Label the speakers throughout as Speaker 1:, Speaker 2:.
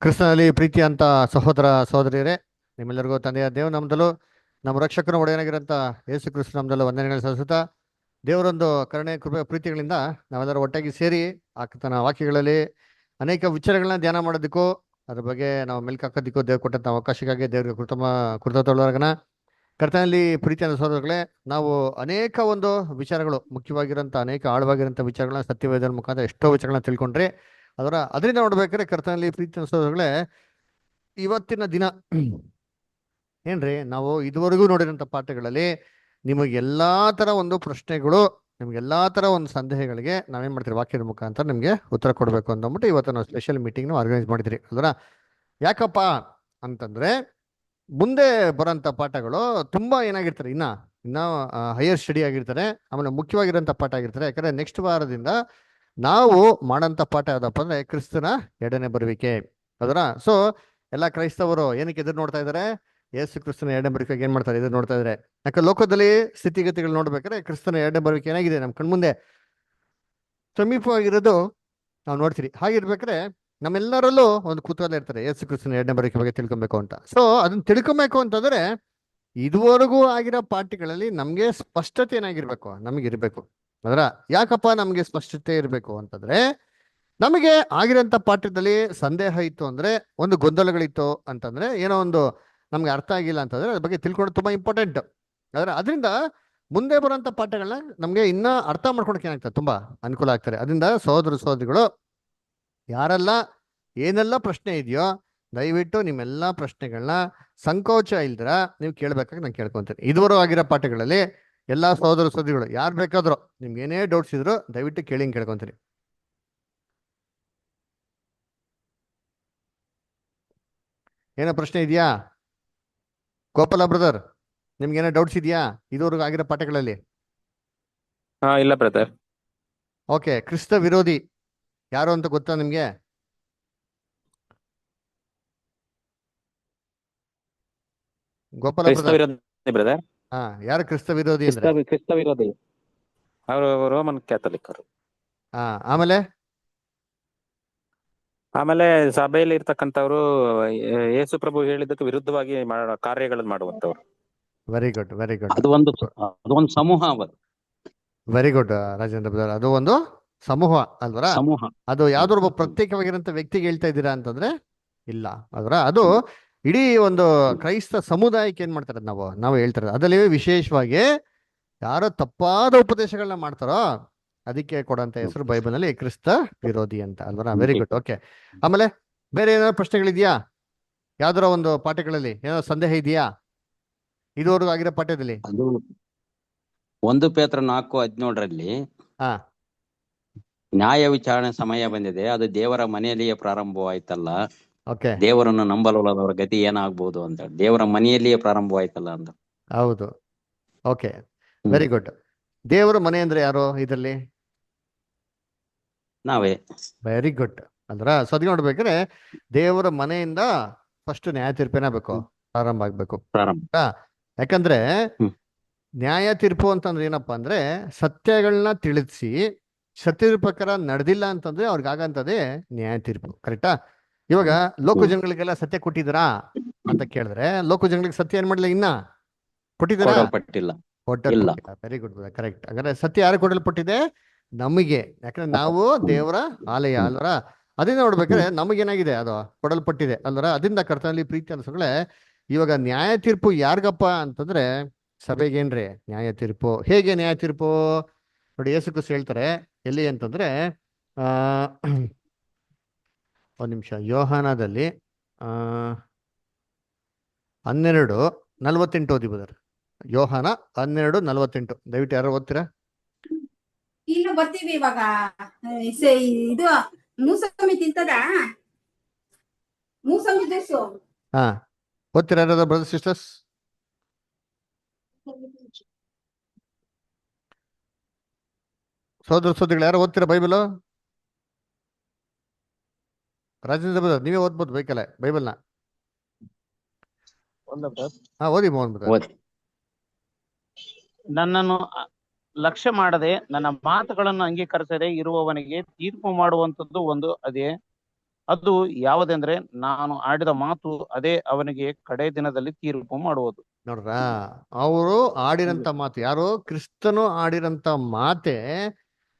Speaker 1: ಕ್ರಿಸ್ತನಲ್ಲಿ ಪ್ರೀತಿ ಅಂತ ಸಹೋದರ ಸಹೋದರಿಯರೇ, ನಿಮ್ಮೆಲ್ಲರಿಗೂ ತಂದೆಯ ದೇವ ನಮ್ದಲು ನಮ್ಮ ರಕ್ಷಕನ ಒಡೆಯನಾಗಿರಂತ ಯೇಸು ಕ್ರಿಸ್ತ ನಮ್ದಲು ವಂದನೆಗಳು ಸಲ್ಲಿಸುತ್ತಾ, ದೇವರೊಂದು ಕರುಣೆ ಕೃಪೆ ಪ್ರೀತಿಗಳಿಂದ ನಾವೆಲ್ಲರೂ ಒಟ್ಟಾಗಿ ಸೇರಿ ಆತನ ವಾಕ್ಯಗಳಲ್ಲಿ ಅನೇಕ ವಿಚಾರಗಳನ್ನ ಧ್ಯಾನ ಮಾಡೋದಕ್ಕೂ ಅದ್ರ ಬಗ್ಗೆ ನಾವು ಮೆಲ್ಕು ಹಾಕೋದಕ್ಕೂ ದೇವ್ರು ಕೊಟ್ಟಂತ ಅವಕಾಶಕ್ಕಾಗಿ ದೇವರಿಗೆ ಕೃತಜ್ಞತೊಳಗನ. ಕರ್ತನಲ್ಲಿ ಪ್ರೀತಿಯ ಸಹೋದರಗಳೇ, ನಾವು ಅನೇಕ ಒಂದು ವಿಚಾರಗಳು, ಮುಖ್ಯವಾಗಿರೋಂಥ ಅನೇಕ ಆಳವಾಗಿರೋಂಥ ವಿಚಾರಗಳನ್ನ ಸತ್ಯವೇದನ ಮುಖಾಂತರ ಎಷ್ಟೋ ವಿಚಾರಗಳನ್ನ ತಿಳ್ಕೊಂಡ್ರೆ ಅದರಿಂದ ನೋಡ್ಬೇಕಾದ್ರೆ ಕರ್ತನಲ್ಲಿ ಪ್ರೀತಿಯ ಸಹೋದರಗಳೇ, ಇವತ್ತಿನ ದಿನ ಏನ್ರಿ ನಾವು ಇದುವರೆಗೂ ನೋಡಿರೋಂಥ ಪಾಠಗಳಲ್ಲಿ ನಿಮಗೆ ಎಲ್ಲಾ ತರ ಒಂದು ಪ್ರಶ್ನೆಗಳು, ನಿಮ್ಗೆ ಎಲ್ಲಾ ತರ ಒಂದು ಸಂದೇಹಗಳಿಗೆ ನಾವೇನ್ ಮಾಡ್ತೀವಿ, ವಾಕ್ಯದ ಮುಖಾಂತರ ನಿಮ್ಗೆ ಉತ್ತರ ಕೊಡಬೇಕು ಅಂದ್ಬಿಟ್ಟು ಇವತ್ತು ನಾವು ಸ್ಪೆಷಲ್ ಮೀಟಿಂಗ್ ಆರ್ಗನೈಸ್ ಮಾಡಿದ್ರಿ ಅಲ್ವಾ. ಯಾಕಪ್ಪ ಅಂತಂದ್ರೆ ಮುಂದೆ ಬರೋಂಥ ಪಾಠಗಳು ತುಂಬಾ ಏನಾಗಿರ್ತಾರೆ, ಇನ್ನ ಹೈಯರ್ ಸ್ಟಡಿ ಆಗಿರ್ತಾರೆ, ಆಮೇಲೆ ಮುಖ್ಯವಾಗಿರೋಂಥ ಪಾಠ ಆಗಿರ್ತಾರೆ. ಯಾಕಂದ್ರೆ ನೆಕ್ಸ್ಟ್ ವಾರದಿಂದ ನಾವು ಮಾಡೋಂಥ ಪಾಠ ಯಾವ್ದಪ್ಪ ಅಂದ್ರೆ ಕ್ರಿಸ್ತನ ಎರಡನೇ ಬರುವಿಕೆ ಅದರ. ಸೊ ಎಲ್ಲ ಕ್ರೈಸ್ತವರು ಏನಕ್ಕೆ ಎದುರು ನೋಡ್ತಾ ಇದ್ದಾರೆ, ಯೇಸು ಕ್ರಿಸ್ತನ ಎರಡನೇ ಬರುವಿಕೆಗೆ ಏನ್ ಮಾಡ್ತಾರೆ, ಎದುರು ನೋಡ್ತಾ ಇದ್ದಾರೆ. ಯಾಕಂದ್ರೆ ಲೋಕದಲ್ಲಿ ಸ್ಥಿತಿಗತಿಗಳು ನೋಡ್ಬೇಕಾದ್ರೆ ಕ್ರಿಸ್ತನ ಎರಡನೇ ಬರುವಿಕೆ ಏನಾಗಿದೆ ನಮ್ಮ ಕಣ್ಮುಂದೆ ಸಮೀಪವಾಗಿರೋದು ನಾವು ನೋಡ್ತೀರಿ. ಹಾಗಿರ್ಬೇಕಾದ್ರೆ ನಮ್ಮೆಲ್ಲರಲ್ಲೂ ಒಂದು ಕುತೂಹಲ ಇರ್ತಾರೆ, ಯೇಸು ಕ್ರಿಸ್ತನ ಎರಡನೇ ಬರುವಿಕೆ ಬಗ್ಗೆ ತಿಳ್ಕೊಬೇಕು ಅಂತ. ಸೊ ಅದನ್ನ ತಿಳ್ಕೊಬೇಕು ಅಂತಂದ್ರೆ ಇದುವರೆಗೂ ಆಗಿರೋ ಪಾಠಗಳಲ್ಲಿ ನಮ್ಗೆ ಸ್ಪಷ್ಟತೆ ಏನಾಗಿರ್ಬೇಕು, ನಮಗಿರ್ಬೇಕು ಅದರ. ಯಾಕಪ್ಪ ನಮ್ಗೆ ಸ್ಪಷ್ಟತೆ ಇರಬೇಕು ಅಂತಂದ್ರೆ, ನಮಗೆ ಆಗಿರೋಂಥ ಪಾಠದಲ್ಲಿ ಸಂದೇಹ ಇತ್ತು ಅಂದ್ರೆ, ಒಂದು ಗೊಂದಲಗಳಿತ್ತು ಅಂತಂದ್ರೆ, ಏನೋ ಒಂದು ನಮ್ಗೆ ಅರ್ಥ ಆಗಿಲ್ಲ ಅಂತಂದ್ರೆ ಅದ್ರ ಬಗ್ಗೆ ತಿಳ್ಕೊಳ್ಳೋದು ತುಂಬಾ ಇಂಪಾರ್ಟೆಂಟ್. ಅದರಿಂದ ಮುಂದೆ ಬರುವಂತ ಪಾಠಗಳನ್ನ ನಮ್ಗೆ ಇನ್ನ ಅರ್ಥ ಮಾಡ್ಕೊಳಕ್ಕೆ ಏನಾಗ್ತದೆ, ತುಂಬಾ ಅನುಕೂಲ ಆಗ್ತಾರೆ. ಅದರಿಂದ ಸಹೋದರ ಸಹೋದರಿಗಳು ಯಾರೆಲ್ಲ ಏನೆಲ್ಲ ಪ್ರಶ್ನೆ ಇದೆಯೋ ದಯವಿಟ್ಟು ನಿಮ್ಮೆಲ್ಲಾ ಪ್ರಶ್ನೆಗಳನ್ನ ಸಂಕೋಚ ಇಲ್ದಿರ ನೀವು ಕೇಳ್ಬೇಕಾಗಿ ನಾನು ಕೇಳ್ಕೊಂತೀನಿ. ಇದುವರೆಗೂ ಆಗಿರೋ ಪಾಠಗಳಲ್ಲಿ ಎಲ್ಲಾ ಸಹೋದರ ಸಹೋದರಿಗಳು ಯಾರು ಬೇಕಾದ್ರು ನಿಮ್ಗೆ ಏನೇ ಡೌಟ್ಸ್ ಇದ್ರು ದಯವಿಟ್ಟು ಕೇಳಿ ಕೇಳ್ಕೊಂತೀನಿ. ಏನೋ ಪ್ರಶ್ನೆ ಇದೆಯಾ ಗೋಪಾಲ ಬ್ರದರ್? ನಿಮ್ಗೆ ಏನೋ ಡೌಟ್ಸ್ ಇದೆಯಾ ಇದುವರೆಗೂ ಆಗಿರೋ ಪಾಠಗಳಲ್ಲಿ?
Speaker 2: ಇಲ್ಲ ಬ್ರದರ್.
Speaker 1: ಓಕೆ, ಕ್ರಿಸ್ತ ವಿರೋಧಿ ಯಾರು ಅಂತ ಗೊತ್ತಾ ನಿಮ್ಗೆ? ಗೋಪಾಲ
Speaker 2: ಕ್ರಿಸ್ತ
Speaker 1: ಬ್ರದರ್,
Speaker 2: ವಿರೋಧಿ ಬ್ರದರ್.
Speaker 1: ಹಾ, ಯಾರು ಕ್ರಿಸ್ತ ವಿರೋಧಿ ಅಂದ್ರೆ?
Speaker 2: ಕ್ರಿಸ್ತ ವಿರೋಧಿ ಅವರು ರೋಮನ್ ಕ್ಯಾಥಲಿಕರು.
Speaker 1: ಹಾ, ಆಮೇಲೆ
Speaker 2: ಆಮೇಲೆ ಸಭೆಯಲ್ಲಿ ಇರ್ತಕ್ಕಂಥವ್ರು ಯೇಸು ಪ್ರಭು ಹೇಳಿದ್ದಕ್ಕೆ ವಿರುದ್ಧವಾಗಿ ಕಾರ್ಯಗಳನ್ನು ಮಾಡುವಂತವ್ರು.
Speaker 1: ವೆರಿ ಗುಡ್, ವೆರಿ ಗುಡ್,
Speaker 3: ಅದೊಂದು ಸಮೂಹ.
Speaker 1: Very good Rajendra brother. ಅದು ಒಂದು ಸಮೂಹ ಅಲ್ವರ?
Speaker 3: ಸಮೂಹ.
Speaker 1: ಅದು ಯಾವ್ದೋ ಒಬ್ಬ ಪ್ರತ್ಯೇಕವಾಗಿರೋಂಥ ವ್ಯಕ್ತಿಗೆ ಹೇಳ್ತಾ ಇದ್ದೀರಾ ಅಂತಂದ್ರೆ ಇಲ್ಲ ಅಲ್ವರ. ಅದು ಇಡೀ ಒಂದು ಕ್ರೈಸ್ತ ಸಮುದಾಯಕ್ಕೆ ಏನ್ ಮಾಡ್ತಾರೆ, ನಾವು ಹೇಳ್ತಾರೆ. ಅದರಲ್ಲಿ ವಿಶೇಷವಾಗಿ ಯಾರೋ ತಪ್ಪಾದ ಉಪದೇಶಗಳನ್ನ ಮಾಡ್ತಾರೋ ಅದಕ್ಕೆ ಕೊಡಂತ ಹೆಸರು ಬೈಬಲ್ ನಲ್ಲಿ ಕ್ರಿಸ್ತ ವಿರೋಧಿ ಅಂತ ಅಲ್ವರ. Very good. ಓಕೆ, ಆಮೇಲೆ ಬೇರೆ ಏನಾದ್ರು ಪ್ರಶ್ನೆಗಳಿದೆಯಾ? ಯಾವ್ದಾರ ಒಂದು ಪಾಠಗಳಲ್ಲಿ ಏನಾದ್ರು ಸಂದೇಹ ಇದೆಯಾ ಇದುವರೆಗೂ ಆಗಿರೋ ಪಾಠದಲ್ಲಿ?
Speaker 3: ಅದು 1 ಪೇತ್ರ 4:17
Speaker 1: ಹಾ,
Speaker 3: ನ್ಯಾಯ ವಿಚಾರಣೆ ಸಮಯ ಬಂದಿದೆ, ಅದು ದೇವರ ಮನೆಯಲ್ಲಿಯೇ ಪ್ರಾರಂಭವಾಯ್ತಲ್ಲ,
Speaker 1: ಓಕೆ,
Speaker 3: ದೇವರನ್ನು ನಂಬಲವರ ಗತಿ ಏನಾಗ್ಬೋದು ಅಂತ. ದೇವರ ಮನೆಯಲ್ಲಿಯೇ ಪ್ರಾರಂಭವಾಯ್ತಲ್ಲ ಅಂತ.
Speaker 1: ಹೌದು. Okay, very good. ದೇವರ ಮನೆ ಅಂದ್ರೆ ಯಾರು ಇದರಲ್ಲಿ?
Speaker 3: ನಾವೇ.
Speaker 1: ವೆರಿ ಗುಡ್ ಅಂದ್ರ ಸದ್ಯ ನೋಡ್ಬೇಕಾದ್ರೆ ದೇವರ ಮನೆಯಿಂದ ಫಸ್ಟ್ ನ್ಯಾಯ ತೀರ್ಪೇನಾಗಬೇಕು, ಪ್ರಾರಂಭ ಆಗ್ಬೇಕು. ಯಾಕಂದ್ರೆ ನ್ಯಾಯ ತೀರ್ಪು ಅಂತಂದ್ರೆ ಏನಪ್ಪಾ ಅಂದ್ರೆ ಸತ್ಯಗಳನ್ನ ತಿಳಿಸಿ ಸತ್ಯದ ಪ್ರಕಾರ ನಡೆದಿಲ್ಲ ಅಂತಂದ್ರೆ ಅವ್ರಿಗೆ ಆಗಂತದೇ ನ್ಯಾಯ ತೀರ್ಪು. ಕರೆಕ್ಟಾ? ಇವಾಗ ಲೋಕ ಜನಗಳಿಗೆಲ್ಲ ಸತ್ಯ ಕೊಟ್ಟಿದ್ದೀರಾ ಅಂತ ಕೇಳಿದ್ರೆ ಲೋಕ ಜನಗಳಿಗೆ ಸತ್ಯ ಏನ್ ಮಾಡಲಿಲ್ಲ, ಇನ್ನ ಕೊಟ್ಟಿದ್ದೀರಾ? Very good, correct. ಹಾಗಾದ್ರೆ ಸತ್ಯ ಯಾರು ಕೊಡಲ್ಪಟ್ಟಿದೆ? ನಮಗೆ. ಯಾಕಂದ್ರೆ ನಾವು ದೇವರ ಆಲಯ ಅಲ್ವರ. ಅದರಿಂದ ನೋಡ್ಬೇಕಾದ್ರೆ ನಮಗೇನಾಗಿದೆ, ಅದು ಕೊಡಲ್ಪಟ್ಟಿದೆ ಅಲ್ವರ. ಅದರಿಂದ ಕರ್ತನಲ್ಲಿ ಪ್ರೀತಿ ಅನ್ಸಗಳೇ, ಇವಾಗ ನ್ಯಾಯ ತೀರ್ಪು ಯಾರಿಗಪ್ಪ ಅಂತಂದ್ರೆ ಸಭೆಗೇನ್ರಿ ನ್ಯಾಯ ತೀರ್ಪು. ಹೇಗೆ ನ್ಯಾಯ ತೀರ್ಪು ನೋಡಿ, ಯೇಸು ಕ್ರಿಸ್ತ ಹೇಳ್ತಾರೆ ಎಲ್ಲಿ ಅಂತಂದ್ರೆ ಒಂದ್ ನಿಮಿಷ, ಯೋಹಾನದಲ್ಲಿ 12:48 ಓದಿ ಬದರ್. ಯೋಹಾನ 12:48 ದಯವಿಟ್ಟು ಯಾರು ಓದ್ತೀರಾ?
Speaker 4: ಇನ್ನು ಬರ್ತೀವಿ ಇವಾಗ. ಇದು ಮೂಸಂಬಿ ತಿಂತದ, ಮೂಸಂಬಿ ಜ್ಯೂಸು.
Speaker 1: ಹಾ, ಓದ್ತೀರಾ ಯಾರಾದ್ರೂ ಬ್ರದರ್ ಸಿಸ್ಟರ್ಸ್? ಸೋದರ ಸೋದರಿಗಳು ಯಾರು ಓದ್ತೀರಾ ಬೈಬಲ್? ರಾಜೇಂದ್ರ ಬ್ರದರ್ ನೀವೇ ಓದ್ಬೋದು ಬೇಕಲ್ಲ ಬೈಬಲ್ನ. ಹಾ, ಓದಿ ಮೋಹನ್ ಬ್ರದರ್.
Speaker 5: ನನ್ನನ್ನು ಲಕ್ಷ್ಯ ಮಾಡದೆ ನನ್ನ ಮಾತುಗಳನ್ನು ಅಂಗೀಕರಿಸದೆ ಇರುವವನಿಗೆ ತೀರ್ಪು ಮಾಡುವಂತದ್ದು ಒಂದು ಅದೇ. ಅದು ಯಾವುದೆಂದ್ರೆ ನಾನು ಆಡಿದ ಮಾತು ಅದೇ ಅವನಿಗೆ ಕಡೆ ದಿನದಲ್ಲಿ ತೀರ್ಪು ಮಾಡುವುದು.
Speaker 1: ನೋಡ್ರ, ಅವರು ಆಡಿರಂತ ಮಾತು, ಯಾರು ಕ್ರಿಸ್ತನು ಆಡಿರಂತ ಮಾತೆ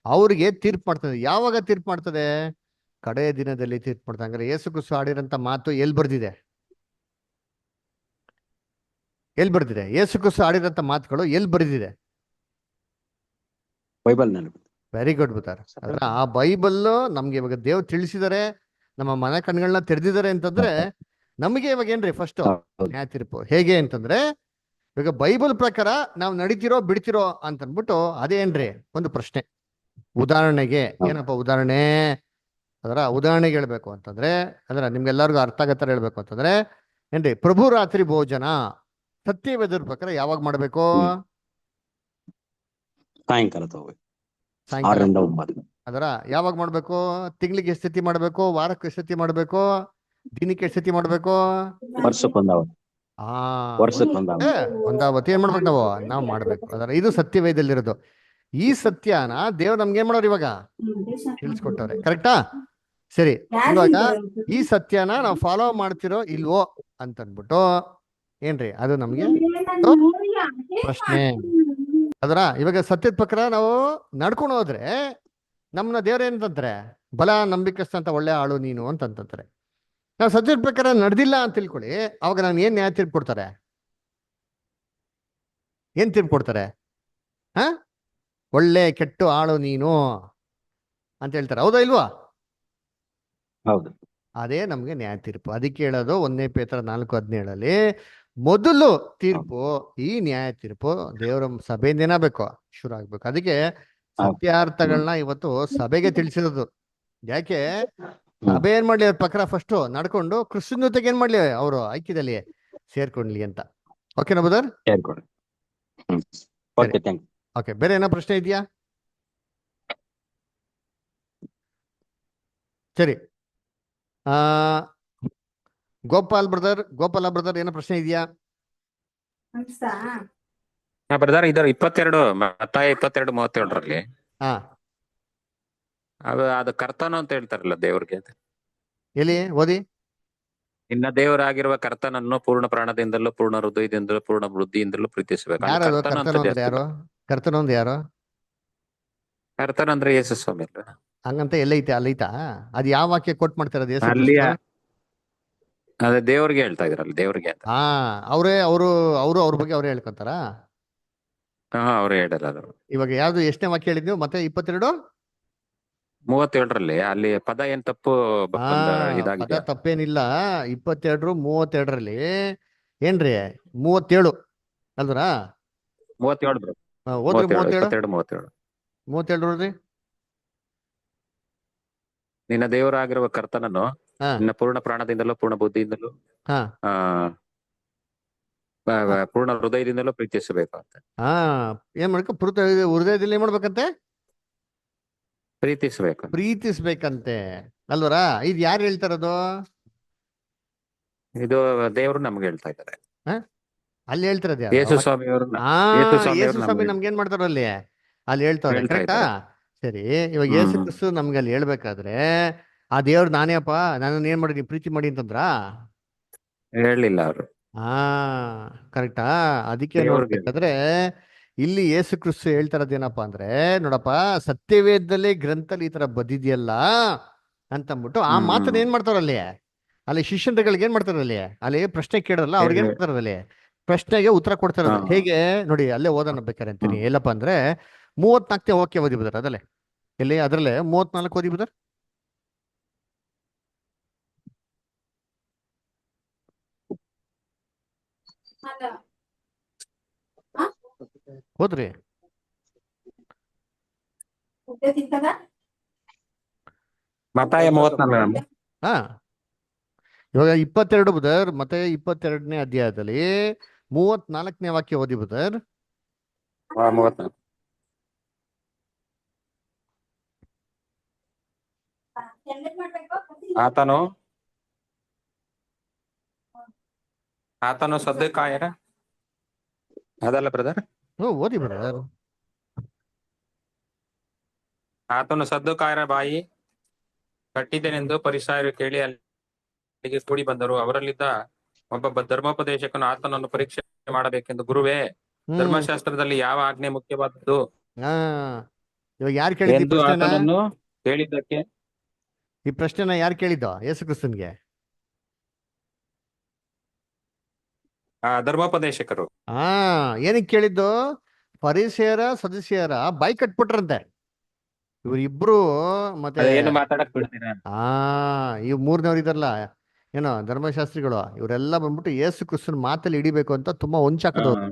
Speaker 1: ಅವ್ರಿಗೆ ತೀರ್ಪು ಮಾಡ್ತದೆ. ಯಾವಾಗ ತೀರ್ಪು ಮಾಡ್ತದೆ? ಕಡೆಯ ದಿನದಲ್ಲಿ ತೀರ್ಪು ಮಾಡ್ತದೆ. ಹಂಗಾರೆ ಯೇಸು ಕ್ರಿಸ್ತು ಆಡಿರಂತ ಮಾತು ಎಲ್ಲಿ ಬರ್ದಿದೆ? ಎಲ್ಲಿ ಬರ್ದಿದೆ? ಯೇಸು ಕ್ರಿಸ್ತು ಆಡಿರಂತ ಮಾತುಗಳು ಎಲ್ಲಿ ಬರ್ದಿದೆ?
Speaker 3: ಬೈಬಲ್ ನಲ್ಲಿ.
Speaker 1: ವೆರಿ ಗುಡ್ ಬುತ್ತಾರ. ಅದ್ರ ಆ ಬೈಬಲ್ ನಮ್ಗೆ ಇವಾಗ ದೇವ್ರು ತಿಳಿಸಿದಾರೆ, ನಮ್ಮ ಮನೆ ಕಣ್ಗಳನ್ನ ತೆರೆದಿದ್ದಾರೆ ಅಂತಂದ್ರೆ ನಮಗೆ ಇವಾಗ ಏನ್ರಿ ಫಸ್ಟ್ ನ್ಯಾಯ ತೀರ್ಪು ಹೇಗೆ ಅಂತಂದ್ರೆ, ಇವಾಗ ಬೈಬಲ್ ಪ್ರಕಾರ ನಾವು ನಡಿತಿರೋ ಬಿಡ್ತಿರೋ ಅಂತ ಅಂದ್ಬಿಟ್ಟು ಅದೇನ್ರಿ ಒಂದು ಪ್ರಶ್ನೆ. ಉದಾಹರಣೆಗೆ ಏನಪ್ಪ ಉದಾಹರಣೆ? ಅದರ ಉದಾಹರಣೆಗೆ ಹೇಳ್ಬೇಕು ಅಂತಂದ್ರೆ, ಅದರ ನಿಮ್ಗೆಲ್ಲರಿಗೂ ಅರ್ಥ ಆಗೋ ಥರ ಹೇಳ್ಬೇಕು ಅಂತಂದ್ರೆ ಏನ್ರಿ, ಪ್ರಭು ರಾತ್ರಿ ಭೋಜನ ಸತ್ಯವೇದರ ಪ್ರಕಾರ ಯಾವಾಗ ಮಾಡ್ಬೇಕು?
Speaker 3: ಸಾಯಂಕಾಲ ತಗೋಬೇಕು,
Speaker 1: ಸಾಯಂಕಾಲ.
Speaker 3: 6 ರಿಂದ 9.
Speaker 1: ಅದರ ಯಾವಾಗ ಮಾಡ್ಬೇಕು? ತಿಂಗಳಿಗೆ ಎಷ್ಟು ಸತಿ ಮಾಡ್ಬೇಕು? ವಾರಕ್ಕೆ ಎಷ್ಟು ಸತಿ ಮಾಡ್ಬೇಕು? ದಿನಕ್ಕೆ ಎಷ್ಟು ಸತಿ ಮಾಡ್ಬೇಕು?
Speaker 3: ವರ್ಷಕ್ಕೊಂದಾವತ್ತು. ವರ್ಷಕ್ಕೊಂದಾವತ್ತು.
Speaker 1: ಒಂದಾವತ್ತು ಏನ್ ಮಾಡ್ಬೇಕು? ನಾವು ಮಾಡ್ಬೇಕು. ಅದರ ಇದು ಸತ್ಯವೇದಲ್ಲಿರೋದು. ಈ ಸತ್ಯನ ದೇವ್ರು ನಮ್ಗೆ ಏನ್ ಮಾಡೋರು ಇವಾಗ ತಿಳಿಸ್ಕೊಟ್ಟವ್ರೆ. ಕರೆಕ್ಟಾ? ಸರಿ, ಇವಾಗ ಈ ಸತ್ಯನ ನಾವು ಫಾಲೋ ಮಾಡ್ತಿರೋ ಇಲ್ವೋ ಅಂತ ಅಂದ್ಬಿಟ್ಟು ಏನ್ರಿ ಅದು ನಮ್ಗೆ ಪ್ರಶ್ನೆ. ಅದರ ಇವಾಗ ಸತ್ಯದ ಪ್ರಕಾರ ನಾವು ನಡ್ಕೊಂಡು ಹೋದ್ರೆ ನಮ್ಮನ್ನ ದೇವ್ರ ಏನಂತಾರೆ? ಬಲ ನಂಬಿಕಸ್ಥ ಅಂತ ಒಳ್ಳೆ ಆಳು ನೀನು ಅಂತಂತಾರೆ. ನಾವು ಸತ್ಯದ ಪ್ರಕಾರ ನಡೆದಿಲ್ಲ ಅಂತ ತಿಳ್ಕೊಳ್ಳಿ, ಅವಾಗ ನಾನು ಏನ್ ನ್ಯಾಯ ತೀರ್ಪು ಕೊಡ್ತಾರೆ? ಏನ್ ತೀರ್ಪು ಕೊಡ್ತಾರೆ? ಹ ಒಳ್ಳೆ ಕೆಟ್ಟ ಆಳು ನೀನು ಅಂತ ಹೇಳ್ತಾರೆ. ಹೌದಾ ಇಲ್ವಾ?
Speaker 3: ಹೌದು.
Speaker 1: ಅದೇ ನಮ್ಗೆ ನ್ಯಾಯ ತೀರ್ಪು. ಅದಕ್ಕೆ ಹೇಳೋದು 1 ಪೇತ್ರ 4:17 ಮೊದಲು ತೀರ್ಪು, ಈ ನ್ಯಾಯ ತೀರ್ಪು ದೇವರ ಸಭೆಯಿಂದೇನ ಬೇಕು, ಶುರು ಆಗ್ಬೇಕು. ಅದಕ್ಕೆ ಸತ್ಯಾರ್ಥಗಳನ್ನ ಇವತ್ತು ಸಭೆಗೆ ತಿಳಿಸಿರೋದು. ಯಾಕೆ? ಸಭೆ ಏನ್ ಮಾಡ್ಲಿ ಅವ್ರ ಪ್ರಕಾರ ಫಸ್ಟ್ ನಡ್ಕೊಂಡು ಕ್ರಿಸ್ತನ ಜೊತೆಗೆ ಏನ್ ಮಾಡ್ಲಿ ಅವರು ಐಕ್ಯದಲ್ಲಿ ಸೇರ್ಕೊಂಡ್ಲಿ ಅಂತ. ಓಕೆನಾ ಬ್ರದರ್?
Speaker 3: ಸೇರ್ಕೊಳ್ಳಿ. Okay, thank you.
Speaker 1: ಓಕೆ, ಬೇರೆ ಏನೋ ಪ್ರಶ್ನೆ ಇದೆಯಾ? ಸರಿ, ಆ ಗೋಪಾಲ ಬ್ರದರ್ ಏನೋ ಪ್ರಶ್ನೆ ಇದೆಯಾ?
Speaker 2: ಬ್ರದರ್, ಇದರ 22 ಮತ್ತಾಯ 22:37
Speaker 1: ಹಾ,
Speaker 2: ಅದು ಕರ್ತನು ಅಂತ ಹೇಳ್ತಾರಲ್ಲ ದೇವ್ರಿಗೆ.
Speaker 1: ಎಲ್ಲಿ ಓದಿ?
Speaker 2: ಇನ್ನ ದೇವರಾಗಿರುವ ಕರ್ತನನ್ನು ಪೂರ್ಣ ಪ್ರಾಣದಿಂದಲೂ ಪೂರ್ಣ ಹೃದಯದಿಂದಲೂ ಪೂರ್ಣ ಬುದ್ಧಿಯಿಂದಲೂ ಪ್ರೀತಿಸಬೇಕು.
Speaker 1: ಯಾರು
Speaker 2: ಕರ್ತನ ಅಂತ
Speaker 1: ಕರ್ತನ ಅಂದ್ರೆ
Speaker 2: ಜಾಸ್ತಿ
Speaker 1: ಯಾರು? ಕರ್ತನ ಅಂದ್ರೆ ಯಾರು?
Speaker 2: ಕರ್ತನ ಅಂದ್ರೆ ಯೇಸು ಸ್ವಾಮಿ ಅಲ್ವಾ?
Speaker 1: ಹಂಗಂತ ಎಲ್ಲೈತೆ? ಅಲ್ಲೈತಾ? ಅದು ಯಾವ ವಾಕ್ಯ ಕೊಟ್ ಮಾಡ್ತಾರದು? ಯೇಸು
Speaker 2: ಅಲ್ಲಿ
Speaker 1: ಕ್ರಿಸ್ತ?
Speaker 2: ಅದೇ ದೇವ್ರಿಗೆ ಹೇಳ್ತಾ ಇದ್ರಲ್ಲ, ದೇವ್ರಿಗೆ ಅಂತ.
Speaker 1: ಹಾ, ಅವ್ರ ಬಗ್ಗೆ ಅವ್ರೇ ಹೇಳ್ಕೊಂತಾರ.
Speaker 2: ಅವ್ರು ಹೇಳಲ್ಲ ಅದು.
Speaker 1: ಇವಾಗ ಯಾವ್ದು ಎಷ್ಟನೇ ವಾಕ್ಯ ಹೇಳಿದ್ ನೀವು? ಮತ್ತೆ 22
Speaker 2: 37 ಅಲ್ಲಿ ಪದ ಏನ್ ತಪ್ಪು
Speaker 1: ಪದ
Speaker 2: ಇದಾಗಿದೆ.
Speaker 1: ತಪ್ಪೇನಿಲ್ಲ. 22 32 ಏನ್ರಿ 37 ಅಲ್ವರಾ?
Speaker 2: 37 bro.
Speaker 1: ಓದ್ರಿ
Speaker 2: 22
Speaker 1: 37 ನೋಡ್ರಿ.
Speaker 2: ನಿನ್ನ ದೇವರಾಗಿರುವ ಕರ್ತನನ್ನು
Speaker 1: ಹಾ
Speaker 2: ನಿನ್ನ ಪೂರ್ಣ ಪ್ರಾಣದಿಂದಲೂ ಪೂರ್ಣ ಬುದ್ಧಿಯಿಂದಲೂ
Speaker 1: ಹಾ
Speaker 2: ಪೂರ್ಣ ಹೃದಯದಿಂದಲೂ ಪ್ರೀತಿಸಬೇಕು ಅಂತ.
Speaker 1: ಹಾ, ಏನ್ ಮಾಡ್ಕೊ? ಹೃದಯದಲ್ಲಿ ಏನ್ ಮಾಡ್ಬೇಕಂತೆ? ಪ್ರೀತಿಸ್ಬೇಕಂತೆ ಅಲ್ವರಾ? ಇದು ಯಾರು ಹೇಳ್ತಾರದು?
Speaker 2: ಇದು ದೇವರು ನಮ್ಗೆ ಹೇಳ್ತಾ ಇದ್ದಾರೆ.
Speaker 1: ಅಲ್ಲಿ ಹೇಳ್ತಾರದು
Speaker 2: ಯೇಸು ಸ್ವಾಮಿ ಅವರು.
Speaker 1: ಯೇಸು ಸ್ವಾಮಿ ನಮ್ಗೆ ಏನ್ ಮಾಡ್ತಾರ ಅಲ್ಲಿ ಹೇಳ್ತಾವ್ರೆ. ಕರೆಕ್ಟಾ? ಸರಿ, ಇವಾಗ ಯೇಸು ಕ್ರಿಸ್ತು ನಮ್ಗೆ ಅಲ್ಲಿ ಹೇಳ್ಬೇಕಾದ್ರೆ ಆ ದೇವ್ರು ನಾನೇ ಅಪ್ಪ, ನನ್ನ ಏನ್ ಮಾಡಿ ಪ್ರೀತಿ ಮಾಡಿ ಅಂತಂದ್ರ?
Speaker 2: ಹೇಳಲಿಲ್ಲ ಅವರು.
Speaker 1: ಕರೆಕ್ಟಾ? ಅದಕ್ಕೆ ನೋಡ್ಬೇಕಾದ್ರೆ ಇಲ್ಲಿ ಯೇಸು ಕ್ರಿಸ್ತು ಹೇಳ್ತಾರದೇನಪ್ಪ ಅಂದ್ರೆ, ನೋಡಪ್ಪ ಸತ್ಯವೇದದಲ್ಲಿ ಗ್ರಂಥಲ್ಲಿ ಈ ತರ ಬದಿದೆಯಲ್ಲ ಅಂತಂದ್ಬಿಟ್ಟು ಆ ಮಾತನ್ನ ಏನ್ ಮಾಡ್ತಾರಲ್ಲಿ ಅಲ್ಲಿ ಶಿಷ್ಯರುಗಳಿಗೆ ಏನ್ ಮಾಡ್ತಾರಲ್ಲಿ ಅಲ್ಲಿ ಪ್ರಶ್ನೆ ಕೇಳಲ್ಲ, ಅವ್ರಿಗೆ ಏನ್ ಮಾಡ್ತಾರಲ್ಲಿ ಪ್ರಶ್ನೆಗೆ ಉತ್ತರ ಕೊಡ್ತಾರಲ್ಲ. ಹೇಗೆ ನೋಡಿ, ಅಲ್ಲೇ ಓದೋಣ ಬೇಕಾರೆ ಅಂತೀನಿ. ಎಲ್ಲಪ್ಪ ಅಂದ್ರೆ 34ನೇ ವಾಕ್ಯ ಓದಿ ಬಿಡ್ತಾರೆ ಅದಲ್ಲೇ. ಎಲ್ಲಿ? ಅದ್ರಲ್ಲೇ 34 ಓದಿ ಬಿಡ್ತಾರೆ. ಹೋದ್ರಿ
Speaker 2: ಮತ್ತಾಯ 34.
Speaker 1: ಹಾ, ಇವಾಗ 22 ಬುಧರ್, ಮತ್ತೆ 22ನೇ ಅಧ್ಯಾಯದಲ್ಲಿ 34ನೇ ವಾಕ್ಯ ಓದಿ ಬುಧರ್.
Speaker 2: 34. ಆತನು ಸದ್ದುಕಾಯರ ಅದಲ್ಲ ಬ್ರದರ್.
Speaker 1: ಓದಿ ಬ್ರದರ್.
Speaker 2: ಆತನು ಸದ್ದುಕಾಯರ ಬಾಯಿ ಕಟ್ಟಿದ್ದೇನೆಂದು ಫರಿಸಾಯರು ಕೇಳಿ ಅಲ್ಲಿಗೆ ಕೂಡಿ ಬಂದರು. ಅವರಲ್ಲಿದ್ದ ಒಬ್ಬ ಧರ್ಮೋಪದೇಶಕನು ಆತನನ್ನು ಪರೀಕ್ಷೆ ಮಾಡಬೇಕೆಂದು, ಗುರುವೇ,
Speaker 1: ಹ್ಮ್
Speaker 2: ಧರ್ಮಶಾಸ್ತ್ರದಲ್ಲಿ ಯಾವ ಆಜ್ಞೆ ಮುಖ್ಯವಾದದ್ದು
Speaker 1: ಹಾ ಇವಾಗ ಯಾರು ಕೇಳಿದ್ದು ಈ
Speaker 2: ಎಂದು
Speaker 1: ಪ್ರಶ್ನೆನ?
Speaker 2: ಆತನನ್ನು ಕೇಳಿದ್ದಕ್ಕೆ
Speaker 1: ಈ ಪ್ರಶ್ನೆನ ಯಾರು ಕೇಳಿದ್ದು ಯೇಸು ಕ್ರಿಸ್ತನ್ಗೆ?
Speaker 2: ಆ ಧರ್ಮೋಪದೇಶಕರು
Speaker 1: ಹಾ ಏನಕ್ಕೆ ಕೇಳಿದ್ದು? ಫರಿಸೇಯರ ಸದಸ್ಯರ ಬಾಯಿ ಕಟ್ಬಿಟ್ರಂತೆ ಇವ್ರಿಬ್ರು. ಮತ್ತೆ
Speaker 2: ಅದೇನು ಮಾತಾಡಕ್ ಬಿಡ್ತೀರಾ?
Speaker 1: ಇವ್ ಮೂರನೇವ್ರು ಇದಾರಲ್ಲ, ಏನೋ ಧರ್ಮಶಾಸ್ತ್ರಿಗಳು, ಇವರೆಲ್ಲ ಬಂದ್ಬಿಟ್ಟು ಯೇಸು ಕ್ರಿಸ್ತನ್ ಮಾತಲ್ಲಿ ಹಿಡಿಬೇಕು ಅಂತ ತುಂಬಾ ಹೊಂಚಾಕದವ್ರು.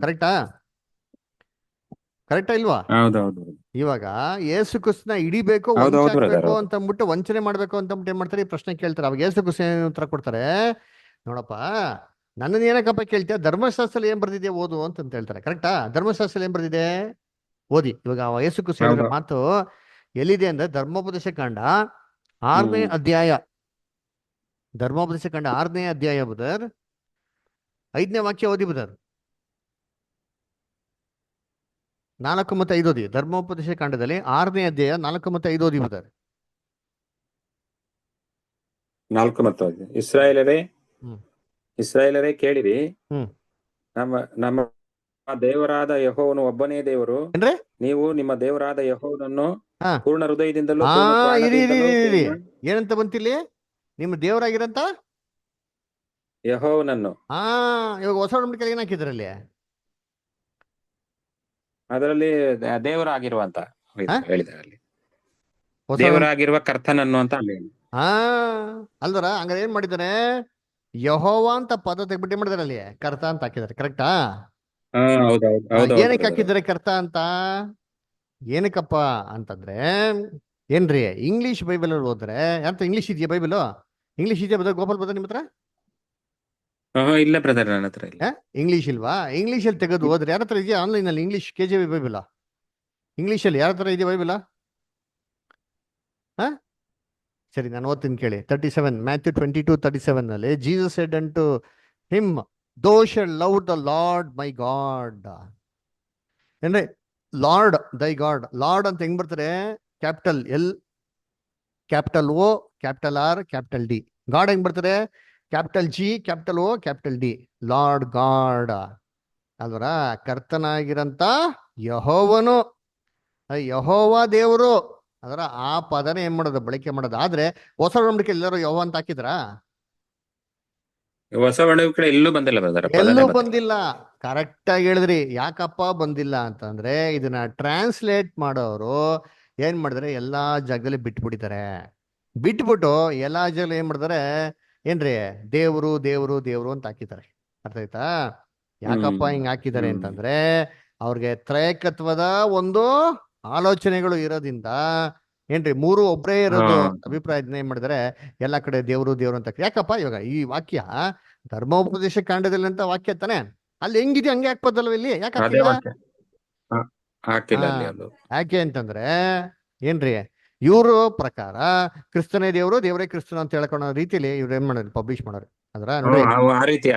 Speaker 1: ಕರೆಕ್ಟಾ ಇಲ್ವಾ?
Speaker 2: ಹೌದೌದು
Speaker 1: ಇವಾಗ ಯೇಸು ಕ್ರಿಸ್ತನ ಹಿಡಿಬೇಕು,
Speaker 2: ಹೌದೌದು brother,
Speaker 1: ಹೊಂಚಾಕ್ಬೇಕು
Speaker 2: ಹೌದು.
Speaker 1: ಅಂತ ಅಂದ್ಬಿಟ್ಟು, ವಂಚನೆ ಮಾಡ್ಬೇಕು ಅಂತ ಅಂದ್ಬಿಟ್ಟು ಏನ್ ಮಾಡ್ತಾರೆ? ಈ ಪ್ರಶ್ನೆ ಕೇಳ್ತಾರೆ. ಅವಾಗ ಯೇಸು ಕ್ರಿಸ್ತ ಏನ್ ಉತ್ತರ ಕೊಡ್ತಾರೆ? ನೋಡಪ್ಪ, ನನ್ನನ್ನ ಏನಕ್ಕಪ್ಪ ಕೇಳ್ತೀಯ? ಧರ್ಮಶಾಸ್ತ್ರ ಏನ್ ಬರ್ದಿದೆ ಓದು ಅಂತ ಹೇಳ್ತಾರೆ. ಕರೆಕ್ಟಾ? ಧರ್ಮಶಾಸ್ತ್ರ ಏನ್ ಬರ್ದಿದೆ ಓದಿ. ಇವಾಗ ಯೇಸು ಕ್ರಿಸ್ತ ಹೇಳಿರೋ
Speaker 2: ಹೌದು.
Speaker 1: ಮಾತು ಎಲ್ಲಿದೆ ಅಂದ್ರೆ ಧರ್ಮೋಪದೇಶ ಕಾಂಡ 6ನೇ ಅಧ್ಯಾಯ. ಧರ್ಮೋಪದೇಶ ಕಾಂಡ 6ನೇ ಅಧ್ಯಾಯ ಬುದರ್ 5ನೇ ವಾಕ್ಯ ಓದಿ ಬುದರ್. 4 ಮತ್ತು 5 ಓದಿ. ಧರ್ಮೋಪದೇಶ ಕಾಂಡದಲ್ಲಿ 6ನೇ ಅಧ್ಯಾಯ 4 ಮತ್ತು 5 ಓದಿ ಬುದರ್.
Speaker 2: 4 ಮತ್ತು 5. ಇಸ್ರಾಯೇಲರೇ
Speaker 1: ಹ್ಮ್.
Speaker 2: ಇಸ್ರಾಯೇಲರೇ ಕೇಳಿರಿ,
Speaker 1: ಹ್ಮ್.
Speaker 2: ನಮ್ಮ ದೇವರಾದ ಯೆಹೋವನು ಒಬ್ಬನೇ ದೇವರು.
Speaker 1: ಏನ್ರಿ?
Speaker 2: ನೀವು ನಿಮ್ಮ ದೇವರಾದ ಯೆಹೋವನನ್ನು
Speaker 1: ಹಾ.
Speaker 2: ಪೂರ್ಣ ಹೃದಯದಿಂದಲೂ
Speaker 1: ಆ
Speaker 2: ಪೂರ್ಣ
Speaker 1: ಇರಿ
Speaker 2: ಪ್ರಾಣದಿಂದಲೂ
Speaker 1: ಏನಂತ ಬಂತಿಲ್ಲಿ? ನಿಮ್ಮ ದೇವರಾಗಿರಂತ
Speaker 2: ಯೆಹೋವನನ್ನು.
Speaker 1: ಇವಾಗ ಹೊಸ ಒಡಂಬಡಿಕೆಯಲ್ಲಿ ಏನ್ ಹಾಕಿದ್ರಲ್ಲಿ?
Speaker 2: ಅದರಲ್ಲಿ ದೇವರಾಗಿರುವಂತ
Speaker 1: ಹಾ?
Speaker 2: ಹೇಳಿದ್ದಾರೆ. ಅಲ್ಲಿ
Speaker 1: ಹೊಸ
Speaker 2: ದೇವರಾಗಿರುವ ಕರ್ತನನ್ನು ಅಂತ ಅಲ್ಲಿ.
Speaker 1: ಹಾ ಅಲ್ದರ ಹಂಗಾರೆ ಏನ್ ಮಾಡಿದಾರೆ? ಯಹೋವ ಅಂತ ಪದ ತೆಗ್ಬಿಟ್ಟು ಏನ್ ಮಾಡಿದಾರೆ? ಅಲ್ಲಿ ಕರ್ತ ಅಂತ ಹಾಕಿದಾರೆ. ಕರೆಕ್ಟಾ? ಏನಕ್ಕೆ ಹಾಕಿದ್ದಾರೆ ಕರ್ತ ಅಂತ? ಏನಕ್ಕಪ್ಪ ಅಂತಂದ್ರೆ ಏನ್ರಿ, ಇಂಗ್ಲಿಷ್ ಬೈಬಲ್ ಅಲ್ಲಿ ಹೋದ್ರೆ, ಅಂತ ಇಂಗ್ಲಿಷ್ ಇದೆಯಾ ಬೈಬಲ್? ಇಂಗ್ಲಿಷ್ ಇದೆಯಾ ಬದ ಗೋಪಾಲ್ ಬದ ನಿಮ್ಮ ಹತ್ರ?
Speaker 2: ಇಲ್ಲ ಬ್ರದರ್, ನನ್ನ ಹತ್ರ ಇಲ್ಲ.
Speaker 1: ಇಂಗ್ಲಿಷ್ ಇಲ್ವಾ? ಇಂಗ್ಲಿಷ್ ಅಲ್ಲಿ ತೆಗೆದು ಹೋದ್ರೆ ಯಾರ ಹತ್ರ ಇದೆಯಾ? ಆನ್ಲೈನ್ ಅಲ್ಲಿ ಇಂಗ್ಲಿಷ್ KJV ಬೈಬಲ್ ಇಂಗ್ಲಿಷ್ ಅಲ್ಲಿ ಯಾರ ಹತ್ರ ಇದೆಯಾ ಬೈಬಲ್? ಸರಿ, ನಾನು ಓದ್ತೀನಿ ಕೇಳಿ. 37 Matthew 22:37 ನಲ್ಲಿ ಜೀಸಸ್ ಸೆಡ್ ಅಂಟು ಹಿಮ್, ದೋ shall love the lord my god. ಏನ್ರಿ? ಲಾರ್ಡ್ ದೈ ಗಾಡ್. ಲಾರ್ಡ್ ಅಂತ ಹೆಂಗ್ ಬರ್ತಾರೆ? Capital L, capital O, capital R, capital D. God ಹೆಂಗ್ ಬರ್ತಾರೆ? Capital G, capital O, capital D. Lord god ಅಲ್ವರ? ಕರ್ತನಾಗಿರಂತ ಯಹೋವನು, ಯಹೋವ ದೇವರು ಅದರ ಆ ಪದನೇ ಏನ್ ಮಾಡೋದು? ಬಳಕೆ ಮಾಡೋದು. ಆದ್ರೆ ಹೊಸ ಒಡಂಬಡಿಕೆ ಎಲ್ಲರೂ ಯಹೋವ ಅಂತ ಹಾಕಿದ್ರಾ?
Speaker 2: ಹೊಸ ಒಡಂಬಡಿಕೆ ಎಲ್ಲೂ ಬಂದಿಲ್ಲ ಬ್ರದರ್.
Speaker 1: ಎಲ್ಲೂ ಬಂದಿಲ್ಲ. ಕರೆಕ್ಟ್ ಆಗಿ ಹೇಳಿದ್ರಿ. ಯಾಕಪ್ಪ ಬಂದಿಲ್ಲ ಅಂತಂದ್ರೆ ಇದನ್ನ ಟ್ರಾನ್ಸ್ಲೇಟ್ ಮಾಡೋರು ಏನ್ ಮಾಡಿದ್ರೆ ಎಲ್ಲಾ ಜಾಗದಲ್ಲಿ ಬಿಟ್ಬಿಟ್ಟಿದ್ದಾರೆ. ಬಿಟ್ಬಿಟ್ಟು ಎಲ್ಲಾ ಜಾಗದಲ್ಲಿ ಏನ್ ಮಾಡಿದಾರೆ? ಏನ್ರಿ, ದೇವ್ರು ದೇವ್ರು ದೇವ್ರು ಅಂತ ಹಾಕಿದ್ದಾರೆ. ಅರ್ಥ ಆಯ್ತಾ? ಯಾಕಪ್ಪ ಹಿಂಗ್ ಹಾಕಿದ್ದಾರೆ ಅಂತಂದ್ರೆ ಅವ್ರಿಗೆ ತ್ರೈಕತ್ವದ ಒಂದು ಆಲೋಚನೆಗಳು ಇರೋದ್ರಿಂದ, ಏನ್ರಿ, ಮೂರು ಒಬ್ಬರೇ ಇರೋದು ಅಭಿಪ್ರಾಯದಿಂದ ಏನ್ ಮಾಡಿದಾರೆ ಎಲ್ಲಾ ಕಡೆ ದೇವ್ರು ದೇವ್ರು ಅಂತ. ಯಾಕಪ್ಪ ಇವಾಗ ಈ ವಾಕ್ಯ ಧರ್ಮೋಪದೇಶ ಕಾಂಡದಲ್ಲಿ ಅಂತ ವಾಕ್ಯ ತಾನೆ, ಅಲ್ಲಿ ಹೆಂಗಿದೆ ಹಂಗೆ ಹಾಕ್ಬೋದಲ್ವ ಇಲ್ಲಿ? ಯಾಕೆ
Speaker 2: ಹಾಕಿಲ್ಲ?
Speaker 1: ಯಾಕೆ ಅಂತಂದ್ರೆ ಏನ್ರಿ, ಇವ್ರ ಪ್ರಕಾರ ಕ್ರಿಸ್ತನೇ ದೇವ್ರು, ದೇವರೇ ಕ್ರಿಸ್ತನ ಅಂತ ಹೇಳ್ಕೊಳೋ ರೀತಿಯಲ್ಲಿ ಇವ್ರು ಏನ್ ಮಾಡೋದು? ಪಬ್ಲಿಷ್ ಮಾಡೋರು. ಅದ್ರ ನೋಡಿ,
Speaker 2: ಆ ರೀತಿ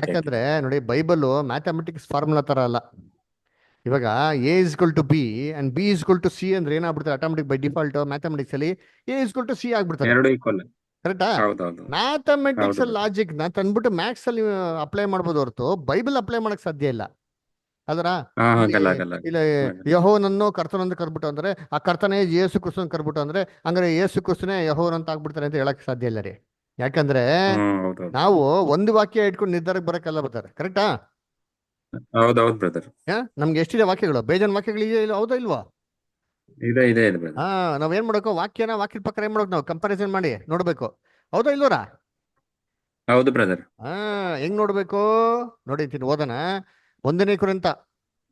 Speaker 1: ಯಾಕಂದ್ರೆ ನೋಡಿ, ಬೈಬಲ್ ಮ್ಯಾಥಮೆಟಿಕ್ಸ್ ಫಾರ್ಮುಲಾ ತರ ಅಲ್ಲ. ಇವಾಗ A=B and B=C ಅಂದ್ರೆ ಏನಾಗ್ಬಿಡ್ತಾರೆ? ಆಟೋಮೆಟಿಕ್ ಬೈ ಡಿಫಾಲ್ಟ್ ಮ್ಯಾಥಮೆಟಿಕ್ಸ್ ಅಲ್ಲಿ A=C ಆಗ್ಬಿಡ್ತಾರೆ. ಕರೆಕ್ಟಾ? ಮ್ಯಾಥಮೆಟಿಕ್ಸ್ ಲಾಜಿಕ್ ನ ತಂದ್ಬಿಟ್ಟು ಮ್ಯಾಥ್ಸ್ ಅಲ್ಲಿ ಅಪ್ಲೈ ಮಾಡ್ಬೋದು ಹೊರತು ಬೈಬಲ್ ಅಪ್ಲೈ ಮಾಡಕ್ ಸಾಧ್ಯ ಇಲ್ಲ. ಅದರ ಇಲ್ಲ ಯೆಹೋವನನ್ನು ಕರ್ತನಂತ ಕರ್ಬಿಟ್ಟು ಅಂದ್ರೆ ಆ ಕರ್ತನೇ ಯೇಸು ಕ್ರಿಸ್ತನ ಕರ್ಬಿಟ್ಟು ಅಂದ್ರೆ ಹಂಗಾರೆ ಯೇಸು ಕ್ರಿಸ್ತನೇ ಯೆಹೋವನಂತ ಆಗ್ಬಿಡ್ತಾರೆ ಅಂತ ಹೇಳಕ್ ಸಾಧ್ಯ ಇಲ್ಲ ರೀ. ಯಾಕಂದ್ರೆ ನಾವು ಒಂದು ವಾಕ್ಯ ಇಟ್ಕೊಂಡು ನಿರ್ಧಾರಕ್ಕೆ ಬರಕ್ಕಲ್ಲ ಬರ್ತಾರೆ. ಕರೆಕ್ಟಾ?
Speaker 2: ಹೌದೌದು ಬ್ರದರ್.
Speaker 1: ನಮ್ಗೆ ಎಷ್ಟಿದೆ ವಾಕ್ಯಗಳು? ಬೇಜಾನ್ ವಾಕ್ಯಗಳು ಇದೆಯಾ? ಹೌದಾ ಇಲ್ವಾ?
Speaker 2: ಇದೆ.
Speaker 1: ನಾವೇನ್ ಮಾಡ್ಬೇಕು? ವಾಕ್ಯದ ಪ್ರಕಾರ ಏನ್ ಮಾಡ್ಬೇಕು? ನಾವು ಕಂಪಾರಿಸನ್ ಮಾಡಿ ನೋಡ್ಬೇಕು. ಹೌದಾ ಇಲ್ವರ?
Speaker 2: ಹೌದು ಬ್ರದರ್.
Speaker 1: ಹೆಂಗ್ ನೋಡ್ಬೇಕು ನೋಡಿ, ಓದನ. 1ನೇ ಕೊರಿಂಥ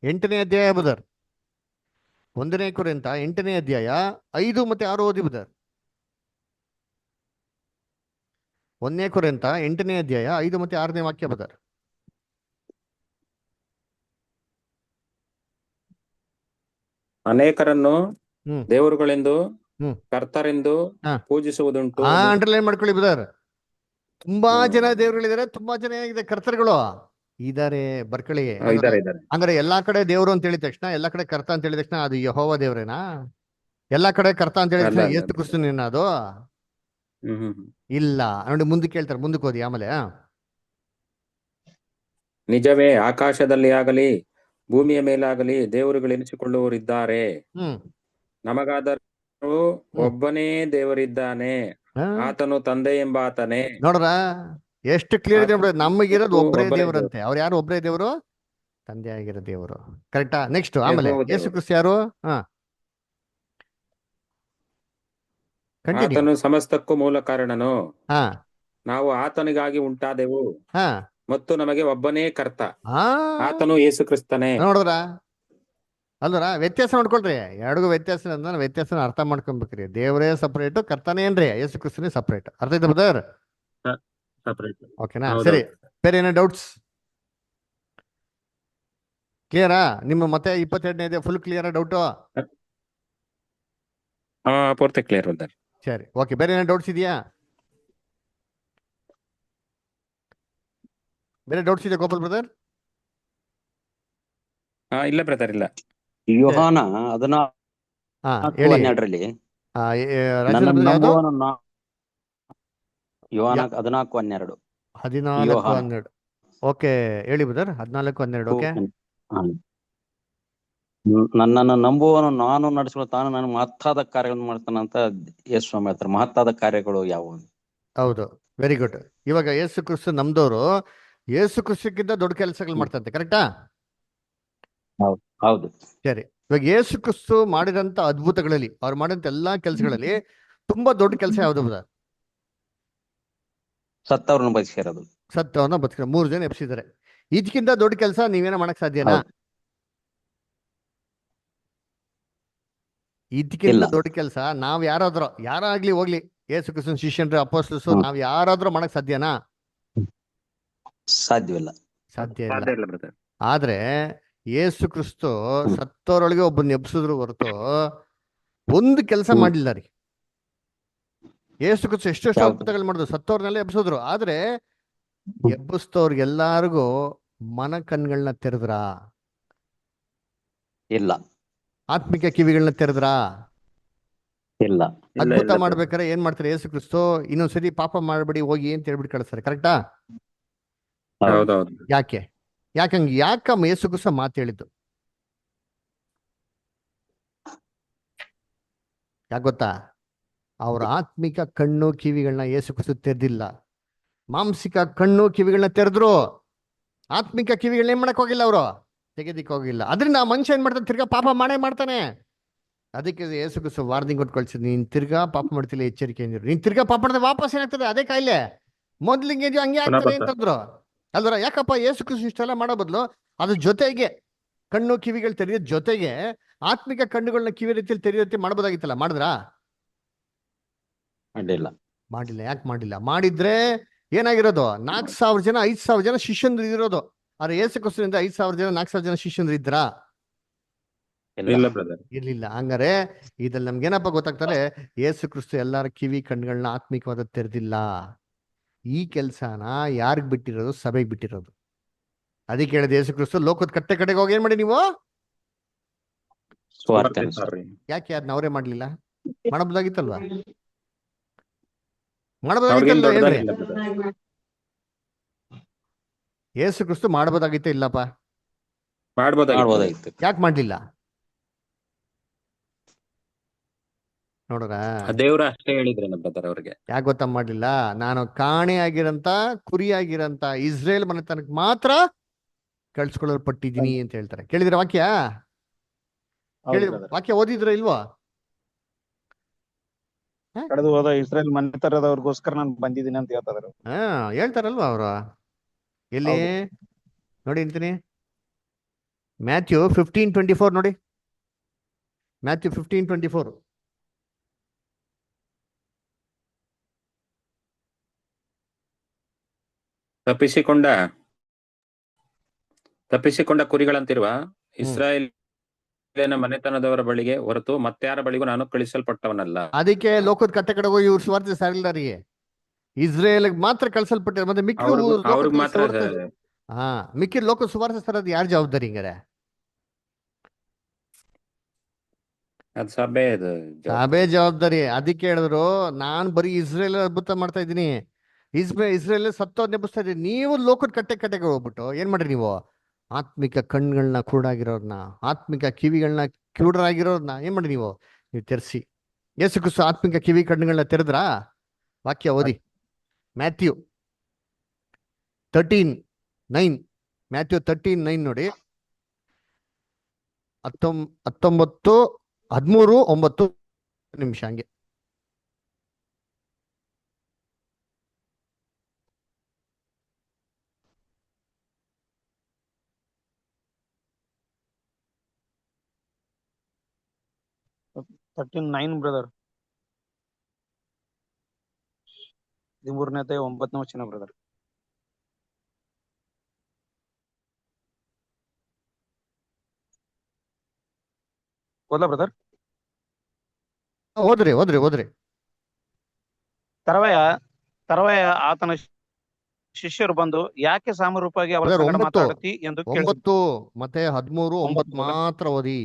Speaker 1: 8ನೇ ಅಧ್ಯಾಯ ಬದರ್. 1ನೇ ಕೊರಿಂಥ 8ನೇ ಅಧ್ಯಾಯ 5 ಮತ್ತು 6 ಓದಿ ಬದರ್. 1ನೇ ಕೊರಿಂಥ 8ನೇ ಅಧ್ಯಾಯ 5 ಮತ್ತು 6ನೇ ವಾಕ್ಯ ಬದರ್.
Speaker 2: ಅನೇಕರನ್ನು ದೇವರುಗಳೆಂದು ಕರ್ತರೆಂದು ಪೂಜಿಸುವುದುಂಟು.
Speaker 1: ಅಂಡರ್ಲೈನ್ ಮಾಡ್ಕೊಳ್ಳಿ ಬದರ್. ತುಂಬಾ ಜನ ದೇವರುಗಳಿದ್ದಾರೆ, ತುಂಬಾ ಜನ ಏನಾಗಿದೆ? ಕರ್ತರುಗಳು ಇದಾರೆ. ಬರ್ಕಳಿ. ಅಂದ್ರೆ ಎಲ್ಲಾ ಕಡೆ ದೇವ್ರು ಅಂತ ಹೇಳಿದ ತಕ್ಷಣ, ಎಲ್ಲಾ ಕಡೆ ಕರ್ತ ಅಂತ ಹೇಳಿದ ತಕ್ಷಣ ಅದು ಯೆಹೋವ ದೇವ್ರೇನಾ? ಎಲ್ಲಾ ಕಡೆ ಕರ್ತ ಅಂತ ಹೇಳಿದ ತಕ್ಷಣ ಯೇಸು ಕ್ರಿಸ್ತನೇನಾ ಅದು?
Speaker 2: ಹ್ಮ್ ಹ್ಮ್ ಹ್ಮ್.
Speaker 1: ಇಲ್ಲ ನೋಡಿ, ಮುಂದಕ್ಕೆ ಹೇಳ್ತಾರೆ, ಮುಂದಕ್ಕೆ ಓದಿ ಆಮೇಲೆ.
Speaker 2: ನಿಜವೇ, ಆಕಾಶದಲ್ಲಿ ಆಗಲಿ ಭೂಮಿಯ ಮೇಲಾಗಲಿ ದೇವರುಗಳೆನಿಸಿಕೊಳ್ಳುವವರಿದ್ದಾರೆ.
Speaker 1: ಹ್ಮ್
Speaker 2: ನಮಗಾದರೂ
Speaker 1: ಹ್ಮ್
Speaker 2: ಒಬ್ಬನೇ ದೇವರಿದ್ದಾನೆ,
Speaker 1: ಹಾ?
Speaker 2: ಆತನು ತಂದೆ ಎಂಬ ಆತನೇ.
Speaker 1: ನೋಡ್ರ ಎಷ್ಟು ಕ್ಲಿಯರ್ ಇದೆ ನೋಡಿ, ನಮಗಿರೋದು ಒಬ್ಬರೇ
Speaker 2: ಒಬ್ಬನೇ
Speaker 1: ದೇವರಂತೆ. ಅವ್ರು ಯಾರು? ಒಬ್ಬರೇ ದೇವರು, ತಂದೆ ಆಗಿರೋ ದೇವರು. ಕರೆಕ್ಟಾ? ನೆಕ್ಸ್ಟ್ ಆಮೇಲೆ
Speaker 2: ಯೆಹೋವ
Speaker 1: ಯೇಸು
Speaker 2: ದೇವರು.
Speaker 1: ಕ್ರಿಸ್ತ ಯಾರು? ಹಾ, ಕಂಟಿನ್ಯೂ.
Speaker 2: ಆತನು ಸಮಸ್ತಕ್ಕೂ ಮೂಲ ಕಾರಣನು,
Speaker 1: ಹಾ
Speaker 2: ನಾವು ಆತನಿಗಾಗಿ ಉಂಟಾದೆವು
Speaker 1: ಹಾ
Speaker 2: ಮತ್ತು ನಮಗೆ ಒಬ್ಬನೇ ಕರ್ತ,
Speaker 1: ಹಾ
Speaker 2: ಆತನು ಯೇಸು ಕ್ರಿಸ್ತನೇ.
Speaker 1: ನೋಡಿದ್ರ ಅಲ್ವರ? ವ್ಯತ್ಯಾಸ ನೋಡ್ಕೊಳ್ರಿ, ಎರಡಿಗೂ ವ್ಯತ್ಯಾಸ ಅಂದ್ರೆ ವ್ಯತ್ಯಾಸನ ಅರ್ಥ ಮಾಡ್ಕೊಬೇಕ್ರಿ. ದೇವರೇ ಸಪ್ರೇಟ್, ಕರ್ತನೇ ಏನ್ರಿ ಯೇಸು ಕ್ರಿಸ್ತನೇ ಸಪ್ರೇಟ್. ಅರ್ಥ ಐತೆ ಬ್ರದರ್?
Speaker 2: ಸಪರೇಟ್.
Speaker 1: ಓಕೆನಾ?
Speaker 2: ಹೌದೌದು.
Speaker 1: ಸರಿ, ಬೇರೆ ಏನೋ ಡೌಟ್ಸ್? ಕ್ಲಿಯರಾ? ನಿಮ್ಮ ಮತ್ತೆ 22ನೇ ಇದೆ ಫುಲ್ ಕ್ಲಿಯರಾ? ಡೌಟು?
Speaker 2: ಪೂರ್ತಿ ಕ್ಲಿಯರ್ ಬ್ರದರ್.
Speaker 1: ಸರಿ, ಓಕೆ. ಬೇರೆ ಏನೋ ಡೌಟ್ಸ್ ಇದೆಯಾ? ಬೇರೆ ಡೌಟ್ಸ್ ಇದೆಯಾ ಗೋಪಾಲ್ ಬ್ರದರ್?
Speaker 2: ಇಲ್ಲ ಬ್ರದರ್, ಇಲ್ಲ.
Speaker 3: ಯೋಹಾನ
Speaker 1: ಹಾ ಹೇಳಿ.
Speaker 3: 14:12
Speaker 1: ಆ,
Speaker 3: ನನ್ನ
Speaker 1: ರಾಜೇಂದ್ರ ಯಾವುದು?
Speaker 3: ನಂಬುವವನು ಯೋಹಾನ 14:12 ಯೋಹಾನ
Speaker 1: 14:12. ಓಕೆ, ಹೇಳಿ ಬ್ರದರ್. 14:12. ಓಕೆ.
Speaker 3: ನನ್ನನ್ನು ನಂಬುವವನು ನಾನು ನಡೆಸಲು ತಾನು ನನ್ನ ಮಹತ್ತಾದ ಕಾರ್ಯಗಳನ್ನು ಮಾಡ್ತಾನಂತ ಯೇಸು ಸ್ವಾಮಿ ಹೇಳ್ತಾರೆ. ಮಹತ್ತಾದ ಕಾರ್ಯಗಳು ಯಾವುವು?
Speaker 1: ಹೌದು, ವೆರಿ ಗುಡ್. ಇವಾಗ ಯೇಸು ಕ್ರಿಸ್ತು ನಮ್ದವರು ಯೇಸು ಕ್ರಿಸ್ತಕ್ಕಿಂತ ದೊಡ್ಡ ಕೆಲಸಗಳು ಮಾಡ್ತಂತೆ, ಕರೆಕ್ಟಾ?
Speaker 3: ಹೌದು.
Speaker 1: ಸರಿ, ಇವಾಗ ಯೇಸು ಕ್ರಿಸ್ತು ಮಾಡಿದಂತ ಅದ್ಭುತಗಳಲ್ಲಿ, ಅವ್ರು ಮಾಡಿದಂತ ಎಲ್ಲಾ ಕೆಲಸಗಳಲ್ಲಿ ತುಂಬಾ ದೊಡ್ಡ ಕೆಲಸ ಯಾವ್ದು ಬ್ರದರ್?
Speaker 3: ಸತ್ತವ್ರನ್ನ ಬದುಕಿರೋದು.
Speaker 1: ಸತ್ತವನ್ನ ಬದುಕ 3 ಜನ ಎಬ್ಸಿದ್ದಾರೆ. ಇದಕ್ಕಿಂತ ದೊಡ್ಡ ಕೆಲಸ ನೀವೇನ ಮಾಡಕ್ ಸಾಧ್ಯನಾ?
Speaker 3: ಹೌದು.
Speaker 1: ಇದಕ್ಕಿಂತ
Speaker 3: ಇಲ್ಲ.
Speaker 1: ದೊಡ್ಡ ಕೆಲಸ ನಾವ್ ಯಾರಾಗ್ಲಿ ಹೋಗ್ಲಿ, ಯೇಸು ಕ್ರಿಸ್ತನ ಶಿಷ್ಯನ್ರು, ಅಪೊಸ್ತಲರು,
Speaker 3: ಹ್ಮ್.
Speaker 1: ನಾವ್ ಯಾರಾದ್ರೂ ಮಾಡಕ್ ಸಾಧ್ಯನಾ?
Speaker 3: ಸಾಧ್ಯವಿಲ್ಲ.
Speaker 1: ಸಾಧ್ಯ ಇಲ್ಲ.
Speaker 2: ಸಾಧ್ಯ ಇಲ್ಲ ಬ್ರದರ್.
Speaker 1: ಆದ್ರೆ ಯೇಸು ಕ್ರಿಸ್ತು ಸತ್ತವರೊಳಗೆ ಒಬ್ಬನ ಎಬ್ಸಿದ್ರು ಹೊರತು ಒಂದು ಕೆಲಸ
Speaker 3: ಹ್ಮ್.
Speaker 1: ಮಾಡ್ಲಿಲ್ಲ ರೀ. ಯೇಸು ಕ್ರಿಸ್ತು ಎಷ್ಟೆಷ್ಟು
Speaker 3: ಯಾವ್ದು?
Speaker 1: ಅದ್ಭುತಗಳು ಮಾಡಿದ್ರು, ಸತ್ತವ್ರನ್ನೆಲ್ಲ ಎಬ್ಸಿದ್ರು. ಆದ್ರೆ
Speaker 3: ಹ್ಮ್.
Speaker 1: ಎಬ್ಬಿಸ್ತವ್ರಿಗೆಲ್ಲಾರಿಗೂ ಮನ ಕಣ್ಗಳನ್ನ ತೆರೆದ್ರ?
Speaker 3: ಇಲ್ಲ.
Speaker 1: ಆತ್ಮಿಕ ಕಿವಿಗಳನ್ನ ತೆರೆದ್ರ?
Speaker 3: ಇಲ್ಲ.
Speaker 2: ಇಲ್ಲ,
Speaker 1: ಅದ್ಭುತ
Speaker 2: ಇಲ್ಲ
Speaker 1: ಮಾಡ್ಬೇಕಾರೆ ಏನ್ ಮಾಡ್ತಾರೆ ಯೇಸು ಕ್ರಿಸ್ತು? ಇನ್ನೊಂದ್ಸರಿ ಪಾಪ ಮಾಡ್ಬೇಡಿ ಹೋಗಿ ಅಂತ ಹೇಳ್ಬಿಟ್ಟು ಕಳಿಸ್ತಾರೆ, ಕರೆಕ್ಟಾ?
Speaker 2: ಹೌದೌದು.
Speaker 1: ಯಾಕಮ್ಮ ಯೇಸು ಕ್ರಿಸ್ತು ಮಾತು ಹೇಳಿದ್ದು? ಯಾಕೆ ಗೊತ್ತಾ? ಅವ್ರ ಆತ್ಮಿಕ ಕಣ್ಣು ಕಿವಿಗಳನ್ನ ಯೇಸು ಕ್ರಿಸ್ತು ತೆರೆದಿಲ್ಲ. ಮಾಂಸಿಕ ಕಣ್ಣು ಕಿವಿಗಳನ್ನ ತೆರೆದ್ರು, ಆತ್ಮಿಕ ಕಿವಿಗಳನ್ನ ಏನ್ ಮಾಡಕ್ ಹೋಗಿಲ್ಲ, ಅವರು ತೆಗೆದಿಕ್ ಹೋಗಿಲ್ಲ. ಅದರಿಂದ ಆ ಮನುಷ್ಯ ಏನ್ ಮಾಡ್ತಾನೆ? ತಿರ್ಗಾ ಪಾಪ ಮಾಡೇ ಮಾಡ್ತಾನೆ. ಅದಕ್ಕೆ ಯೇಸು ಕ್ರಿಸ್ತು ವಾರ್ನಿಂಗ್ ಕೊಟ್ಟು ಕಳ್ಸಿದ್, ನೀನ್ ತಿರ್ಗಾ ಪಾಪ ಮಾಡ್ತಿಲ್ಲ, ಎಚ್ಚರಿಕೆ ಅಂದಿರು. ನೀನ್ ತಿರ್ಗಾ ಪಾಪ ಮಾಡಿದ್ರೆ ವಾಪಸ್ ಏನಾಗ್ತದೆ? ಅದೇ ಕಾಯಿಲೆ ಮೊದ್ಲಿಂಗೆ ಇದೆಯೋ ಹಂಗೆ ಆಗ್ತದೆ ಅಂತಂದ್ರು ಅಲ್ವರ? ಯಾಕಪ್ಪ ಯೇಸು ಕ್ರಿಸ್ತು ಇಷ್ಟೆಲ್ಲ ಮಾಡೋ ಬದಲು ಅದ್ರ ಜೊತೆಗೆ ಕಣ್ಣು ಕಿವಿಗಳು ತೆರೆಯೋದ್ ಜೊತೆಗೆ ಆತ್ಮಿಕ ಕಣ್ಣುಗಳನ್ನ ಕಿವಿ ರೀತಿಯಲ್ಲಿ ತೆರೆಯೋ ರೀತಿ ಮಾಡ್ಬೋದಾಗಿತ್ತಲ್ಲ? ಮಾಡಿದ್ರಾ?
Speaker 3: ಅಡ್ಡಿಲ್ಲ.
Speaker 1: ಮಾಡಿಲ್ಲ. ಯಾಕೆ ಮಾಡಿಲ್ಲ? ಮಾಡಿದ್ರೆ ಏನಾಗಿರೋದು? 4,000 ಜನ 5,000 ಜನ ಶಿಷ್ಯಂದ್ರು ಇರೋದು. ಆದ್ರೆ ಯೇಸು ಕ್ರಿಸ್ತನಿಂದ 5,000 ಜನ 4,000 ಜನ ಶಿಷ್ಯಂದ್ರು ಇದ್ರಾ?
Speaker 2: ಇಲ್ಲ ಬ್ರದರ್.
Speaker 1: ಇರ್ಲಿಲ್ಲ. ಹಂಗಾರೆ ಇದ್ರಲ್ಲಿ ನಮ್ಗೇನಪ್ಪ ಗೊತ್ತಾಗ್ತಾರೆ? ಯೇಸು ಕ್ರಿಸ್ತು ಎಲ್ಲಾರ ಕಿವಿ ಕಣ್ಗಳನ್ನ ಆತ್ಮಿಕವಾದ ತೆರೆದಿಲ್ಲ. ಈ ಕೆಲ್ಸನ ಯಾರಿಗ್ ಬಿಟ್ಟಿರೋದು? ಸಭೆಗೆ ಬಿಟ್ಟಿರೋದು. ಅದಕ್ಕೆ ಹೇಳಿದ ಯೇಸು ಕ್ರಿಸ್ತು, ಲೋಕದ ಕಡೆಗೆ ಹೋಗಿ ಏನ್ ಮಾಡಿ ನೀವು?
Speaker 3: ಸ್ವಾರ್ಥ.
Speaker 1: ಯಾಕೆ ಅದನ್ನ ಅವರೇ ಮಾಡ್ಲಿಲ್ಲ? ಮಾಡಬಹುದಾಗಿತ್ತಲ್ವಾ?
Speaker 2: ಅವ್ರಿಗೇನ್
Speaker 1: ಮಾಡಬಹುದಾಗಿತ್ತಲ್ವಾ ಹೇಳ್ರಿ?
Speaker 2: ದೊಡ್ಡದಾಗಿಲ್ಲ ಬ್ರದರ್.
Speaker 1: ಯೇಸು ಕ್ರಿಸ್ತು ಮಾಡಬಹುದಾಗಿತ್ತ ಇಲ್ಲಪ್ಪ?
Speaker 2: ಮಾಡ್ಬೋದಾಗಿತ್ತು.
Speaker 1: ಯಾಕೆ ಮಾಡ್ಲಿಲ್ಲ? ನೋಡ್ರ,
Speaker 2: ದೇವ್ರ ಅಷ್ಟೇ ಹೇಳಿದ್ರೇನ ಬ್ರದರ್ ಅವ್ರಿಗೆ.
Speaker 1: ಯಾಕೆ ಗೊತ್ತಾ ಮಾಡ್ಲಿಲ್ಲ? ನಾನು ಕಾಣೆ ಆಗಿರಂತ, ಕುರಿ ಆಗಿರಂತ ಇಸ್ರೇಲ್ ಮನೆತನಕ್ಕೆ ಮಾತ್ರ ಕಳ್ಸ್ಕೊಳ್ಳಲ್ಪಟ್ಟಿದ್ದೀನಿ ಅಂತ ಹೇಳ್ತಾರೆ. ಕೇಳಿದ್ರ ವಾಕ್ಯ? ವಾಕ್ಯ ಓದಿದ್ರ ಇಲ್ವಾ?
Speaker 5: ಕಳೆದು ಹೋದ ಇಸ್ರೇಲ್ ಮನೆತನದವ್ರಿಗೋಸ್ಕರ ನಾನು ಬಂದಿದ್ದೀನಿ ಅಂತ ಹೇಳ್ತಾರೆ.
Speaker 1: ಹೇಳ್ತಾರಲ್ವಾ ಅವರು? ಎಲ್ಲಿ ನೋಡಿ ಅಂತೀನಿ, ಮ್ಯಾಥ್ಯೂ 15:24 ನೋಡಿ. ಮ್ಯಾಥ್ಯೂ 15:24.
Speaker 2: ತಪ್ಪಿಸಿಕೊಂಡ ಕುರಿಗಳಂತಿರುವ ಇಸ್ರಾಯೇಲಿನ ಮನೆತನದವರ ಬಳಿಗೆ ಹೊರತು ಮತ್ತಾರ ಬಳಿಗೂ ನಾನು ಕಳಿಸಲ್ಪಟ್ಟವನಲ್ಲ. ಅದಕ್ಕೆ
Speaker 1: ಲೋಕದ ಕಟ್ಟೆ ಹೋಗಿ ಇವ್ರು ಸ್ವಾರ್ಥ ಸಾರಿಲ್ಲರಿಗೆ, ಇಸ್ರೇಲ್ ಮಾತ್ರ ಕಳ್ಸಲ್ಪಟ್ಟಿರ. ಮತ್ತೆ
Speaker 2: ಅವ್ರಿಗೆ ಮಾತ್ರ
Speaker 1: ಮಿಕ್ಕಿದ ಲೋಕ ಸುವಾರ್ತೆ ಸರೋದು ಯಾರ ಜವಾಬ್ದಾರಿ? ಹಿಂಗಾರೆ
Speaker 2: ಅದ್ ಸಭೆ ಇದು
Speaker 1: ಸಭೆ ಜವಾಬ್ದಾರಿ. ಅದಕ್ಕೆ ಹೇಳಿದ್ರು ನಾನ್ ಬರೀ ಇಸ್ರೇಲ್ ಅದ್ಭುತ ಮಾಡ್ತಾ ಇದ್ದೀನಿ, ಇಸ್ರೇಲ್ ಸತ್ತೋದ್ ನೆಪಿಸ್ತಾ ಇದ್ದೀನಿ. ನೀವು ಲೋಕದ ಕಟ್ಟೆಗೆ ಹೋಗ್ಬಿಟ್ಟು ಏನ್ ಮಾಡ್ರಿ ನೀವು? ಆತ್ಮಿಕ ಕಣ್ಗಳನ್ನ ಕುರುಡಾಗಿರೋರ್ನ, ಆತ್ಮಿಕ ಕಿವಿಗಳನ್ನ ಕಿವುಡರಾಗಿರೋರ್ನ ಏನ್ ಮಾಡ್ರಿ ನೀವು ತೆರೆಸಿ. ಯೇಸು ಕ್ರಿಸ್ತು ಆತ್ಮಿಕ ಕಿವಿ ಕಣ್ಣುಗಳನ್ನ ತೆರೆದ್ರಾ? ವಾಕ್ಯ ಓದಿ, ಮ್ಯಾಥ್ಯೂ 13:9. ಮ್ಯಾಥ್ಯೂ 13:9 ನೋಡಿ. 19, 13, 9 ನಿಮಿಷ ಹಂಗೆ.
Speaker 5: Thirteen 9 brother. 13ನೇ ಅಧ್ಯಾಯ 9ನೇ ವಚನ ಬ್ರದರ್. ಓದ್ಲಾ ಬ್ರದರ್?
Speaker 1: ಓದ್ರಿ.
Speaker 5: ತರುವಾಯ ಆತನ ಶಿಷ್ಯರು ಬಂದು, ಯಾಕೆ ಸಾಮರೂಪವಾಗಿ ಅವರ ಸಂಗಡ
Speaker 1: 9
Speaker 5: ಮಾತಾಡುತ್ತಿ ಎಂದು ಕೇಳಿದರು.
Speaker 1: 9 ಮತ್ತೆ 13, 9 ಮಾತ್ರ ಓದಿ.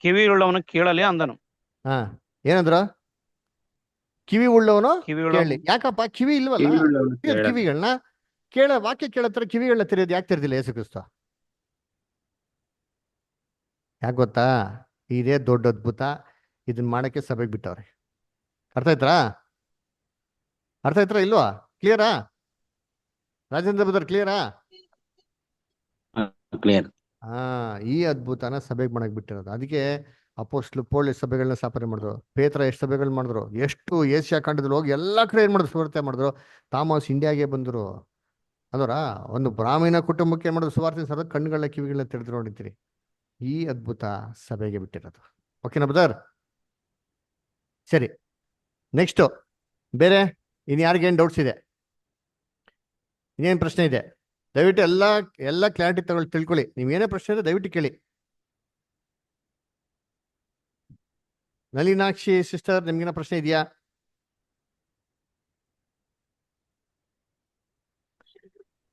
Speaker 5: ಕಿವಿಯುಳ್ಳವನು ಕೇಳಲಿ ಅಂದನು.
Speaker 1: ಹಾ, ಏನಂದ್ರ? ಕಿವಿ ಉಳ್ಳವನು
Speaker 5: ಕಿವಿಯುಳ್ಳ
Speaker 1: ಕೇಳಿ. ಯಾಕಪ್ಪ ಕಿವಿ ಇಲ್ವಲ್ಲ? ಕಿವಿಗಳನ್ನ ವಾಕ್ಯ ಕೇಳತ್ರ ಕಿವಿಗಳನ್ನ ತೆರೆಯೋದು ಯಾಕೆ ತೆರೆದಿಲ್ಲ ಯೇಸು ಕ್ರಿಸ್ತ? ಯಾಕೆ ಗೊತ್ತಾ? ಇದೇ ದೊಡ್ಡ ಅದ್ಭುತ. ಇದನ್ನ ಮಾಡಕ್ಕೆ ಸಭೆಗೆ ಬಿಟ್ಟವ್ರೆ. ಅರ್ಥ ಆಯ್ತಾ ಇಲ್ವಾ? ಕ್ಲಿಯರಾ ರಾಜೇಂದ್ರ ಬ್ರದರ್? ಕ್ಲಿಯರಾ?
Speaker 3: ಕ್ಲಿಯರ್.
Speaker 1: ಈ ಅದ್ಭುತನ ಸಭೆಗೆ ಮಾಡಕ್ ಬಿಟ್ಟಿರೋದು. ಅದಕ್ಕೆ ಅಪೋಸ್ಟ್ಲು ಪೌಲ್ ಎಷ್ಟು ಸಭೆಗಳನ್ನ ಸ್ಥಾಪನೆ ಮಾಡಿದ್ರು, ಪೇತ್ರ ಎಷ್ಟು ಸಭೆಗಳು ಮಾಡಿದ್ರು, ಎಷ್ಟು ಏಷ್ಯಾ ಖಂಡದಲ್ಲಿ ಹೋಗಿ ಎಲ್ಲಾ ಕಡೆ ಏನ್ ಮಾಡಿದ್ರು? ಸುವಾರ್ತೆ ಮಾಡಿದ್ರು. ಥಾಮಸ್ ಇಂಡಿಯಾಗೆ ಬಂದ್ರು. ಅದರ ಒಂದು ಬ್ರಾಹ್ಮಣ ಕುಟುಂಬಕ್ಕೆ ಏನ್ ಮಾಡಿದ್ರು? ಸುವಾರ್ತೆ ಸಭೆ ಕಣ್ಣುಗಳ ಕಿವಿಗಳನ್ನ ತೆರೆದ್ರು ನೋಡಿದ್ದೀರಿ. ಈ ಅದ್ಭುತ ಸಭೆಗೆ ಬಿಟ್ಟಿರೋದು. ಓಕೆನಾ ಬ್ರದರ್? ಸರಿ, ನೆಕ್ಸ್ಟ್ ಬೇರೆ ಇನ್ ಯಾರಿಗೇನು ಡೌಟ್ಸ್ ಇದೆ? ಇನ್ನೇನು ಪ್ರಶ್ನೆ ಇದೆ? ದಯವಿಟ್ಟು ಎಲ್ಲ ಕ್ಲಾರಿಟಿ ತಿಳ್ಕೊಳ್ಳಿ. ನೀವೇನೇ ಪ್ರಶ್ನೆ ಇದೆ ದಯವಿಟ್ಟು ಕೇಳಿ. ನಳಿನಾಕ್ಷಿ ಸಿಸ್ಟರ್, ನಿಮ್ಗೇನ ಪ್ರಶ್ನೆ ಇದೆಯಾ?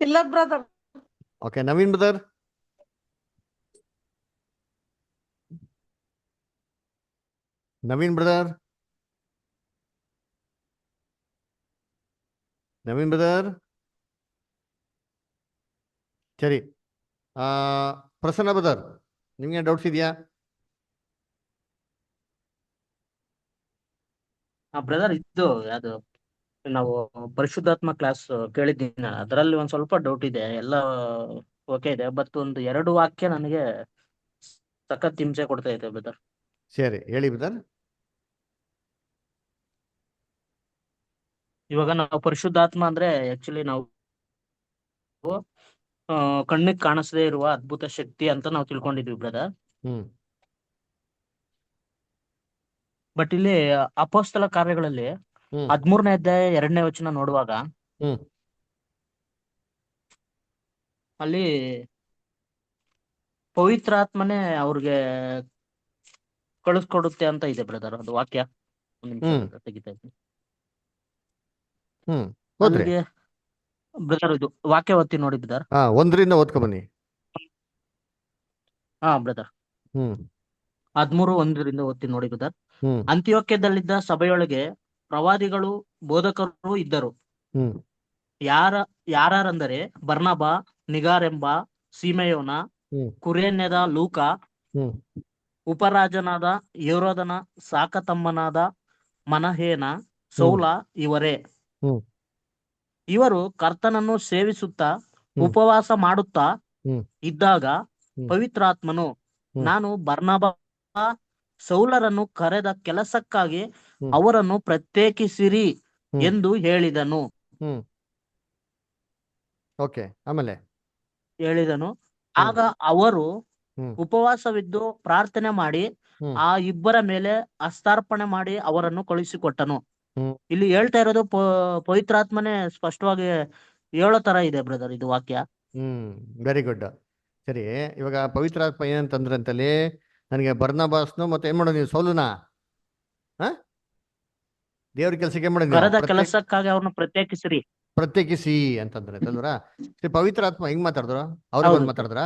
Speaker 6: ಇಲ್ಲ brother.
Speaker 1: Okay, Naveen brother? Naveen brother? ಸರಿ. ಪ್ರಸನ್ನ ಬ್ರದರ್, ನಿಮ್ಗೆ ಡೌಟ್ಸ್ ಇದೆಯಾ?
Speaker 7: ಬ್ರದರ್, ಇದು ಅದು ನಾವು ಪರಿಶುದ್ಧಾತ್ಮ ಕ್ಲಾಸ್ ಕೇಳಿದ್ದೀನಿ, ಅದರಲ್ಲಿ ಒಂದ್ ಸ್ವಲ್ಪ ಡೌಟ್ ಇದೆ. ಎಲ್ಲ ಓಕೆ ಇದೆ, ಬಟ್ ಒಂದು 2 ವಾಕ್ಯ ನನಗೆ ಸಖತ್ ಹಿಂಸೆ ಕೊಡ್ತಾ ಇದೆ ಬ್ರದರ್.
Speaker 1: ಸರಿ, ಹೇಳಿ ಬ್ರದರ್.
Speaker 7: ಇವಾಗ ನಾವು ಪರಿಶುದ್ಧಾತ್ಮ ಅಂದ್ರೆ ಆಕ್ಚುಲಿ ನಾವು ಕಣ್ಣಿಗೆ ಕಾಣಿಸದೇ ಇರುವ ಅದ್ಭುತ ಶಕ್ತಿ ಅಂತ ನಾವು ತಿಳ್ಕೊಂಡಿದ್ವಿ ಬ್ರದರ್. ಬಟ್ ಇಲ್ಲಿ ಅಪೊಸ್ತಲ ಕಾರ್ಯಗಳಲ್ಲಿ 13ನೇ ಅಧ್ಯಾಯ 2ನೇ ವಚನ ನೋಡುವಾಗ ಅಲ್ಲಿ ಪವಿತ್ರಾತ್ಮನೇ ಅವ್ರಿಗೆ ಕಳಿಸ್ಕೊಡುತ್ತೆ ಅಂತ ಇದೆ ಬ್ರದರ್. ಅದು ವಾಕ್ಯ ಒಂದ್ ನಿಮಿಷ ತೆಗಿತಾ ಇದ್ದೀನಿ. ನನಗೆ ಬ್ರದರ್ ಇದು ವಾಕ್ಯ ಓದ್ತಿ ನೋಡಿ ಬ್ರದರ್.
Speaker 1: 1ರಿಂದ ಓದ್ಕೊ ಬನ್ನಿ.
Speaker 7: ಬ್ರದರ್ 13:1 ಓದ್ತಿ ನೋಡಿ ಬ್ರದರ್. ಅಂತ್ಯೋಕ್ಯದಲ್ಲಿದ್ದ ಸಭೆಯೊಳಗೆ ಪ್ರವಾದಿಗಳು ಬೋಧಕರು ಇದ್ದರು. ಯಾರಂದರೆ ಬರ್ನಬ, ನಿಗಾರೆಂಬ ಸೀಮೆಯೋನ, ಕುರೇನ್ಯದ ಲೂಕ, ಉಪರಾಜನಾದ ಯೆಹೂದನ ಸಾಕತಮ್ಮನಾದ ಮನಹೇನ, ಸೌಲ ಇವರೇ. ಇವರು ಕರ್ತನನ್ನು ಸೇವಿಸುತ್ತಾ ಉಪವಾಸ ಮಾಡುತ್ತಾ ಇದ್ದಾಗ ಪವಿತ್ರಾತ್ಮನು, ನಾನು ಬರ್ನಬ ಸೌಲರನ್ನು ಕರೆದ ಕೆಲಸಕ್ಕಾಗಿ ಅವರನ್ನು ಪ್ರತ್ಯೇಕಿಸಿರಿ ಎಂದು ಹೇಳಿದನು. ಆಗ ಅವರು ಉಪವಾಸವಿದ್ದು ಪ್ರಾರ್ಥನೆ ಮಾಡಿ ಆ ಇಬ್ಬರ ಮೇಲೆ ಹಸ್ತಾರ್ಪಣೆ ಮಾಡಿ ಅವರನ್ನು ಕಳುಹಿಸಿಕೊಟ್ಟನು. ಇಲ್ಲಿ ಹೇಳ್ತಾ ಇರೋದು ಪವಿತ್ರಾತ್ಮನೇ ಸ್ಪಷ್ಟವಾಗಿ ಹೇಳೋ ತರ ಇದೆ ಬ್ರದರ್ ಇದು ವಾಕ್ಯ.
Speaker 1: Very good. ಸರಿ, ಇವಾಗ ಪವಿತ್ರಾತ್ಮ ಏನಂತಂದ್ರಂತಲ್ಲಿ ನನಗೆ ಬರ್ನಬಾಸ್ನು ಮತ್ತೆ ಏನ್ ಮಾಡೋದು ನೀವು ಸೌಲನ ದೇವ್ರ ಕೆಲ್ಸಕ್ಕೆ ಏನ್ ಮಾಡೋದು?
Speaker 7: ಕರೆದ ಕೆಲಸಕ್ಕಾಗಿ ಅವ್ರನ್ನ
Speaker 1: ಪ್ರತ್ಯೇಕಿಸಿ ಅಂತಂದ್ರೆ ಅಲ್ವರ? ಪವಿತ್ರಾತ್ಮ ಹೆಂಗ್ ಮಾತಾಡಿದ್ರು? ಅವ್ರಿಗೆ ಬಂದು ಮಾತಾಡಿದ್ರ?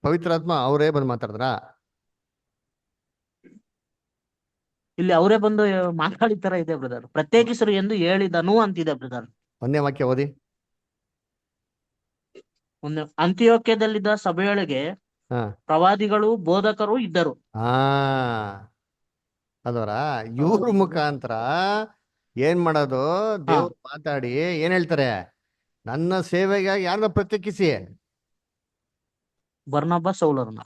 Speaker 1: ಪವಿತ್ರಾತ್ಮ ಅವರೇ ಬಂದು ಮಾತಾಡಿದ್ರಾ?
Speaker 7: ಇಲ್ಲಿ ಅವರೇ ಬಂದು ಮಾತಾಡಿದ ತರ ಇದೆ ಬ್ರದರ್. ಪ್ರತ್ಯೇಕಿಸರು ಎಂದು ಹೇಳಿದನು ಅಂತಿದೆ ಬ್ರದರ್.
Speaker 1: ಒಂದೇ ವಾಕ್ಯ ಓದಿ.
Speaker 7: ಒಂದು ಅಂತ್ಯೋಕ್ಯದಲ್ಲಿದ್ದ ಸಭೆಯೊಳಗೆ
Speaker 1: ಹಾ
Speaker 7: ಪ್ರವಾದಿಗಳು ಬೋಧಕರು ಇದ್ದರು.
Speaker 1: ಹಾ ಅಲ್ವರ ಇವ್ರ ಮುಖಾಂತರ ಏನ್ ಮಾಡೋದು? ದೇವ್ರು ಮಾತಾಡಿ ಏನ್ ಹೇಳ್ತಾರೆ? ನನ್ನ ಸೇವೆಗಾಗಿ ಯಾರನ್ನ ಪ್ರತ್ಯೇಕಿಸಿ.
Speaker 7: ಬರ್ನಬ್ಬ ಸೌಲರನ್ನ.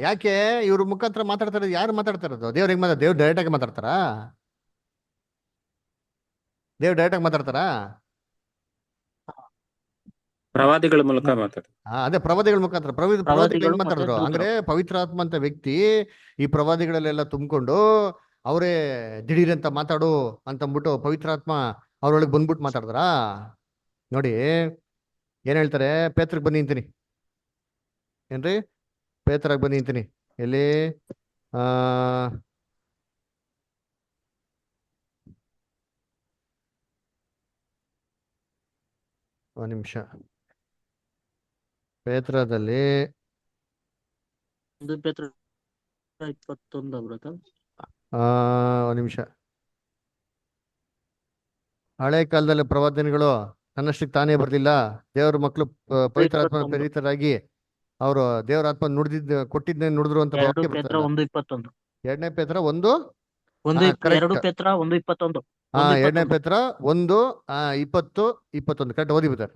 Speaker 1: ಯಾಕೆ ಇವ್ರ ಮುಖಾಂತರ ಮಾತಾಡ್ತಾರೆ? ಯಾರು ಮಾತಾಡ್ತಾ ಇರೋದು? ದೇವ್ರ ಹೆಂಗ್ ಮಾತಾಡ? ದೇವ್ರು ಡೈರೆಕ್ಟ್ ಆಗಿ ಮಾತಾಡ್ತಾರಾ? ದೇವ್ರು ಡೈರೆಕ್ಟ್ ಆಗಿ ಮಾತಾಡ್ತಾರಾ?
Speaker 2: ಪ್ರವಾದಿಗಳ ಮೂಲಕ ಮಾತಾಡ್ತಾರೆ.
Speaker 1: ಅದೇ ಪ್ರವಾದಿಗಳ ಮುಖಾಂತರ. ಪ್ರವಾದಿಗಳು ಹೆಂಗ್
Speaker 7: ಮತ್ತೆ
Speaker 1: ಮಾತಾಡಿದ್ರು?
Speaker 7: ದೂತರು.
Speaker 1: ಅಂದ್ರೆ ಪವಿತ್ರಾತ್ಮ ಅಂತ ವ್ಯಕ್ತಿ ಈ ಪ್ರವಾದಿಗಳಲ್ಲೆಲ್ಲ ತುಂಬಿಕೊಂಡು ಅವರೇ ದಿಢೀರ್ ಅಂತ ಮಾತಾಡು ಅಂತ ಅಂದ್ಬಿಟ್ಟು ಪವಿತ್ರಾತ್ಮ ಅವ್ರೊಳಗೆ ಬಂದ್ಬಿಟ್ಟು ಮಾತಾಡಿದ್ರಾ? ನೋಡಿ ಏನ್ ಹೇಳ್ತಾರೆ? ಪೇತ್ರಕ್ಕೆ ಬನ್ನಿ ಅಂತೀನಿ. ಏನ್ರಿ? ಪೇತ್ರಕ್ಕೆ ಬನ್ನಿ ಅಂತೀನಿ. ಎಲ್ಲಿ? ಆ ಒಂದ್ ನಿಮಿಷ. ಪೇತ್ರದಲ್ಲಿ
Speaker 7: 1 ಪೇತ್ರ 21 ಬ್ರದರ್.
Speaker 1: ಒಂದ್ ನಿಮಿಷ. ಹಳೆ ಕಾಲದಲ್ಲಿ ಪ್ರವಾದನೆಗಳು ತನ್ನಷ್ಟಕ್ಕೆ ತಾನೇ ಬರ್ಲಿಲ್ಲ. ದೇವರ ಮಕ್ಕಳು ಪವಿತ್ರಾತ್ಮ ಪ್ರೇರಿತರಾಗಿ ಅವರು ದೇವರ ಆತ್ಮ ಕೊಟ್ಟಿದ್ನೇ ನುಡಿದ್ರು ಅಂತ
Speaker 7: 2
Speaker 1: ವಾಕ್ಯ
Speaker 7: ಪೇತ್ರ
Speaker 1: ಬರ್ತದಲ್ಲ.
Speaker 7: 1:21.
Speaker 1: 2ನೇ ಪೇತ್ರ 1
Speaker 7: 2 ಪೇತ್ರ 1:21.
Speaker 1: 2ನೇ ಪೇತ್ರ 1:20-21 ಕರೆಕ್ಟ್ ಓದಿ ಬಿಡ್ತಾರೆ.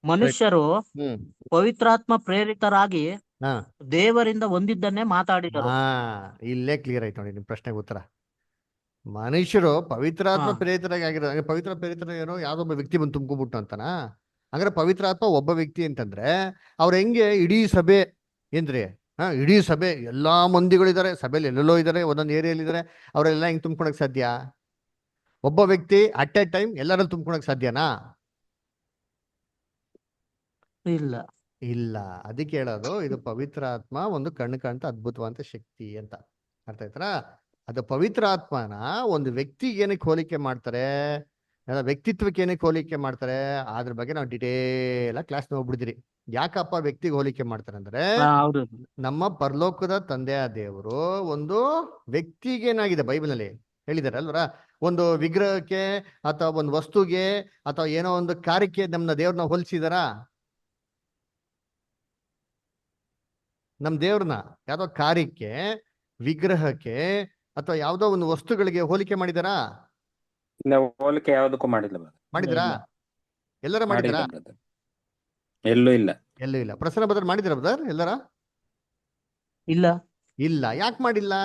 Speaker 7: ಮನುಷ್ಯರು
Speaker 1: ಹ್ಮ್
Speaker 7: ಪವಿತ್ರಾತ್ಮ ಪ್ರೇರಿತರಾಗಿ
Speaker 1: ಹಾ
Speaker 7: ದೇವರಿಂದ ಹೊಂದಿದ್ದನ್ನೇ ಮಾತಾಡಿದರು.
Speaker 1: ಇಲ್ಲೇ ಕ್ಲಿಯರ್ ಆಯ್ತು ನೋಡಿ ನಿಮ್ ಪ್ರಶ್ನೆಗೆ ಉತ್ತರ. ಮನುಷ್ಯರು ಪವಿತ್ರಾತ್ಮ
Speaker 7: ಹಾ.
Speaker 1: ಪ್ರೇರಿತರಾಗಿ ಆಗಿರೋದು. ಹಂಗೆ ಪವಿತ್ರ ಪ್ರೇರಿತರ ಏನೋ ಯಾವ್ದೋ ಒಬ್ಬ ವ್ಯಕ್ತಿ ಬಂದು ತುಂಬ್ಕೊಂಡ್ಬಿಟ್ಟು ಅಂತನಾ? ಹಂಗಾರೆ ಪವಿತ್ರಾತ್ಮ ಒಬ್ಬ ವ್ಯಕ್ತಿ ಅಂತಂದ್ರೆ ಅವ್ರ ಹೆಂಗೆ ಇಡೀ ಸಭೆ ಏನ್ರಿ? ಇಡೀ ಸಭೆ ಎಲ್ಲಾ ಮಂದಿಗಳಿದ್ದಾರೆ, ಸಭೆಯಲ್ಲಿ ಎಲ್ಲೆಲ್ಲೋ ಇದ್ದಾರೆ, ಒಂದೊಂದು ಏರಿಯಲ್ಲಿ ಇದ್ದಾರೆ, ಅವರೆಲ್ಲ ಹೆಂಗ್ ತುಂಬ್ಕೊಳಕ್ ಸಾಧ್ಯ? ಒಬ್ಬ ವ್ಯಕ್ತಿ ಅಟ್ ಎ ಟೈಮ್ ಎಲ್ಲರಲ್ಲೂ ತುಂಬ್ಕೊಳಕ್ ಸಾಧ್ಯನಾ?
Speaker 7: ಇಲ್ಲ.
Speaker 1: ಇಲ್ಲ. ಅದಕ್ಕೆ ಹೇಳೋದು ಇದು ಪವಿತ್ರಾತ್ಮ ಒಂದು ಕಣ್ಣು ಕಾಣ್ತಾ ಅದ್ಭುತವಾದ ಶಕ್ತಿ ಅಂತ. ಅರ್ಥ ಆಯ್ತಾ? ಅದು ಪವಿತ್ರ ಆತ್ಮನ ಒಂದು ವ್ಯಕ್ತಿಗೆ ಏನಕ್ಕೆ ಹೋಲಿಕೆ ಮಾಡ್ತಾರೆ, ವ್ಯಕ್ತಿತ್ವಕ್ಕೆ ಏನಕ್ಕೆ ಹೋಲಿಕೆ ಮಾಡ್ತಾರೆ, ಅದ್ರ ಬಗ್ಗೆ ನಾವು ಡಿಟೇಲ್ ಕ್ಲಾಸ್ ನೋಡ್ಬಿಡ್ತೀರಿ. ಯಾಕಪ್ಪ ವ್ಯಕ್ತಿಗೆ ಹೋಲಿಕೆ ಮಾಡ್ತಾರೆ ಅಂದ್ರೆ,
Speaker 7: ಹೌದು.
Speaker 1: ನಮ್ಮ ಪರಲೋಕದ ತಂದೆಯ ದೇವರು ಒಂದು ವ್ಯಕ್ತಿಗೆ ಏನಾಗಿದೆ ಬೈಬಲ್ ನಲ್ಲಿ ಹೇಳಿದ್ದಾರೆ ಅಲ್ವರ? ಒಂದು ವಿಗ್ರಹಕ್ಕೆ ಅಥವಾ ಒಂದು ವಸ್ತುಗೆ ಅಥವಾ ಏನೋ ಒಂದು ಕಾರ್ಯಕ್ಕೆ ನಮ್ಮ ದೇವ್ರನ್ನ ಹೋಲಿಸಿದಾರ? ನಮ್ ದೇವ್ರನ್ನ ಯಾವ್ದೋ ಕಾರ್ಯಕ್ಕೆ, ವಿಗ್ರಹಕ್ಕೆ ಅಥವಾ ಯಾವ್ದೋ ಒಂದು ವಸ್ತುಗಳಿಗೆ ಹೋಲಿಕೆ ಮಾಡಿದಾರಾ?
Speaker 2: ಹೋಲಿಕೆ ಯಾವುದಕ್ಕೂ ಮಾಡಿಲ್ಲ brother.
Speaker 1: ಮಾಡಿದ್ರಾ? ಎಲ್ಲರ ಮಾಡಿದ್ರಾ?
Speaker 2: ಮಾಡಿಲ್ಲ brother. ಎಲ್ಲೂ ಇಲ್ಲ.
Speaker 1: ಎಲ್ಲೂ ಇಲ್ಲ. ಪ್ರಸನ್ನ ಬದರ್ ಮಾಡಿದಿರ ಬದರ್ ಎಲ್ಲರ?
Speaker 7: ಇಲ್ಲ.
Speaker 1: ಇಲ್ಲ. ಯಾಕೆ ಮಾಡಿಲ್ಲ?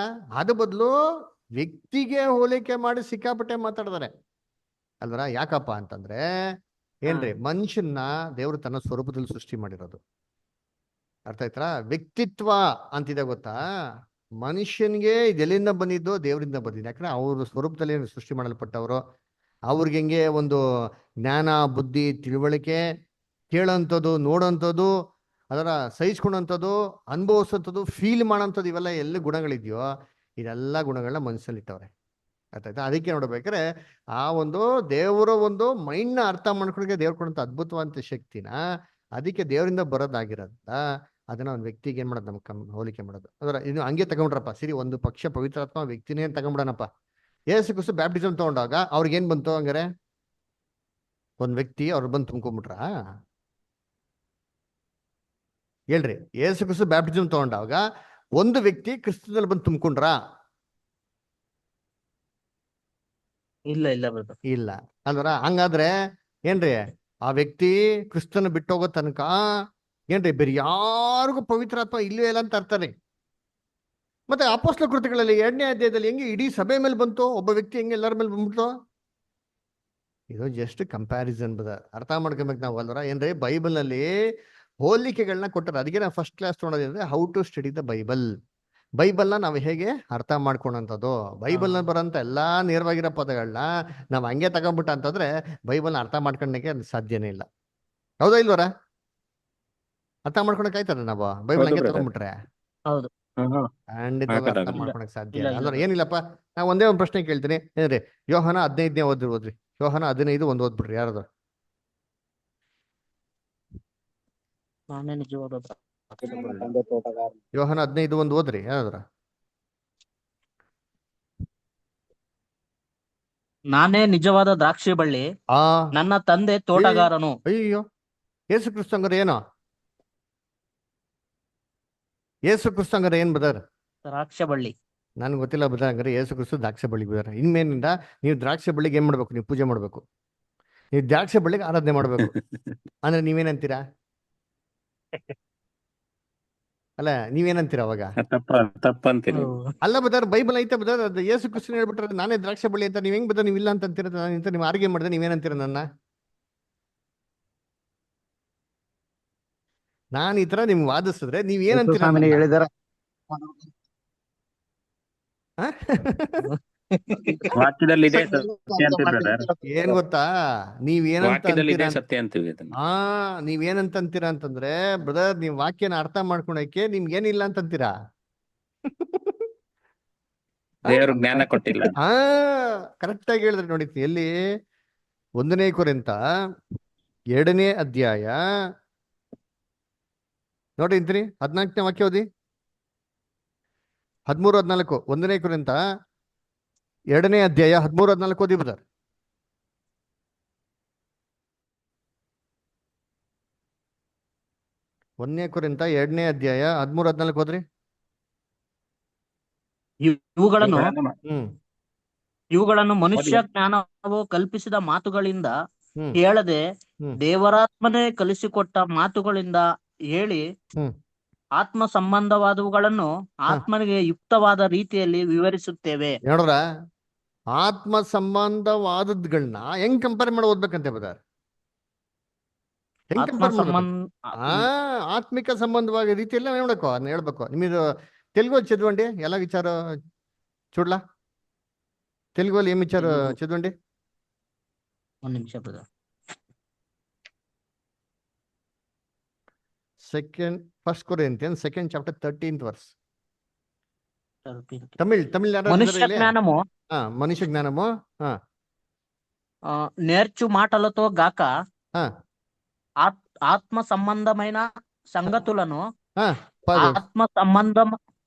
Speaker 1: ಅದ್ರ ಬದಲು ವ್ಯಕ್ತಿಗೆ ಹೋಲಿಕೆ ಮಾಡಿ ಸಿಕ್ಕಾಪಟ್ಟೆ ಮಾತಾಡಿದಾರೆ ಅಲ್ವರ? ಯಾಕಪ್ಪ ಅಂತಂದ್ರೆ ಏನ್ರಿ, ಮನುಷ್ಯನ್ನ ದೇವರು ತನ್ನ ಸ್ವರೂಪದಲ್ಲಿ ಸೃಷ್ಟಿ ಮಾಡಿರೋದು. ಅರ್ಥ ಆಯ್ತಾ? ವ್ಯಕ್ತಿತ್ವ ಅಂತಿದೆ ಗೊತ್ತಾ? ಮನುಷ್ಯನ್ಗೆ ಇದೆಲ್ಲಿಂದ ಬಂದಿದ್ದು? ದೇವರಿಂದ ಬಂದಿದ್ದು. ಯಾಕಂದ್ರೆ ಅವ್ರ ಸ್ವರೂಪದಲ್ಲಿ ಸೃಷ್ಟಿ ಮಾಡಲ್ಪಟ್ಟವರು. ಅವ್ರಿಗೆ ಹೆಂಗೆ ಒಂದು ಜ್ಞಾನ, ಬುದ್ಧಿ, ತಿಳುವಳಿಕೆ, ಕೇಳೋಂಥದ್ದು, ನೋಡೋಂಥದ್ದು, ಅದರ ಸಹಿಸ್ಕೊಳೋಂಥದ್ದು, ಅನುಭವಿಸೋಂಥದ್ದು, ಫೀಲ್ ಮಾಡೋಂಥದ್ದು, ಇವೆಲ್ಲ ಎಲ್ಲ ಗುಣಗಳಿದೆಯೋ ಇದೆಲ್ಲ ಗುಣಗಳನ್ನ ಮನಸ್ಸಲ್ಲಿ ಇಟ್ಟವ್ರೆ. ಅರ್ಥ ಆಯ್ತಾ? ಅದಕ್ಕೆ ನೋಡ್ಬೇಕಾದ್ರೆ ಆ ಒಂದು ದೇವರ ಒಂದು ಮೈಂಡ್ನ ಅರ್ಥ ಮಾಡ್ಕೊಳಕ್ಕೆ ದೇವ್ರು ಕೊಡೋಂಥ ಅದ್ಭುತವಾದ ಶಕ್ತಿನ, ಅದಕ್ಕೆ ದೇವರಿಂದ ಬರೋದಾಗಿರೋದ್ರಿಂದ ಅದನ್ನ ಒಂದು ವ್ಯಕ್ತಿಗೆ ಏನ್ ಮಾಡೋದು, ನಮ್ಗೆ ಹೋಲಿಕೆ ಮಾಡೋದು. ಅದರ ಇನ್ನು ಹಂಗೆ ತಗೊಂಡ್ರಪ್ಪ, ಸರಿ ಒಂದು ಪಕ್ಷ ಪವಿತ್ರಾತ್ಮ ವ್ಯಕ್ತಿನೇ ತಗೊಂಡ್ಬಿಡೋಣಪ್ಪ. ಯೇಸು ಕ್ರಿಸ್ತು ಬ್ಯಾಪ್ಟಿಸಮ್ ತಗೊಂಡಾಗ ಅವ್ರಿಗೆ ಏನ್ ಬಂತು? ಹಂಗಾರೆ ಒಂದ್ ವ್ಯಕ್ತಿ ಅವ್ರು ಬಂದು ತುಂಬ್ಕೊಂಡ್ಬಿಟ್ರ? ಹೇಳ್ರಿ, ಯೇಸು ಕ್ರಿಸ್ತು ಬ್ಯಾಪ್ಟಿಸಮ್ ತಗೊಂಡಾಗ ಒಂದು ವ್ಯಕ್ತಿ ಕ್ರಿಸ್ತದಲ್ಲಿ ಬಂದು ತುಂಬ್ಕೊಂಡ್ರ?
Speaker 7: ಇಲ್ಲ. ಇಲ್ಲ ಬ್ರದರ್.
Speaker 1: ಇಲ್ಲ ಅಲ್ವರ? ಹಂಗಾದ್ರೆ ಏನ್ರಿ, ಆ ವ್ಯಕ್ತಿ ಕ್ರಿಸ್ತನ ಬಿಟ್ಟೋಗೋ ತನಕ ಏನ್ರಿ ಬೇರೆ ಯಾರಿಗೂ ಪವಿತ್ರಾತ್ಮ ಇಲ್ಲವೇ ಇಲ್ಲ ಅಂತ ಅರ್ಥನೇ. ಮತ್ತೆ ಅಪೊಸ್ತಲ ಕೃತಿಗಳಲ್ಲಿ 2ನೇ ಅಧ್ಯಾಯದಲ್ಲಿ ಹೆಂಗೆ ಇಡೀ ಸಭೆ ಮೇಲೆ ಬಂತು, ಒಬ್ಬ ವ್ಯಕ್ತಿ ಹೆಂಗೆ ಎಲ್ಲರ ಮೇಲೆ ಬಂದ್ಬಿಟ್ಟು? ಇದು ಜಸ್ಟ್ ಕಂಪ್ಯಾರಿಸನ್ ಬದ, ಅರ್ಥ ಮಾಡ್ಕೊಬೇಕು ನಾವು ಅಲ್ವರ? ಏನ್ರಿ, ಬೈಬಲ್ ನಲ್ಲಿ ಹೋಲಿಕೆಗಳನ್ನ ಕೊಟ್ಟರೆ. ಅದಕ್ಕೆ ನಾವು ಫಸ್ಟ್ ಕ್ಲಾಸ್ ತೊಗೊಳೋದಂದ್ರೆ how to study the Bible. ಬೈಬಲ್ನ ನಾವು ಹೇಗೆ ಅರ್ಥ ಮಾಡ್ಕೊಳಂಥದ್ದು. ಬೈಬಲ್ನ ಬರೋಂಥ ಎಲ್ಲಾ ನೇರವಾಗಿರೋ ಪದಗಳನ್ನ ನಾವು ಹಂಗೆ ತಗೊಂಡ್ಬಿಟ್ಟ ಅಂತಂದ್ರೆ ಬೈಬಲ್ನ ಅರ್ಥ ಮಾಡ್ಕೊಳಕ್ಕೆ ಅದು ಸಾಧ್ಯನೇ ಇಲ್ಲ. ಹೌದಾ ಇಲ್ವರ? ಅರ್ಥ ಮಾಡ್ಕೊಳಕ್ ಆಯ್ತದ ನಾವು ಬೈಬಲ್ ಹಂಗೆ ತಗೊಂಡ್ಬಿಟ್ರೆ?
Speaker 7: ಹೌದು.
Speaker 1: ಖಂಡಿತವಾಗಿ ಅರ್ಥ
Speaker 2: ಆಗಲ್ಲ.
Speaker 1: ಮಾಡ್ಕೊಳಕ್ ಸಾಧ್ಯ
Speaker 7: ಇಲ್ಲ,
Speaker 1: ಇಲ್ಲ.
Speaker 7: ಇಲ್ಲ.
Speaker 1: ಅಂದ್ರೆ ಏನಿಲ್ಲಪ್ಪ, ನಾವು ಒಂದೇ ಒಂದು ಪ್ರಶ್ನೆ ಕೇಳ್ತೀನಿ. ಏನ್ರಿ, ಯೋಹಾನ 15ನೇ ಓದ್ರಿ. ಯೋಹಾನ 15 1 ಓದ್ಬಿಡ್ರಿ ಯಾರಾದ್ರು.
Speaker 7: ನಾನೇ ನಿಜವಾದ
Speaker 1: ಯೋಹಾನ 15:1 ಓದ್ರಿ ಯಾವ್ದ್ರ.
Speaker 7: ನಾನೇ ನಿಜವಾದ ದ್ರಾಕ್ಷಿ ಬಳ್ಳಿ,
Speaker 1: ಆ
Speaker 7: ನನ್ನ ತಂದೆ ತೋಟಗಾರನು.
Speaker 1: ಅಯ್ಯೋ, ಯೇಸು ಕ್ರಿಸ್ತ ಹಂಗಾರೆ ಏನೋ? ಯೇಸು ಕ್ರಿಸ್ತ ಹಂಗಾರೆ ಏನ್ ಬದರ್?
Speaker 7: ದ್ರಾಕ್ಷ ಬಳ್ಳಿ.
Speaker 1: ನನ್ಗೆ ಗೊತ್ತಿಲ್ಲ ಬದರ್. ಹಂಗಾರೆ ಯೇಸು ಕ್ರಿಸ್ತ ದ್ರಾಕ್ಷಿ ಬಳ್ಳಿ ಬದರ್. ಇನ್ಮೇನಿಂದ ನೀವು ದ್ರಾಕ್ಷಿ ಬಳ್ಳಿಗೆ ಏನ್ ಮಾಡ್ಬೇಕು? ನೀವು ಪೂಜೆ ಮಾಡ್ಬೇಕು. ನೀವು ದ್ರಾಕ್ಷಿ ಬಳ್ಳಿಗೆ ಆರಾಧನೆ ಮಾಡ್ಬೇಕು. ಅಂದ್ರೆ ನೀವೇನಂತೀರಾ? ಅಲ್ಲ, ನೀವೇನಂತೀರ ಅವಾಗ?
Speaker 3: ತಪ್ಪಂತೀನಿ.
Speaker 1: ಅಲ್ಲ ಬದರ್, ಬೈಬಲ್ ಐತೆ ಬದರ್. ಅದು ಯೇಸು ಕ್ರಿಸ್ತನ್ ಹೇಳ್ಬಿಟ್ರೆ ನಾನೇ ದ್ರಾಕ್ಷಿ ಬಳ್ಳಿ ಅಂತ. ನೀವ್ ಹೆಂಗ್ ಬದರ್ ನೀವು ಇಲ್ಲ ಅಂತ ಅಂತೀರ? ನಾನು ನೀವು ಆರ್ಗ್ಯ ಮಾಡಿದ್ರೆ ನೀವೇನಂತೀರ ನನ್ನ? ನಾನು ಈ ತರ ನಿಮ್ಗೆ ವಾದಿಸಿದ್ರೆ ನೀವ್ ಏನಂತೀರ?
Speaker 5: ಹೇಳಿದಾರ
Speaker 3: ವಾಕ್ಯದಲ್ಲಿ ಇದೆ ಸತ್ಯ ಅಂತೀವಿ ಬ್ರದರ್.
Speaker 1: ಏನ್ ಗೊತ್ತಾ, ನೀವೇನಂತ
Speaker 3: ವಾಕ್ಯದಲ್ಲಿ ಇದೆ
Speaker 1: ಅಂತೀರ?
Speaker 3: ಸತ್ಯ ಅಂತೀವಿ ಅದನ್ನ.
Speaker 1: ನೀವೇನಂತ ಅಂತೀರಾ ಅಂತಂದ್ರೆ, ಬ್ರದರ್ ನೀವ್ ವಾಕ್ಯನ ಅರ್ಥ ಮಾಡ್ಕೊಳಕ್ಕೆ ನಿಮ್ಗೆ ಏನಿಲ್ಲ ಅಂತಂತೀರಾ?
Speaker 3: ದೇವರು ಜ್ಞಾನ ಕೊಟ್ಟಿಲ್ಲ.
Speaker 1: ಕರೆಕ್ಟ್ ಆಗಿ ಹೇಳಿದ್ರಿ ನೋಡಿ. ಎಲ್ಲಿ? 1 ಕೊರಿಂಥ 2ನೇ ಅಧ್ಯಾಯ ನೋಡಿ ಅಂತೀನಿ. 14ನೇ ವಾಕ್ಯ ಓದಿ. 13-14. 1 ಕೊರಿಂಥ 2ನೇ ಅಧ್ಯಾಯ 13-14 ಓದಿ ಬ್ರದರ್. ಒಂದನೇ ಕೊರಿಂಥ 2ನೇ ಅಧ್ಯಾಯ 13-14 ಓದ್ರಿ.
Speaker 7: ಇವುಗಳನ್ನು ಮನುಷ್ಯ ಜ್ಞಾನವು ಕಲ್ಪಿಸಿದ ಮಾತುಗಳಿಂದ
Speaker 1: ಹ್ಮ್
Speaker 7: ಹೇಳದೆ
Speaker 1: ಹ್ಮ್
Speaker 7: ದೇವರಾತ್ಮನೇ ಕಲಿಸಿಕೊಟ್ಟ ಮಾತುಗಳಿಂದ ಹೇಳಿ
Speaker 1: ಹ್ಮ್
Speaker 7: ಆತ್ಮ ಸಂಬಂಧವಾದವುಗಳನ್ನು ಆತ್ಮನಿಗೆ ಯುಕ್ತವಾದ ರೀತಿಯಲ್ಲಿ ವಿವರಿಸುತ್ತೇವೆ.
Speaker 1: ನೋಡ್ರ, ಆತ್ಮ ಸಂಬಂಧವಾದದ್ಗಳನ್ನ ಹೆಂಗ್ ಕಂಪೇರ್ ಮಾಡಿ ಓದ್ಬೇಕಂತೆ ಬದರ್? ಹೆಂಗ್
Speaker 7: ಆತ್ಮ
Speaker 1: ಕಂಪೇರ್ ಮಾಡ್ಬೇಕು?
Speaker 7: ಸಂಬಂಧ
Speaker 1: ಆತ್ಮಿಕ ಸಂಬಂಧವಾಗಿ ರೀತಿಯಲ್ಲಿ ನಾವು ಹೇಳ್ಬೇಕು, ಅದನ್ನ ಹೇಳ್ಬೇಕು. ನಿಮಗೆ ತೆಲುಗು చదవండి ఎలా ఇచ్చారో చూడలా? తెలుగులో ఏమి ఇచ్చారో చదవండి.
Speaker 7: ಒಂದ್ ನಿಮಿಷ brother.
Speaker 1: First Corinthians 2nd chapter 13th verse.
Speaker 7: ಸ್ವಲ್ಪ
Speaker 1: ತಮಿಳ್
Speaker 7: మనుష్య జ్ఞానము
Speaker 1: మనుష్య జ్ఞానము
Speaker 7: నేర్చు మాటలతో గాక
Speaker 1: ఆ,
Speaker 7: ఆత్మ సంబంధమైన సంగతులను
Speaker 1: ఆ, పదు.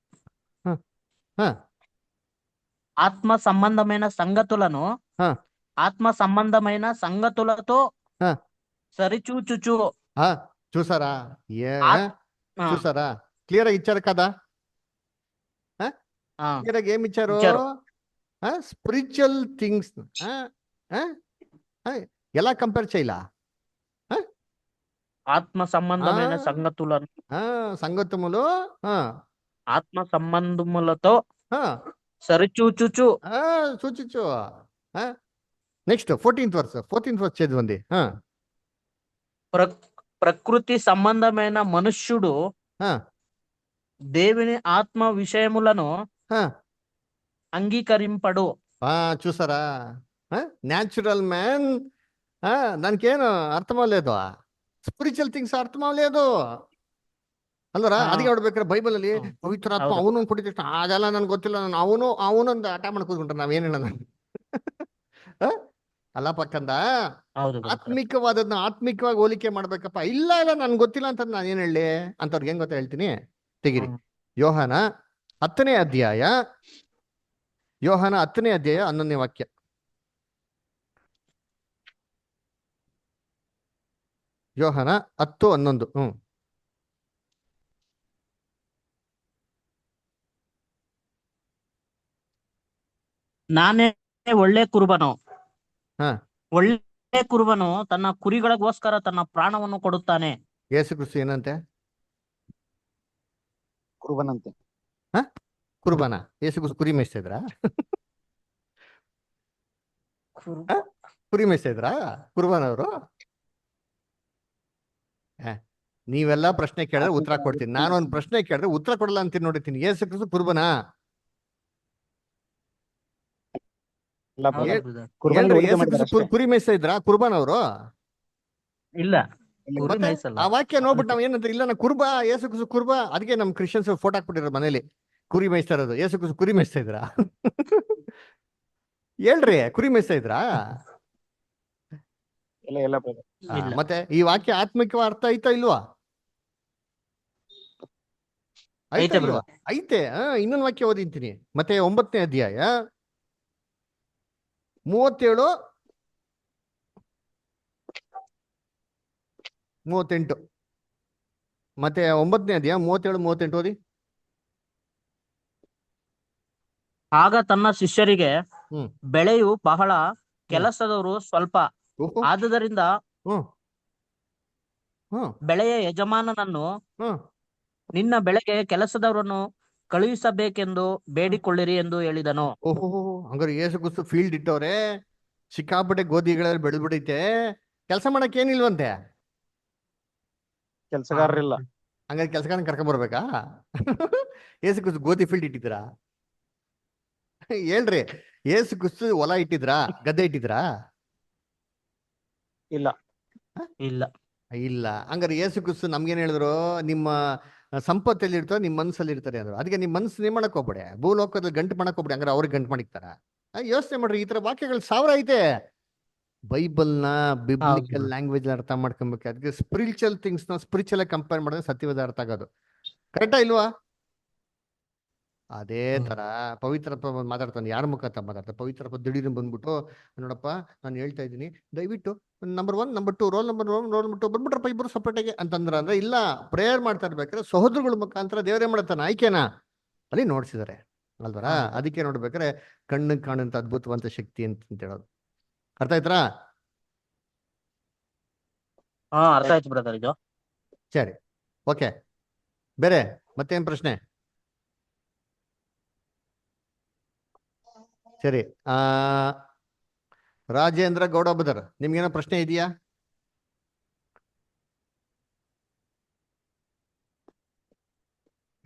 Speaker 1: ఆ,
Speaker 7: ఆత్మ సంబంధమైన సంగతులను
Speaker 1: ఆ,
Speaker 7: ఆత్మ సంబంధమైన సంగతులతో
Speaker 1: ఆ.
Speaker 7: సరిచూచుచు.
Speaker 1: చూసారా?
Speaker 7: ఆ.
Speaker 1: చూసారా? క్లియర్ గా ఇచ్చారు కదా?
Speaker 7: ఆ,
Speaker 1: క్లియర్ గా ఏమి ఇచ్చారు?
Speaker 7: ఇచ్చారు.
Speaker 1: స్పిరిచువల్ థింగ్స్ ఎలా కంపేర్ చేయలా?
Speaker 7: ఆత్మ సంబంధమైన సంగతులను
Speaker 1: సంగతములు
Speaker 7: ఆత్మ సంబంధములతో
Speaker 1: ఆ,
Speaker 7: సరిచూచుచు.
Speaker 1: సూచించు. నెక్స్ట్ 14th verse చదవండి.
Speaker 7: ప్రకృతి సంబంధమైన మనుష్యుడు
Speaker 1: ఆ,
Speaker 7: దేవుని ఆత్మ విషయములను
Speaker 1: ఆ.
Speaker 7: అంగీకరింపడు.
Speaker 1: చూసారా? న్యాచురల్ మ్యాన్ దానికేನು ಅರ್ಥ ಮಾಡలేదు. ಸ್ಪಿರಿಚುವಲ್ ಥಿಂಗ್ಸ್ ಅರ್ಥ ಮಾಡలేదు ಅಲ್ವರ? ಅದಕ್ಕೆ ನೋಡ್ಬೇಕಾರೆ ಬೈಬಲ್ ಅಲ್ಲಿ ಪವಿತ್ರಾತ್ಮ ಅವನು ಕೊಟ್ಟಿದ್ದ ಅದೆಲ್ಲ ನನ್ಗೆ ಗೊತ್ತಿಲ್ಲ, ನಾನು ಅವನು ಅಂತ ಆಟ ಮಾಡಿ ಕೂತ್ಕೊಂಡ್ರೆ ನಾವೇನ್ ಹೇಳೋಣ? ಅಲ್ಲ ಪಕ್ಕಂದ ಆತ್ಮಿಕವಾದದ್ನ ಆತ್ಮಿಕವಾಗಿ ಹೋಲಿಕೆ ಮಾಡ್ಬೇಕಪ್ಪ. ಇಲ್ಲ ನನ್ಗೆ ಗೊತ್ತಿಲ್ಲ ಅಂತ ನಾನು ಏನ್ ಹೇಳಿ ಅಂತವ್ರಿಗೆ ಹೆಂಗ್ ಗೊತ್ತಾ ಹೇಳ್ತೀನಿ, ತೆಗಿರಿ. ಯೋಹಾನ 10ನೇ ಅಧ್ಯಾಯ 11ನೇ ವಾಕ್ಯ. ಯೋಹಾನ 10:11.
Speaker 7: ನಾನೇ ಒಳ್ಳೆ ಕುರುಬನು.
Speaker 1: ಹಾ.
Speaker 7: ಒಳ್ಳೆ ಕುರುಬನು ತನ್ನ ಕುರಿಗಳಿಗೋಸ್ಕರ ತನ್ನ ಪ್ರಾಣವನ್ನು ಕೊಡುತ್ತಾನೆ.
Speaker 1: ಯೇಸು ಕ್ರಿಸ್ತ ಏನಂತೆ?
Speaker 5: ಕುರುಬನಂತೆ.
Speaker 1: ಕುರ್ಬಾನ? ಯೇಸು ಕ್ರಿಸ್ತ ಕುರಿ ಮೇಯಿಸ್ತಾ ಇದ್ರಾ? ಕುರಿ ಮೇಯಿಸ್ತಾ ಇದ್ರಾ ಕುರ್ಬಾನ್ ಅವರು? ನೀವೆಲ್ಲ ಪ್ರಶ್ನೆ ಕೇಳಿದ್ರೆ ಉತ್ತರ ಕೊಡ್ತೀನಿ. ನಾನೊಂದು ಪ್ರಶ್ನೆ ಕೇಳಿದ್ರೆ ಉತ್ತರ ಕೊಡಲ್ಲ ಅಂತೀನಿ ನೋಡಿರ್ತೀನಿ. ಯೇಸು ಕ್ರಿಸ್ತ ಕುರ್ಬಾನ? ಕುರಿ ಮೇಯಿಸ್ತಾ ಇದ್ರಾ ಕುರ್ಬಾನ್ ಅವರು?
Speaker 7: ಇಲ್ಲ,
Speaker 1: ಆ ವಾಕ್ಯ ನೋಡ್ಬಿಟ್ಟು ನಾವ್ ಏನಂತ ಇಲ್ಲ, ನಾ ಕುರ್ಬಾ, ಯೇಸು ಕ್ರಿಸ್ತ ಕುರ್ಬಾ. ಅದಕ್ಕೆ ನಮ್ ಕ್ರಿಶ್ಚಿಯನ್ಸ್ ಫೋಟೋ ಹಾಕ್ಬಿಟ್ಟಿರೋ ಮನೇಲಿ ಕುರಿ ಮೇಯಿಸ್ತಾ ಇರೋದು. ಯೇಸು ಕ್ರಿಸ್ತ ಕುರಿ ಮೇಯಿಸ್ತಾ ಇದ್ರಾ? ಹೇಳ್ರಿ, ಕುರಿ ಮೇಯಿಸ್ತಾ ಇದ್ರಾ? ಮತ್ತೆ ಈ ವಾಕ್ಯ ಆತ್ಮಿಕ ಅರ್ಥ ಐತಾ ಇಲ್ವಾ?
Speaker 7: ಐತೆ
Speaker 1: ಇಲ್ವಾ?
Speaker 7: ಬ್ರದರ್.
Speaker 1: ಐತೆ. ಇನ್ನೊಂದು ವಾಕ್ಯ ಓದಿಂತೀನಿ. ಮತ್ತೆ 9ನೇ ಅಧ್ಯಾಯ 37 38. ಮತ್ತೆ 9ನೇ ಅಧ್ಯಾಯ 37 38 ಓದಿ.
Speaker 7: ಆಗ ತನ್ನ ಶಿಷ್ಯರಿಗೆ,
Speaker 1: ಹ್ಮ್
Speaker 7: ಬೆಳೆಯು ಬಹಳ,
Speaker 1: ಹ್ಮ್
Speaker 7: ಕೆಲಸದವರು ಸ್ವಲ್ಪ.
Speaker 1: ಓಹೋ.
Speaker 7: ಆದುದರಿಂದ
Speaker 1: ಹ್ಮ್ ಹ್ಮ್
Speaker 7: ಬೆಳೆಯ ಯಜಮಾನನನ್ನು
Speaker 1: ಹ್ಮ್
Speaker 7: ನಿನ್ನ ಬೆಳೆಗೆ ಕೆಲಸದವರನ್ನು ಕಳುಹಿಸಬೇಕೆಂದು ಬೇಡಿಕೊಳ್ಳಿರಿ ಎಂದು ಹೇಳಿದನು.
Speaker 1: ಓಹೋ. ಹಂಗಾರೆ ಏಸು ಕುಸ್ತು ಫೀಲ್ಡ್ ಇಟ್ಟವ್ರೆ, ಸಿಕ್ಕಾಪಟ್ಟೆ ಗೋಧಿಗಳೆಲ್ಲ ಬೆಳೆದ್ಬಿಟ್ಟೈತೆ, ಕೆಲಸ ಮಾಡಕ್ ಏನಿಲ್ವಂತೆ.
Speaker 5: ಕೆಲ್ಸಗಾರರಿಲ್ಲ.
Speaker 1: ಹಂಗಾರೆ ಕೆಲಸಗಾರನ ಕರ್ಕೊಂಡ್ ಬರ್ಬೇಕಾ? ಏಸು ಕುಸ್ತು ಗೋಧಿ ಫೀಲ್ಡ್ ಇಟ್ಟಿದ್ರಾ? ಹೇಳ್ರಿ, ಏಸು ಕುಸ್ತು ಹೊಲ ಇಟ್ಟಿದ್ರಾ, ಗದ್ದೆ ಇಟ್ಟಿದ್ರಾ?
Speaker 5: ಇಲ್ಲ.
Speaker 7: ಇಲ್ಲ.
Speaker 1: ಇಲ್ಲ. ಹಂಗಾರೆ ಏಸು ಕ್ರಿಸ್ತು ನಮ್ಗೇನ್ ಹೇಳಿದ್ರು? ನಿಮ್ಮ ಸಂಪತ್ತಲ್ಲಿ ಇರ್ತೋ ನಿಮ್ಮ ಮನ್ಸಲ್ಲಿ ಇರ್ತಾರೆ ಅಂದ್ರು. ಅದಕ್ಕೆ ನಿಮ್ ಮನ್ಸು ನೀವ್ ಮಾಡಕ್ ಹೋಗ್ಬೇಡಿ, ಭೂಲೋಕದಲ್ಲಿ ಗಂಟು ಮಾಡಕ್ ಹೋಗ್ಬೇಡಿ. ಹಂಗಾರೆ ಅವ್ರಿಗೆ ಗಂಟು ಮಾಡಿಕ್ತಾರ? ಯೋಚನೆ ಮಾಡ್ರಿ, ಈ ತರ ವಾಕ್ಯಗಳು 1000 ಐತೆ. ಬೈಬಲ್ನ
Speaker 7: ಹೌದು
Speaker 1: ಬಿಬ್ಲಿಕಲ್
Speaker 7: ಬ್ರದರ್.
Speaker 1: ಲ್ಯಾಂಗ್ವೇಜ್ ಅರ್ಥ ಮಾಡ್ಕೊಬೇಕು. ಅದಕ್ಕೆ ಸ್ಪಿರಿಚುವಲ್ ಥಿಂಗ್ಸ್ ನ ಸ್ಪಿರಿಚುವಲ್ ಕಂಪೇರ್ ಮಾಡಿದ್ರೆ ಸತ್ಯವಾದ ಅರ್ಥ ಆಗೋದು. ಕರೆಕ್ಟಾ ಇಲ್ವಾ? ಅದೇ ತರ ಪವಿತ್ರಪ್ಪ ಮಾತಾಡ್ತಾನೆ. ಯಾರ ಮುಖಾಂತರ ಮಾತಾಡ್ತಾನೆ? ಪವಿತ್ರಪ್ಪ ದಿಢೀರ್ನ ಬಂದ್ಬಿಟ್ಟು, ನೋಡಪ್ಪ ನಾನು ಹೇಳ್ತಾ ಇದ್ದೀನಿ, ದಯವಿಟ್ಟು number 1 number 2 roll number 1 roll number 2 ಬಂದ್ಬಿಟ್ರಪ್ಪ ಇಬ್ರು ಸಪ್ರೇಟಾಗಿ ಅಂತಂದ್ರ ಅಂದ್ರೆ, ಇಲ್ಲ, ಪ್ರೇಯರ್ ಮಾಡ್ತಾ ಇರ್ಬೇಕಾದ್ರೆ ಸಹೋದರಗಳ ಮುಖಾಂತರ ದೇವರೇ ಮಾಡ್ತಾನೆ, ಆಯ್ಕೆನಾ ಅಲ್ಲಿ ನೋಡ್ಸಿದಾರೆ ಅಲ್ವರ.
Speaker 7: ಹೌದು.
Speaker 1: ಅದಕ್ಕೆ ನೋಡ್ಬೇಕಾದ್ರೆ ಕಣ್ಣಿಗೆ ಕಾಣಂತ ಅದ್ಭುತವಂತ ಶಕ್ತಿ ಅಂತ ಹೇಳೋದು. ಅರ್ಥ ಆಯ್ತಾ?
Speaker 7: ಅರ್ಥ ಆಯ್ತು ಬ್ರದರ್ ಇದು.
Speaker 1: ಸರಿ, ಓಕೆ. ಬೇರೆ ಮತ್ತೇನ್ ಪ್ರಶ್ನೆ? ಸರಿ, ರಾಜೇಂದ್ರ ಗೌಡ ಬದರ್, ನಿಮ್ಗೇನೋ ಪ್ರಶ್ನೆ ಇದೆಯಾ?